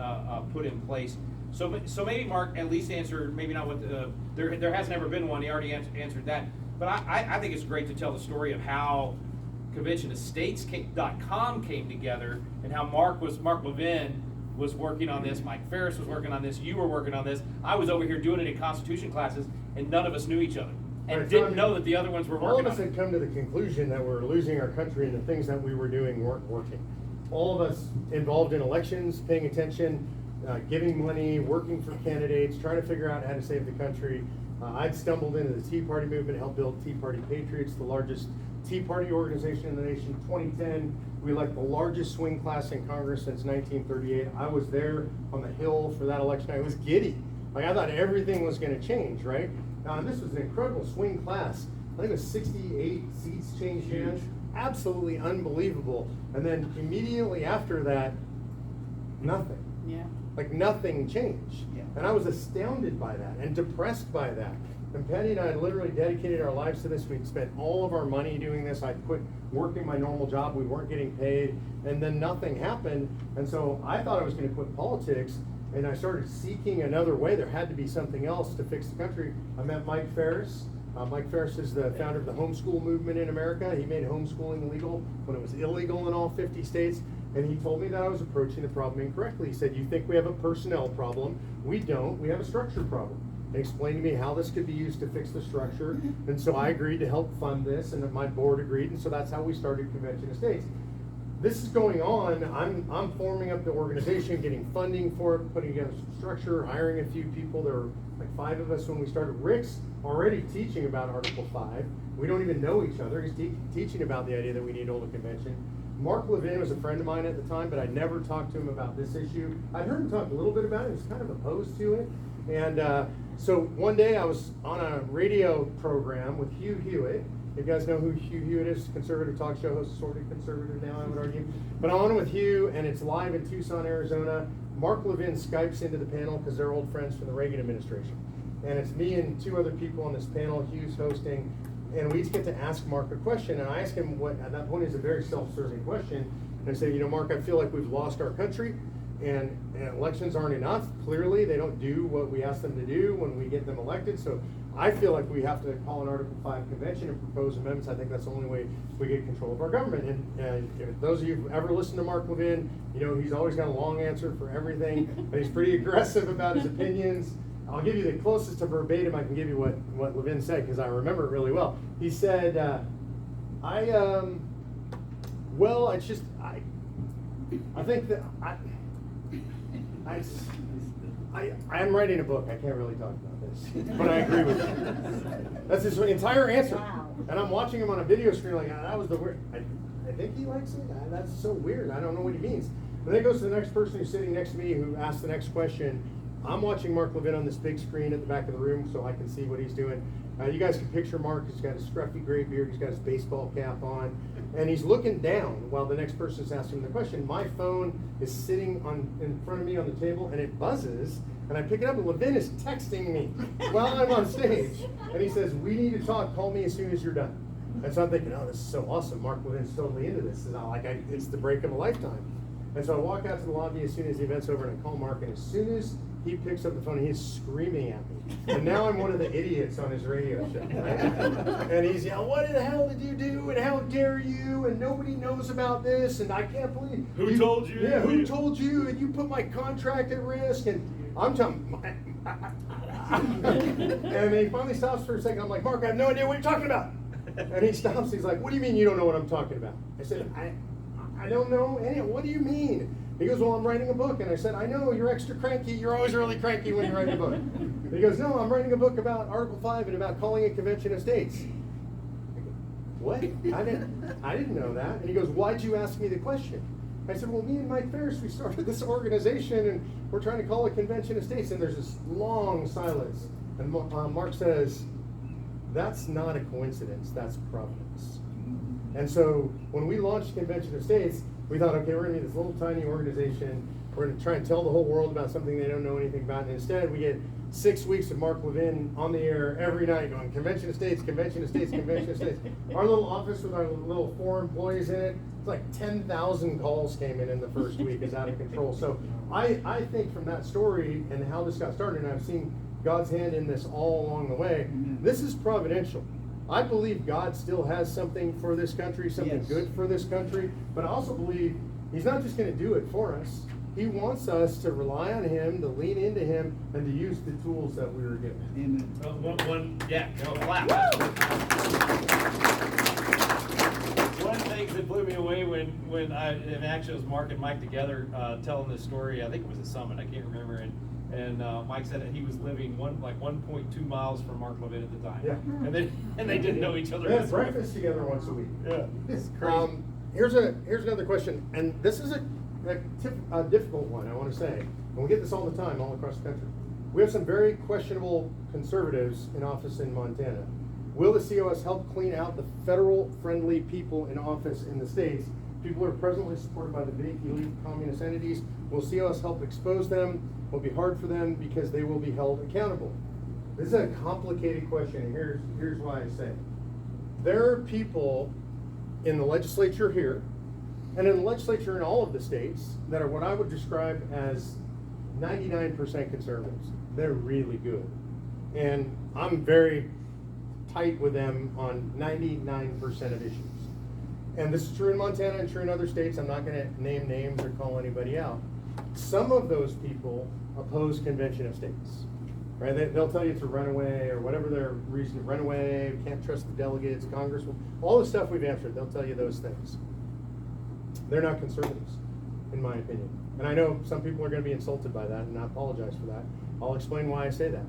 put in place? So maybe Mark at least answer, maybe not what there has never been one. He already answered that. But I think it's great to tell the story of how conventionofstates.com came together and how Mark Levin was working on this, Mike Ferris was working on this, you were working on this. I was over here doing it in Constitution classes, and none of us knew each other and Right, didn't know that the other ones were All of working us on had it. come to the conclusion that we're losing our country and the things that we were doing weren't working. All of us involved in elections, paying attention, giving money, working for candidates, trying to figure out how to save the country. I'd stumbled into the Tea Party movement, helped build Tea Party Patriots, the largest Tea Party organization in the nation. 2010, we elected the largest swing class in Congress since 1938. I was there on the Hill for that election. I was giddy. Like, I thought everything was going to change, right? And this was an incredible swing class. I think it was 68 seats changed hands. Absolutely unbelievable. And then immediately after that, nothing. Yeah. Like, nothing changed. Yeah. And I was astounded by that and depressed by that. And Penny and I literally dedicated our lives to this. We'd spent all of our money doing this. I quit working my normal job. We weren't getting paid. And then nothing happened. And so I thought I was going to quit politics. And I started seeking another way. There had to be something else to fix the country. I met Mike Ferris. Mike Ferris is the founder of the homeschool movement in America. He made homeschooling legal when it was illegal in all 50 states. And he told me that I was approaching the problem incorrectly. He said, you think we have a personnel problem? We don't. We have a structure problem. And explained to me how this could be used to fix the structure. And so I agreed to help fund this, and my board agreed. And so that's how we started Convention of States. This is going on. I'm forming up the organization, getting funding for it, putting together some structure, hiring a few people. There were like 5 of us when we started. Rick's already teaching about Article 5. We don't even know each other. He's teaching about the idea that we need to hold a convention. Mark Levin was a friend of mine at the time, but I never talked to him about this issue. I'd heard him talk a little bit about it. He was kind of opposed to it. And so one day I was on a radio program with Hugh Hewitt. You guys know who Hugh Hewitt is, conservative talk show host, sort of conservative now, I would argue. But I'm on with Hugh, and it's live in Tucson, Arizona. Mark Levin Skypes into the panel because they're old friends from the Reagan administration. And it's me and 2 other people on this panel, Hugh's hosting, and we each get to ask Mark a question. And I ask him what, at that point, is a very self-serving question. And I say, you know, Mark, I feel like we've lost our country, and elections aren't enough. Clearly, they don't do what we ask them to do when we get them elected. So I feel like we have to call an Article 5 convention and propose amendments. I think that's the only way we get control of our government. And if those of you who've ever listened to Mark Levin, you know he's always got a long answer for everything. And he's pretty aggressive about his opinions. I'll give you the closest to verbatim I can give you what Levin said, because I remember it really well. He said, well, it's just, I think that I'm writing a book. I can't really talk about this, but I agree with you. That's his entire answer. Wow. And I'm watching him on a video screen like, that was the weird. I think he likes it. That's so weird. I don't know what he means. But then it goes to the next person who's sitting next to me who asks the next question. I'm watching Mark Levin on this big screen at the back of the room so I can see what he's doing. You guys can picture Mark. He's got his scruffy gray beard. He's got his baseball cap on. And he's looking down while the next person's asking the question. My phone is sitting in front of me on the table, and it buzzes. And I pick it up, and Levin is texting me while I'm on stage. And he says, we need to talk. Call me as soon as you're done. And so I'm thinking, oh, this is so awesome. Mark Levin's totally into this. And it's the break of a lifetime. And so I walk out to the lobby as soon as the event's over, and I call Mark. And as soon as he picks up the phone, he's screaming at me. And now I'm one of the idiots on his radio show. Right? And he's yelling, what the hell did you do? And how dare you? And nobody knows about this. And I can't believe. Who told you? Yeah, who told you? And you put my contract at risk. And I'm telling and he finally stops for a second. I'm like, Mark, I have no idea what you're talking about. And he stops. He's like, what do you mean you don't know what I'm talking about? I said, I don't know. What do you mean? He goes, well, I'm writing a book. And I said, I know, you're extra cranky. You're always really cranky when you're writing a book. And he goes, no, I'm writing a book about Article 5 and about calling a convention of states. I go, what? I didn't know that. And he goes, why'd you ask me the question? I said, well, me and Mike Ferris, we started this organization, and we're trying to call a convention of states. And there's this long silence. And Mark says, that's not a coincidence, that's providence. And so when we launched Convention of States, we thought, okay, we're going to be this little tiny organization. We're going to try and tell the whole world about something they don't know anything about. And instead, we get 6 weeks of Mark Levin on the air every night going, Convention of States, Convention of States, Convention of States. Our little office with our little 4 employees in it, it's like 10,000 calls came in the first week. It's out of control. So I think from that story and how this got started, and I've seen God's hand in this all along the way, this is providential. I believe God still has something for this country, something good for this country, but I also believe He's not just going to do it for us. He wants us to rely on Him, to lean into Him, and to use the tools that we were given. Amen. One of the things that blew me away when actually it was Mark and Mike together telling this story, I think it was a summit, I can't remember, And Mike said that he was living 1.2 miles from Mark Levin at the time. Yeah. And they didn't know each other. We had breakfast together once a week. Yeah, it's crazy. Here's another question, and this is a difficult one, I want to say. And we get this all the time, all across the country. We have some very questionable conservatives in office in Montana. Will the COS help clean out the federal-friendly people in office in the states? People who are presently supported by the big elite communist entities. Will COS help expose them? Will be hard for them because they will be held accountable. This is a complicated question, and here's why I say. There are people in the legislature here, and in the legislature in all of the states, that are what I would describe as 99% conservatives. They're really good. And I'm very tight with them on 99% of issues. And this is true in Montana and true in other states. I'm not going to name names or call anybody out. Some of those people oppose convention of states, right? They'll tell you it's a runaway or whatever their reason, runaway, can't trust the delegates, congressmen, all the stuff we've answered, they'll tell you those things. They're not conservatives, in my opinion. And I know some people are going to be insulted by that, and I apologize for that. I'll explain why I say that.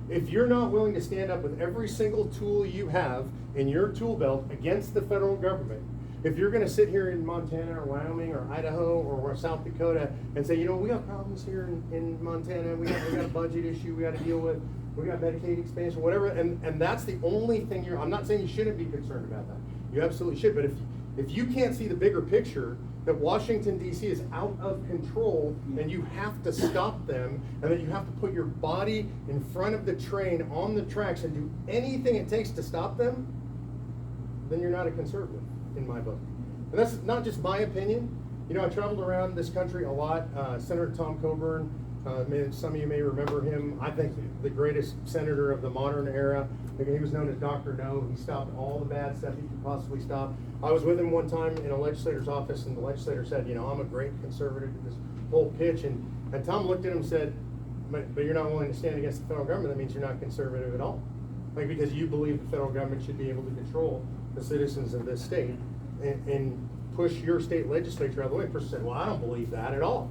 If you're not willing to stand up with every single tool you have in your tool belt against the federal government, if you're going to sit here in Montana or Wyoming or Idaho or South Dakota and say, you know, we got problems here in Montana, we got a budget issue we got to deal with, we got Medicaid expansion, whatever, and that's the only thing I'm not saying you shouldn't be concerned about that. You absolutely should, but if you can't see the bigger picture, that Washington, D.C. is out of control and you have to stop them, and that you have to put your body in front of the train on the tracks and do anything it takes to stop them, then you're not a conservative, in my book. And that's not just my opinion. You know, I traveled around this country a lot. Senator Tom Coburn, some of you may remember him. I think the greatest senator of the modern era. He was known as Dr. No. He stopped all the bad stuff he could possibly stop. I was with him one time in a legislator's office, and the legislator said, you know, I'm a great conservative to this whole pitch. And Tom looked at him and said, but you're not willing to stand against the federal government. That means you're not conservative at all. Like, because you believe the federal government should be able to control the citizens of this state and push your state legislature out of the way. The person said, well, I don't believe that at all.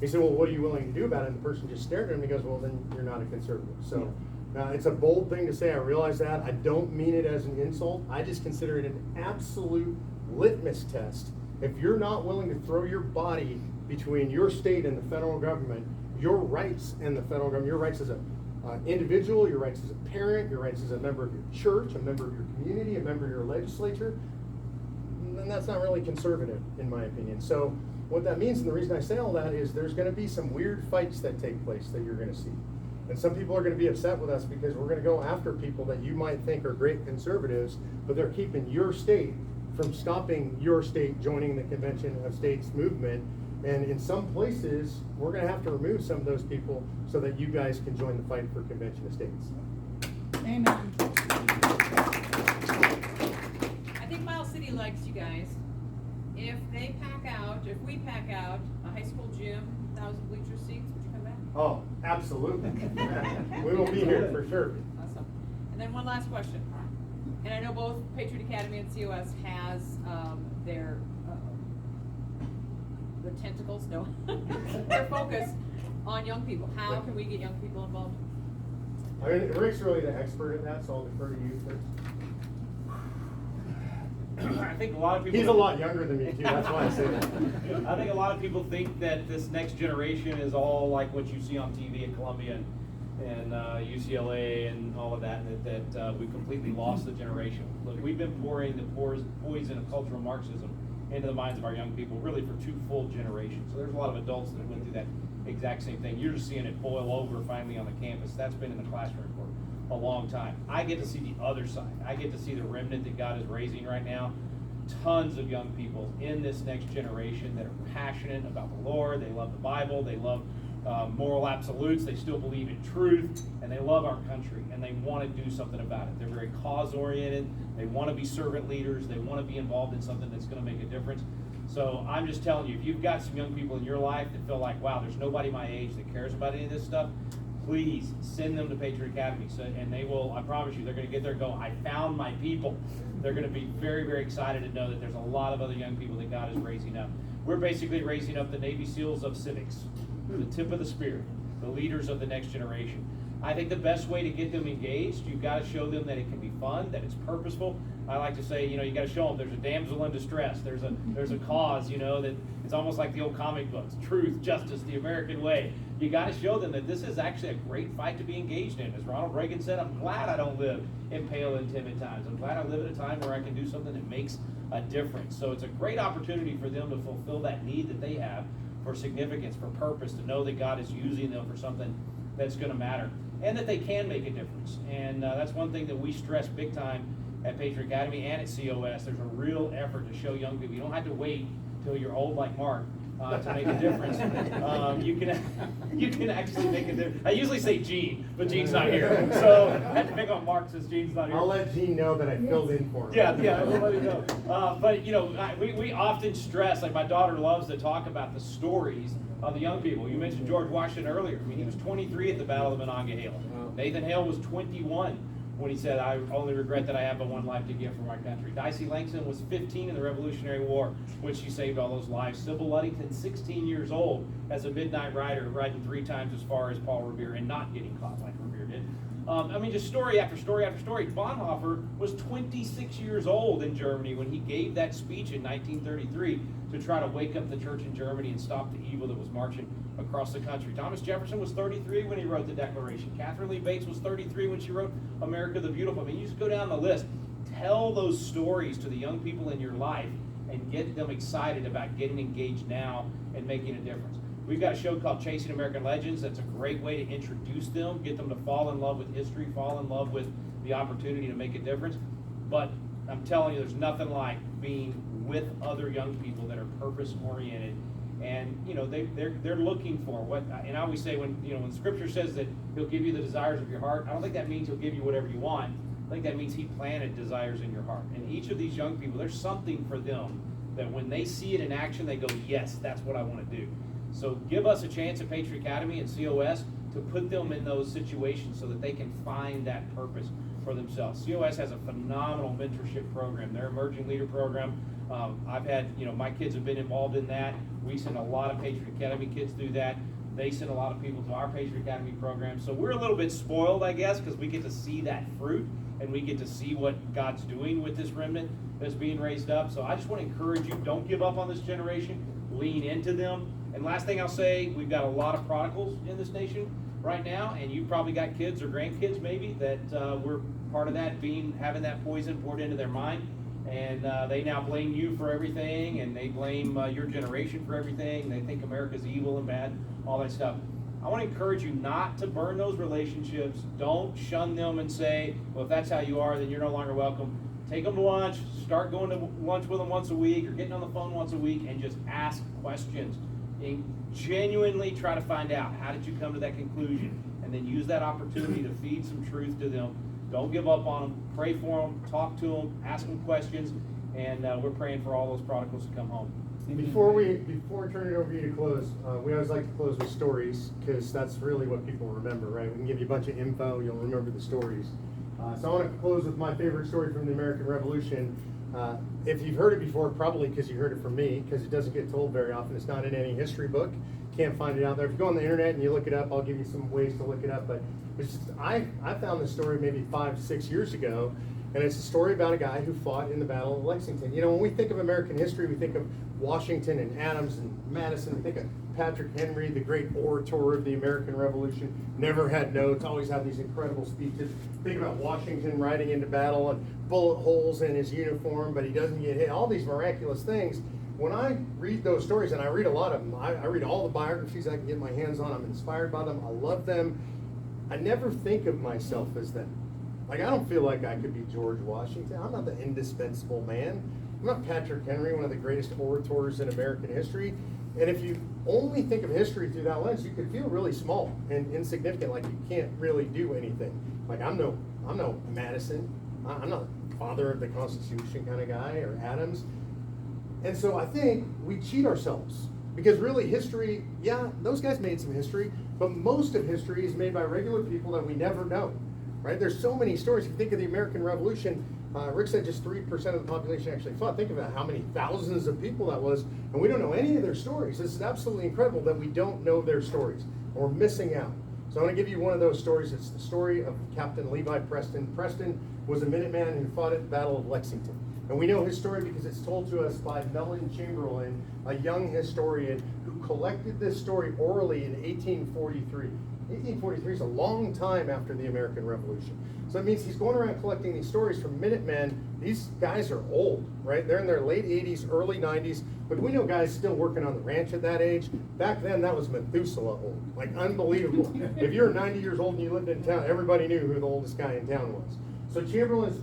He said, well, what are you willing to do about it? And the person just stared at him and he goes, well, then you're not a conservative. So it's a bold thing to say. I realize that. I don't mean it as an insult. I just consider it an absolute litmus test. If you're not willing to throw your body between your state and the federal government, your rights and the federal government, your rights as an individual, your rights as a parent, your rights as a member of your church, a member of your community, a member of your legislature, then that's not really conservative, in my opinion. So what that means, and the reason I say all that, is there's going to be some weird fights that take place that you're going to see. And some people are going to be upset with us because we're going to go after people that you might think are great conservatives, but they're keeping your state from stopping your state joining the Convention of States movement. And in some places, we're going to have to remove some of those people so that you guys can join the fight for Convention of States. Amen. I think Miles City likes you guys. If we pack out a high school gym, 1,000 bleacher seats, would you come back? Oh, absolutely. We will be here for sure. Awesome. And then one last question. And I know both Patriot Academy and COS has their tentacles, no, their focus on young people. How can we get young people involved? I mean, Rick's really the expert at that, so I'll defer to you first. I think a lot of people. He's a lot younger than me too. That's why I say that. I think a lot of people think that this next generation is all like what you see on TV at Columbia and UCLA and all of that, and that we completely lost the generation. Look, we've been pouring the poison of cultural Marxism into the minds of our young people really for 2 full generations. So there's a lot of adults that went through that exact same thing. You're just seeing it boil over finally on the campus. That's been in the classroom for a long time. I get to see the other side. I get to see the remnant that God is raising right now. Tons of young people in this next generation that are passionate about the Lord. They love the Bible. They love moral absolutes. They still believe in truth, and they love our country, and they want to do something about it. They're very cause-oriented. They want to be servant leaders. They want to be involved in something that's going to make a difference. So I'm just telling you, if you've got some young people in your life that feel like, wow, there's nobody my age that cares about any of this stuff, please send them to Patriot Academy. And they will, I promise you, they're going to get there and go, I found my people. They're going to be very, very excited to know that there's a lot of other young people that God is raising up. We're basically raising up the Navy SEALs of civics, the tip of the spear. the leaders of the next generation. I think the best way to get them engaged, you've got to show them that it can be fun, that it's purposeful. I like to say, you got to show them there's a damsel in distress, there's a cause, that it's almost like the old comic books, truth, justice, the American way. You got to show them that this is actually a great fight to be engaged in. As Ronald Reagan said, I'm glad I don't live in pale and timid times. I'm glad I live at a time where I can do something that makes a difference. So it's a great opportunity for them to fulfill that need that they have for significance, for purpose, to know that God is using them for something that's going to matter, and that they can make a difference. And that's one thing that we stress big time at Patriot Academy and at COS. There's a real effort to show young people you don't have to wait till you're old like Mark to make a difference. You can actually make a difference. I usually say Gene, but Gene's not here, so I have to pick on Mark since Gene's not here. I'll let Gene know that I filled in for him. Yeah, we'll let him know. But we often stress, like my daughter loves to talk about the stories of the young people. You mentioned George Washington earlier. I mean, he was 23 at the Battle of Monongahela. Nathan Hale was 21 when he said, I only regret that I have but one life to give for my country. Dicey Langston was 15 in the Revolutionary War when she saved all those lives. Sybil Ludington, 16 years old, as a midnight rider, riding 3 times as far as Paul Revere and not getting caught like Revere did. Just story after story after story. Bonhoeffer was 26 years old in Germany when he gave that speech in 1933 to try to wake up the church in Germany and stop the evil that was marching across the country. Thomas Jefferson was 33 when he wrote the Declaration. Catherine Lee Bates was 33 when she wrote America the Beautiful. I mean, you just go down the list. Tell those stories to the young people in your life and get them excited about getting engaged now and making a difference. We've got a show called Chasing American Legends. That's a great way to introduce them, get them to fall in love with history, fall in love with the opportunity to make a difference. But I'm telling you, there's nothing like being with other young people that are purpose-oriented, and they're looking for what. And I always say when Scripture says that He'll give you the desires of your heart, I don't think that means He'll give you whatever you want. I think that means He planted desires in your heart. And each of these young people, there's something for them that when they see it in action, they go, yes, that's what I want to do. So give us a chance at Patriot Academy and COS to put them in those situations so that they can find that purpose for themselves. COS has a phenomenal mentorship program, their emerging leader program. I've had, my kids have been involved in that. We send a lot of Patriot Academy kids through that. They send a lot of people to our Patriot Academy program. So we're a little bit spoiled, I guess, because we get to see that fruit and we get to see what God's doing with this remnant that's being raised up. So I just want to encourage you, don't give up on this generation. Lean into them. And last thing I'll say, we've got a lot of prodigals in this nation right now, and you've probably got kids or grandkids maybe that were part of that, having that poison poured into their mind, and they now blame you for everything, and they blame your generation for everything. They think America's evil and bad, all that stuff. I want to encourage you not to burn those relationships. Don't shun them and say, well, if that's how you are, then you're no longer welcome. Take them to lunch, start going to lunch with them once a week, or getting on the phone once a week, and just ask questions. And genuinely try to find out, how did you come to that conclusion? And then use that opportunity to feed some truth to them. Don't give up on them. Pray for them, talk to them, ask them questions, and we're praying for all those prodigals to come home. Before we turn it over to you to close, we always like to close with stories, because that's really what people remember, right? We can give you a bunch of info, you'll remember the stories. So I want to close with my favorite story from the American Revolution. If you've heard it before, probably because you heard it from me, because it doesn't get told very often. It's not in any history book. Can't find it out there. If you go on the internet and you look it up, I'll give you some ways to look it up. But I found this story maybe 5-6 years ago, and it's a story about a guy who fought in the Battle of Lexington. When we think of American history, we think of Washington and Adams and Madison. We think of Patrick Henry, the great orator of the American Revolution. Never had notes, always had these incredible speeches. Think about Washington riding into battle and bullet holes in his uniform, but he doesn't get hit. All these miraculous things. When I read those stories, and I read a lot of them, I read all the biographies I can get my hands on. I'm inspired by them. I love them. I never think of myself as them. Like, I don't feel like I could be George Washington. I'm not the indispensable man. I'm not Patrick Henry, one of the greatest orators in American history. And if you only think of history through that lens, you could feel really small and insignificant, like you can't really do anything. Like, I'm no Madison. I'm not father of the Constitution kind of guy, or Adams. And so I think we cheat ourselves, because really history, yeah, those guys made some history, but most of history is made by regular people that we never know, right? There's so many stories. If you think of the American Revolution, Rick said just 3% of the population actually fought. Think about how many thousands of people that was, and we don't know any of their stories. This is absolutely incredible that we don't know their stories, and we're missing out. So I want to give you one of those stories. It's the story of Captain Levi Preston. Preston was a Minuteman who fought at the Battle of Lexington. And we know his story because it's told to us by Mellon Chamberlain, a young historian who collected this story orally in 1843. 1843 is a long time after the American Revolution. So that means he's going around collecting these stories from Minutemen. These guys are old, right? They're in their late 80s, early 90s. But we know guys still working on the ranch at that age. Back then, that was Methuselah old. Like, unbelievable. If you're 90 years old and you lived in town, everybody knew who the oldest guy in town was. So Chamberlain's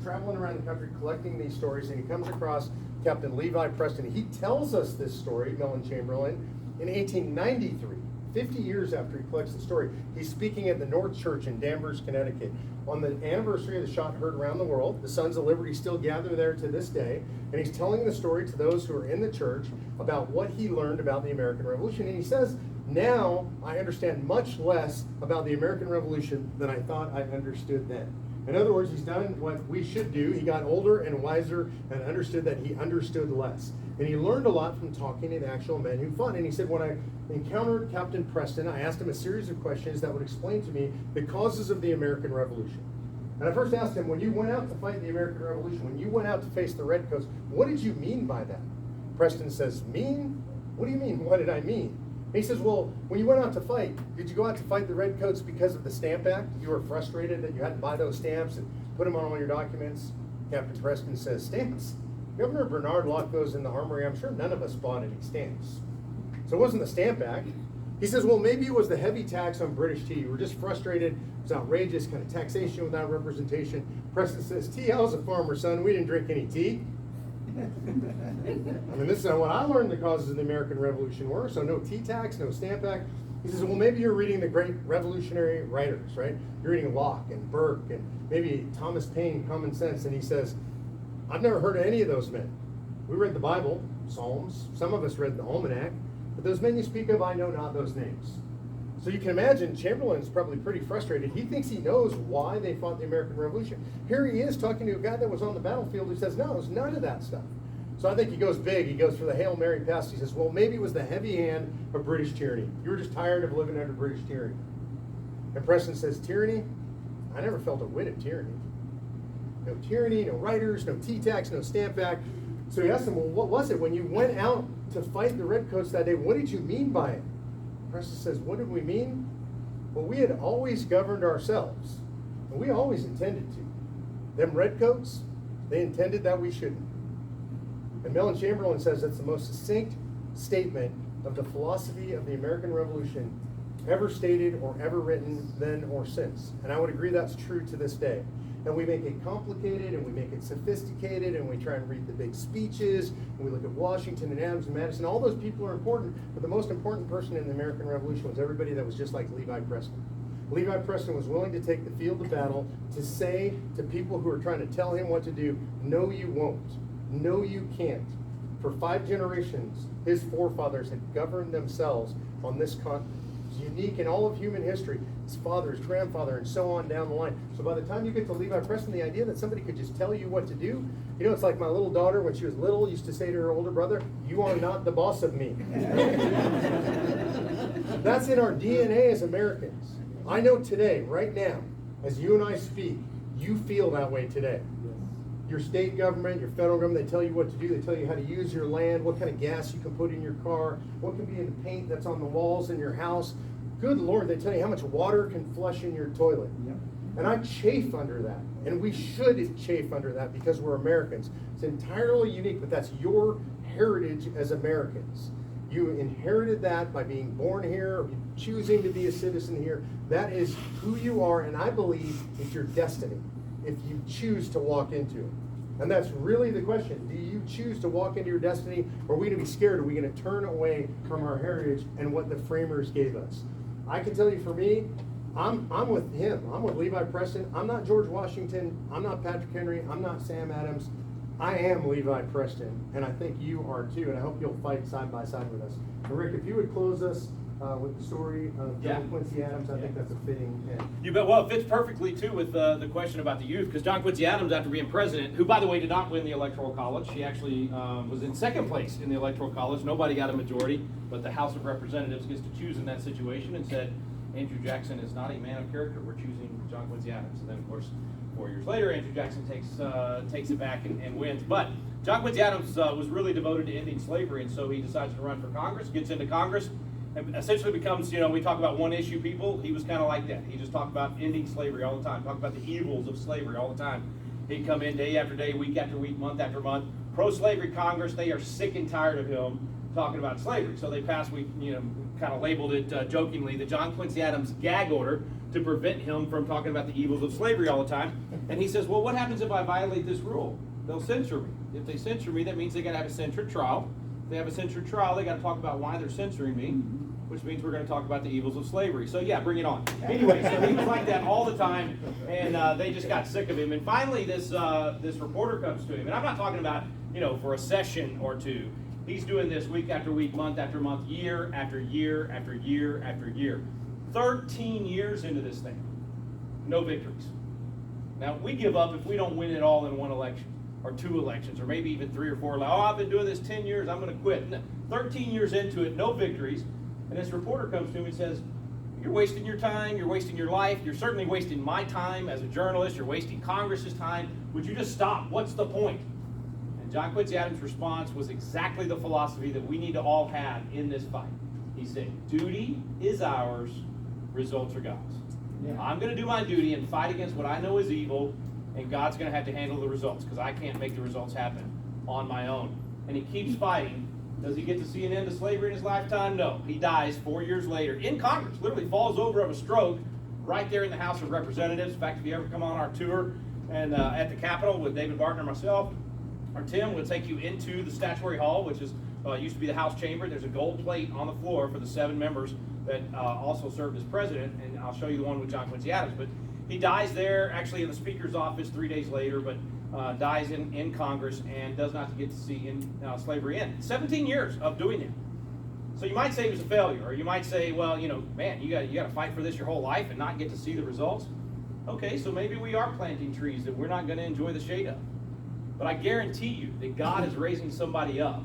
traveling around the country collecting these stories, and he comes across Captain Levi Preston. He tells us this story, Mellon Chamberlain, in 1893. 50 years after he collects the story. He's speaking at the North Church in Danvers, Connecticut. On the anniversary of the shot heard around the world, the Sons of Liberty still gather there to this day, and he's telling the story to those who are in the church about what he learned about the American Revolution. And he says, now I understand much less about the American Revolution than I thought I understood then. In other words, he's done what we should do. He got older and wiser and understood that he understood less. And he learned a lot from talking to the actual men who fought. And he said, when I encountered Captain Preston, I asked him a series of questions that would explain to me the causes of the American Revolution. And I first asked him, when you went out to fight the American Revolution, when you went out to face the Redcoats, what did you mean by that? Preston says, mean? What do you mean? What did I mean? And he says, well, when you went out to fight, did you go out to fight the Redcoats because of the Stamp Act? You were frustrated that you had to buy those stamps and put them on all your documents? Captain Preston says, stamps? Governor Bernard locked those in the armory. I'm sure none of us bought any stamps. So it wasn't the Stamp Act. He says, well, maybe it was the heavy tax on British tea. You were just frustrated. It was outrageous, kind of taxation without representation. Preston says, tea, I was a farmer, son. We didn't drink any tea. I mean, this is what I learned the causes of the American Revolution were. So no tea tax, no Stamp Act. He says, well, maybe you're reading the great revolutionary writers, right? You're reading Locke and Burke and maybe Thomas Paine, Common Sense. And he says, I've never heard of any of those men. We read the Bible, Psalms. Some of us read the Almanac. But those men you speak of, I know not those names. So you can imagine Chamberlain's probably pretty frustrated. He thinks he knows why they fought the American Revolution. Here he is talking to a guy that was on the battlefield who says, no, it was none of that stuff. So I think he goes big. He goes for the Hail Mary pass. He says, well, maybe it was the heavy hand of British tyranny. You were just tired of living under British tyranny. And Preston says, tyranny? I never felt a whit of tyranny. No tyranny, no writers, no tea tax, no Stamp Act. So he asked him, well, what was it? When you went out to fight the Redcoats that day, what did you mean by it? Preston says, what did we mean? Well, we had always governed ourselves, and we always intended to. Them Redcoats, they intended that we shouldn't. And Mellon Chamberlain says that's the most succinct statement of the philosophy of the American Revolution ever stated or ever written then or since. And I would agree that's true to this day. And we make it complicated and we make it sophisticated and we try and read the big speeches and we look at Washington and Adams and Madison. All those people are important, but the most important person in the American Revolution was everybody that was just like Levi Preston. Levi Preston was willing to take the field of battle to say to people who are trying to tell him what to do, no, you won't. No, you can't. For 5 generations, his forefathers had governed themselves on this continent. It's unique in all of human history. His father, his grandfather, and so on down the line. So by the time you get to Levi Preston, the idea that somebody could just tell you what to do, you know, it's like my little daughter when she was little used to say to her older brother, you are not the boss of me. That's in our DNA as Americans. I know today, right now, as you and I speak, you feel that way today. Your state government, your federal government, they tell you what to do. They tell you how to use your land, what kind of gas you can put in your car, what can be in the paint that's on the walls in your house. Good Lord, they tell you how much water can flush in your toilet. Yep. And I chafe under that. And we should chafe under that because we're Americans. It's entirely unique, but that's your heritage as Americans. You inherited that by being born here, or choosing to be a citizen here. That is who you are, and I believe it's your destiny if you choose to walk into it. And that's really the question. Do you choose to walk into your destiny, or are we going to be scared? Are we going to turn away from our heritage and what the framers gave us? I can tell you for me, I'm with him. I'm with Levi Preston. I'm not George Washington. I'm not Patrick Henry. I'm not Sam Adams. I am Levi Preston, and I think you are too, and I hope you'll fight side by side with us. And Rick, if you would close us with the story of Yeah. John Quincy Adams. I think that's a fitting end. You bet. Well, it fits perfectly too with the question about the youth, because John Quincy Adams, after being president, who by the way did not win the Electoral College, he actually was in second place in the Electoral College. Nobody got a majority, but the House of Representatives gets to choose in that situation and said, Andrew Jackson is not a man of character. We're choosing John Quincy Adams. And then, of course, 4 years later, Andrew Jackson takes it back and wins. But John Quincy Adams was really devoted to ending slavery, and so he decides to run for Congress, gets into Congress, and essentially becomes, we talk about one issue people, he was kind of like that. He just talked about ending slavery all the time, talked about the evils of slavery all the time. He'd come in day after day, week after week, month after month. Pro-slavery Congress, they are sick and tired of him talking about slavery. So they passed, kind of labeled it jokingly, the John Quincy Adams gag order to prevent him from talking about the evils of slavery all the time. And he says, well, what happens if I violate this rule? They'll censure me. If they censure me, that means they got to have a censored trial. If they have a censored trial, they got to talk about why they're censoring me, which means we're going to talk about the evils of slavery. So yeah, bring it on. Anyway, so he was like that all the time, and they just got sick of him. And finally, this reporter comes to him, and I'm not talking about, for a session or two. He's doing this week after week, month after month, year after year after year after year. 13 years into this thing, no victories. Now, we give up if we don't win it all in one election, or two elections, or maybe even 3 or 4. Like, I've been doing this 10 years, I'm going to quit. 13 years into it, no victories. And this reporter comes to him and says, you're wasting your time, you're wasting your life, you're certainly wasting my time as a journalist, you're wasting Congress's time. Would you just stop? What's the point? And John Quincy Adams' response was exactly the philosophy that we need to all have in this fight. He said, duty is ours, results are God's. Yeah. I'm going to do my duty and fight against what I know is evil, and God's going to have to handle the results, because I can't make the results happen on my own. And he keeps fighting. Does he get to see an end to slavery in his lifetime? No. He dies 4 years later in Congress, literally falls over of a stroke right there in the House of Representatives. In fact, if you ever come on our tour and at the Capitol with David Barton or myself, or Tim, we'll take you into the Statuary Hall, which is used to be the House chamber. There's a gold plate on the floor for the 7 members that also served as president, and I'll show you the one with John Quincy Adams. But he dies there, actually in the Speaker's office 3 days later, but dies in Congress and does not get to see slavery end. 17 years of doing it. So you might say he was a failure, or you might say, well, man, you got to fight for this your whole life and not get to see the results. Okay, so maybe we are planting trees that we're not going to enjoy the shade of. But I guarantee you that God is raising somebody up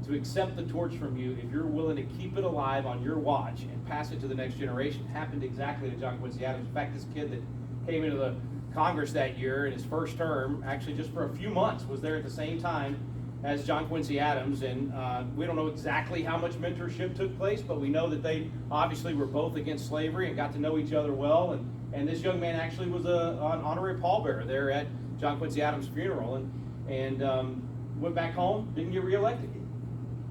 to accept the torch from you if you're willing to keep it alive on your watch and pass it to the next generation. It happened exactly to John Quincy Adams. In fact, this kid that came into the Congress that year in his first term, actually just for a few months, was there at the same time as John Quincy Adams. And we don't know exactly how much mentorship took place, but we know that they obviously were both against slavery and got to know each other well. And this young man actually was an honorary pallbearer there at John Quincy Adams' funeral, and went back home, didn't get reelected.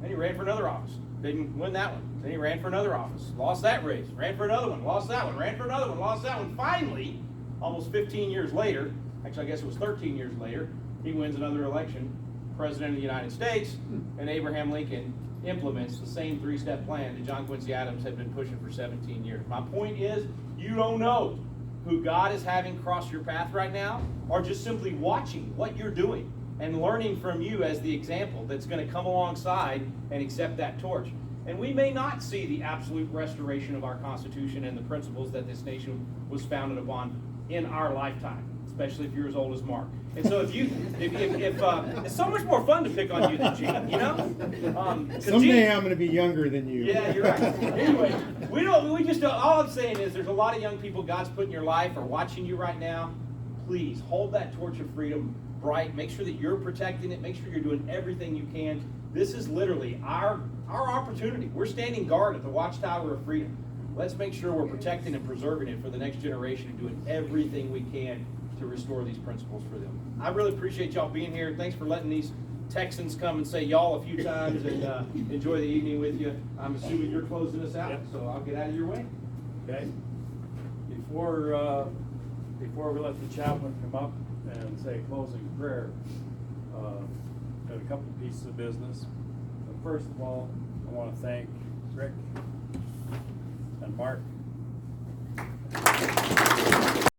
Then he ran for another office, didn't win that one. Then he ran for another office, lost that race, ran for another one, lost that one, ran for another one, lost that one. Finally, almost 15 years later, actually I guess it was 13 years later, he wins another election, President of the United States, and Abraham Lincoln implements the same 3-step plan that John Quincy Adams had been pushing for 17 years. My point is, you don't know who God is having cross your path right now, or just simply watching what you're doing and learning from you as the example that's going to come alongside and accept that torch. And we may not see the absolute restoration of our Constitution and the principles that this nation was founded upon in our lifetime, especially if you're as old as Mark. And so if it's so much more fun to pick on you than Gene, Someday I'm going to be younger than you. Yeah, you're right. Anyway, we just don't, all I'm saying is there's a lot of young people God's put in your life or watching you right now. Please hold that torch of freedom bright. Make sure that you're protecting it. Make sure you're doing everything you can. This is literally our opportunity. We're standing guard at the watchtower of freedom. Let's make sure we're protecting and preserving it for the next generation and doing everything we can to restore these principles for them. I really appreciate y'all being here. Thanks for letting these Texans come and say y'all a few times and enjoy the evening with you. I'm assuming you're closing us out, so I'll get out of your way. Okay. Before we let the chaplain come up and say a closing prayer, got a couple pieces of business. But first of all, I want to thank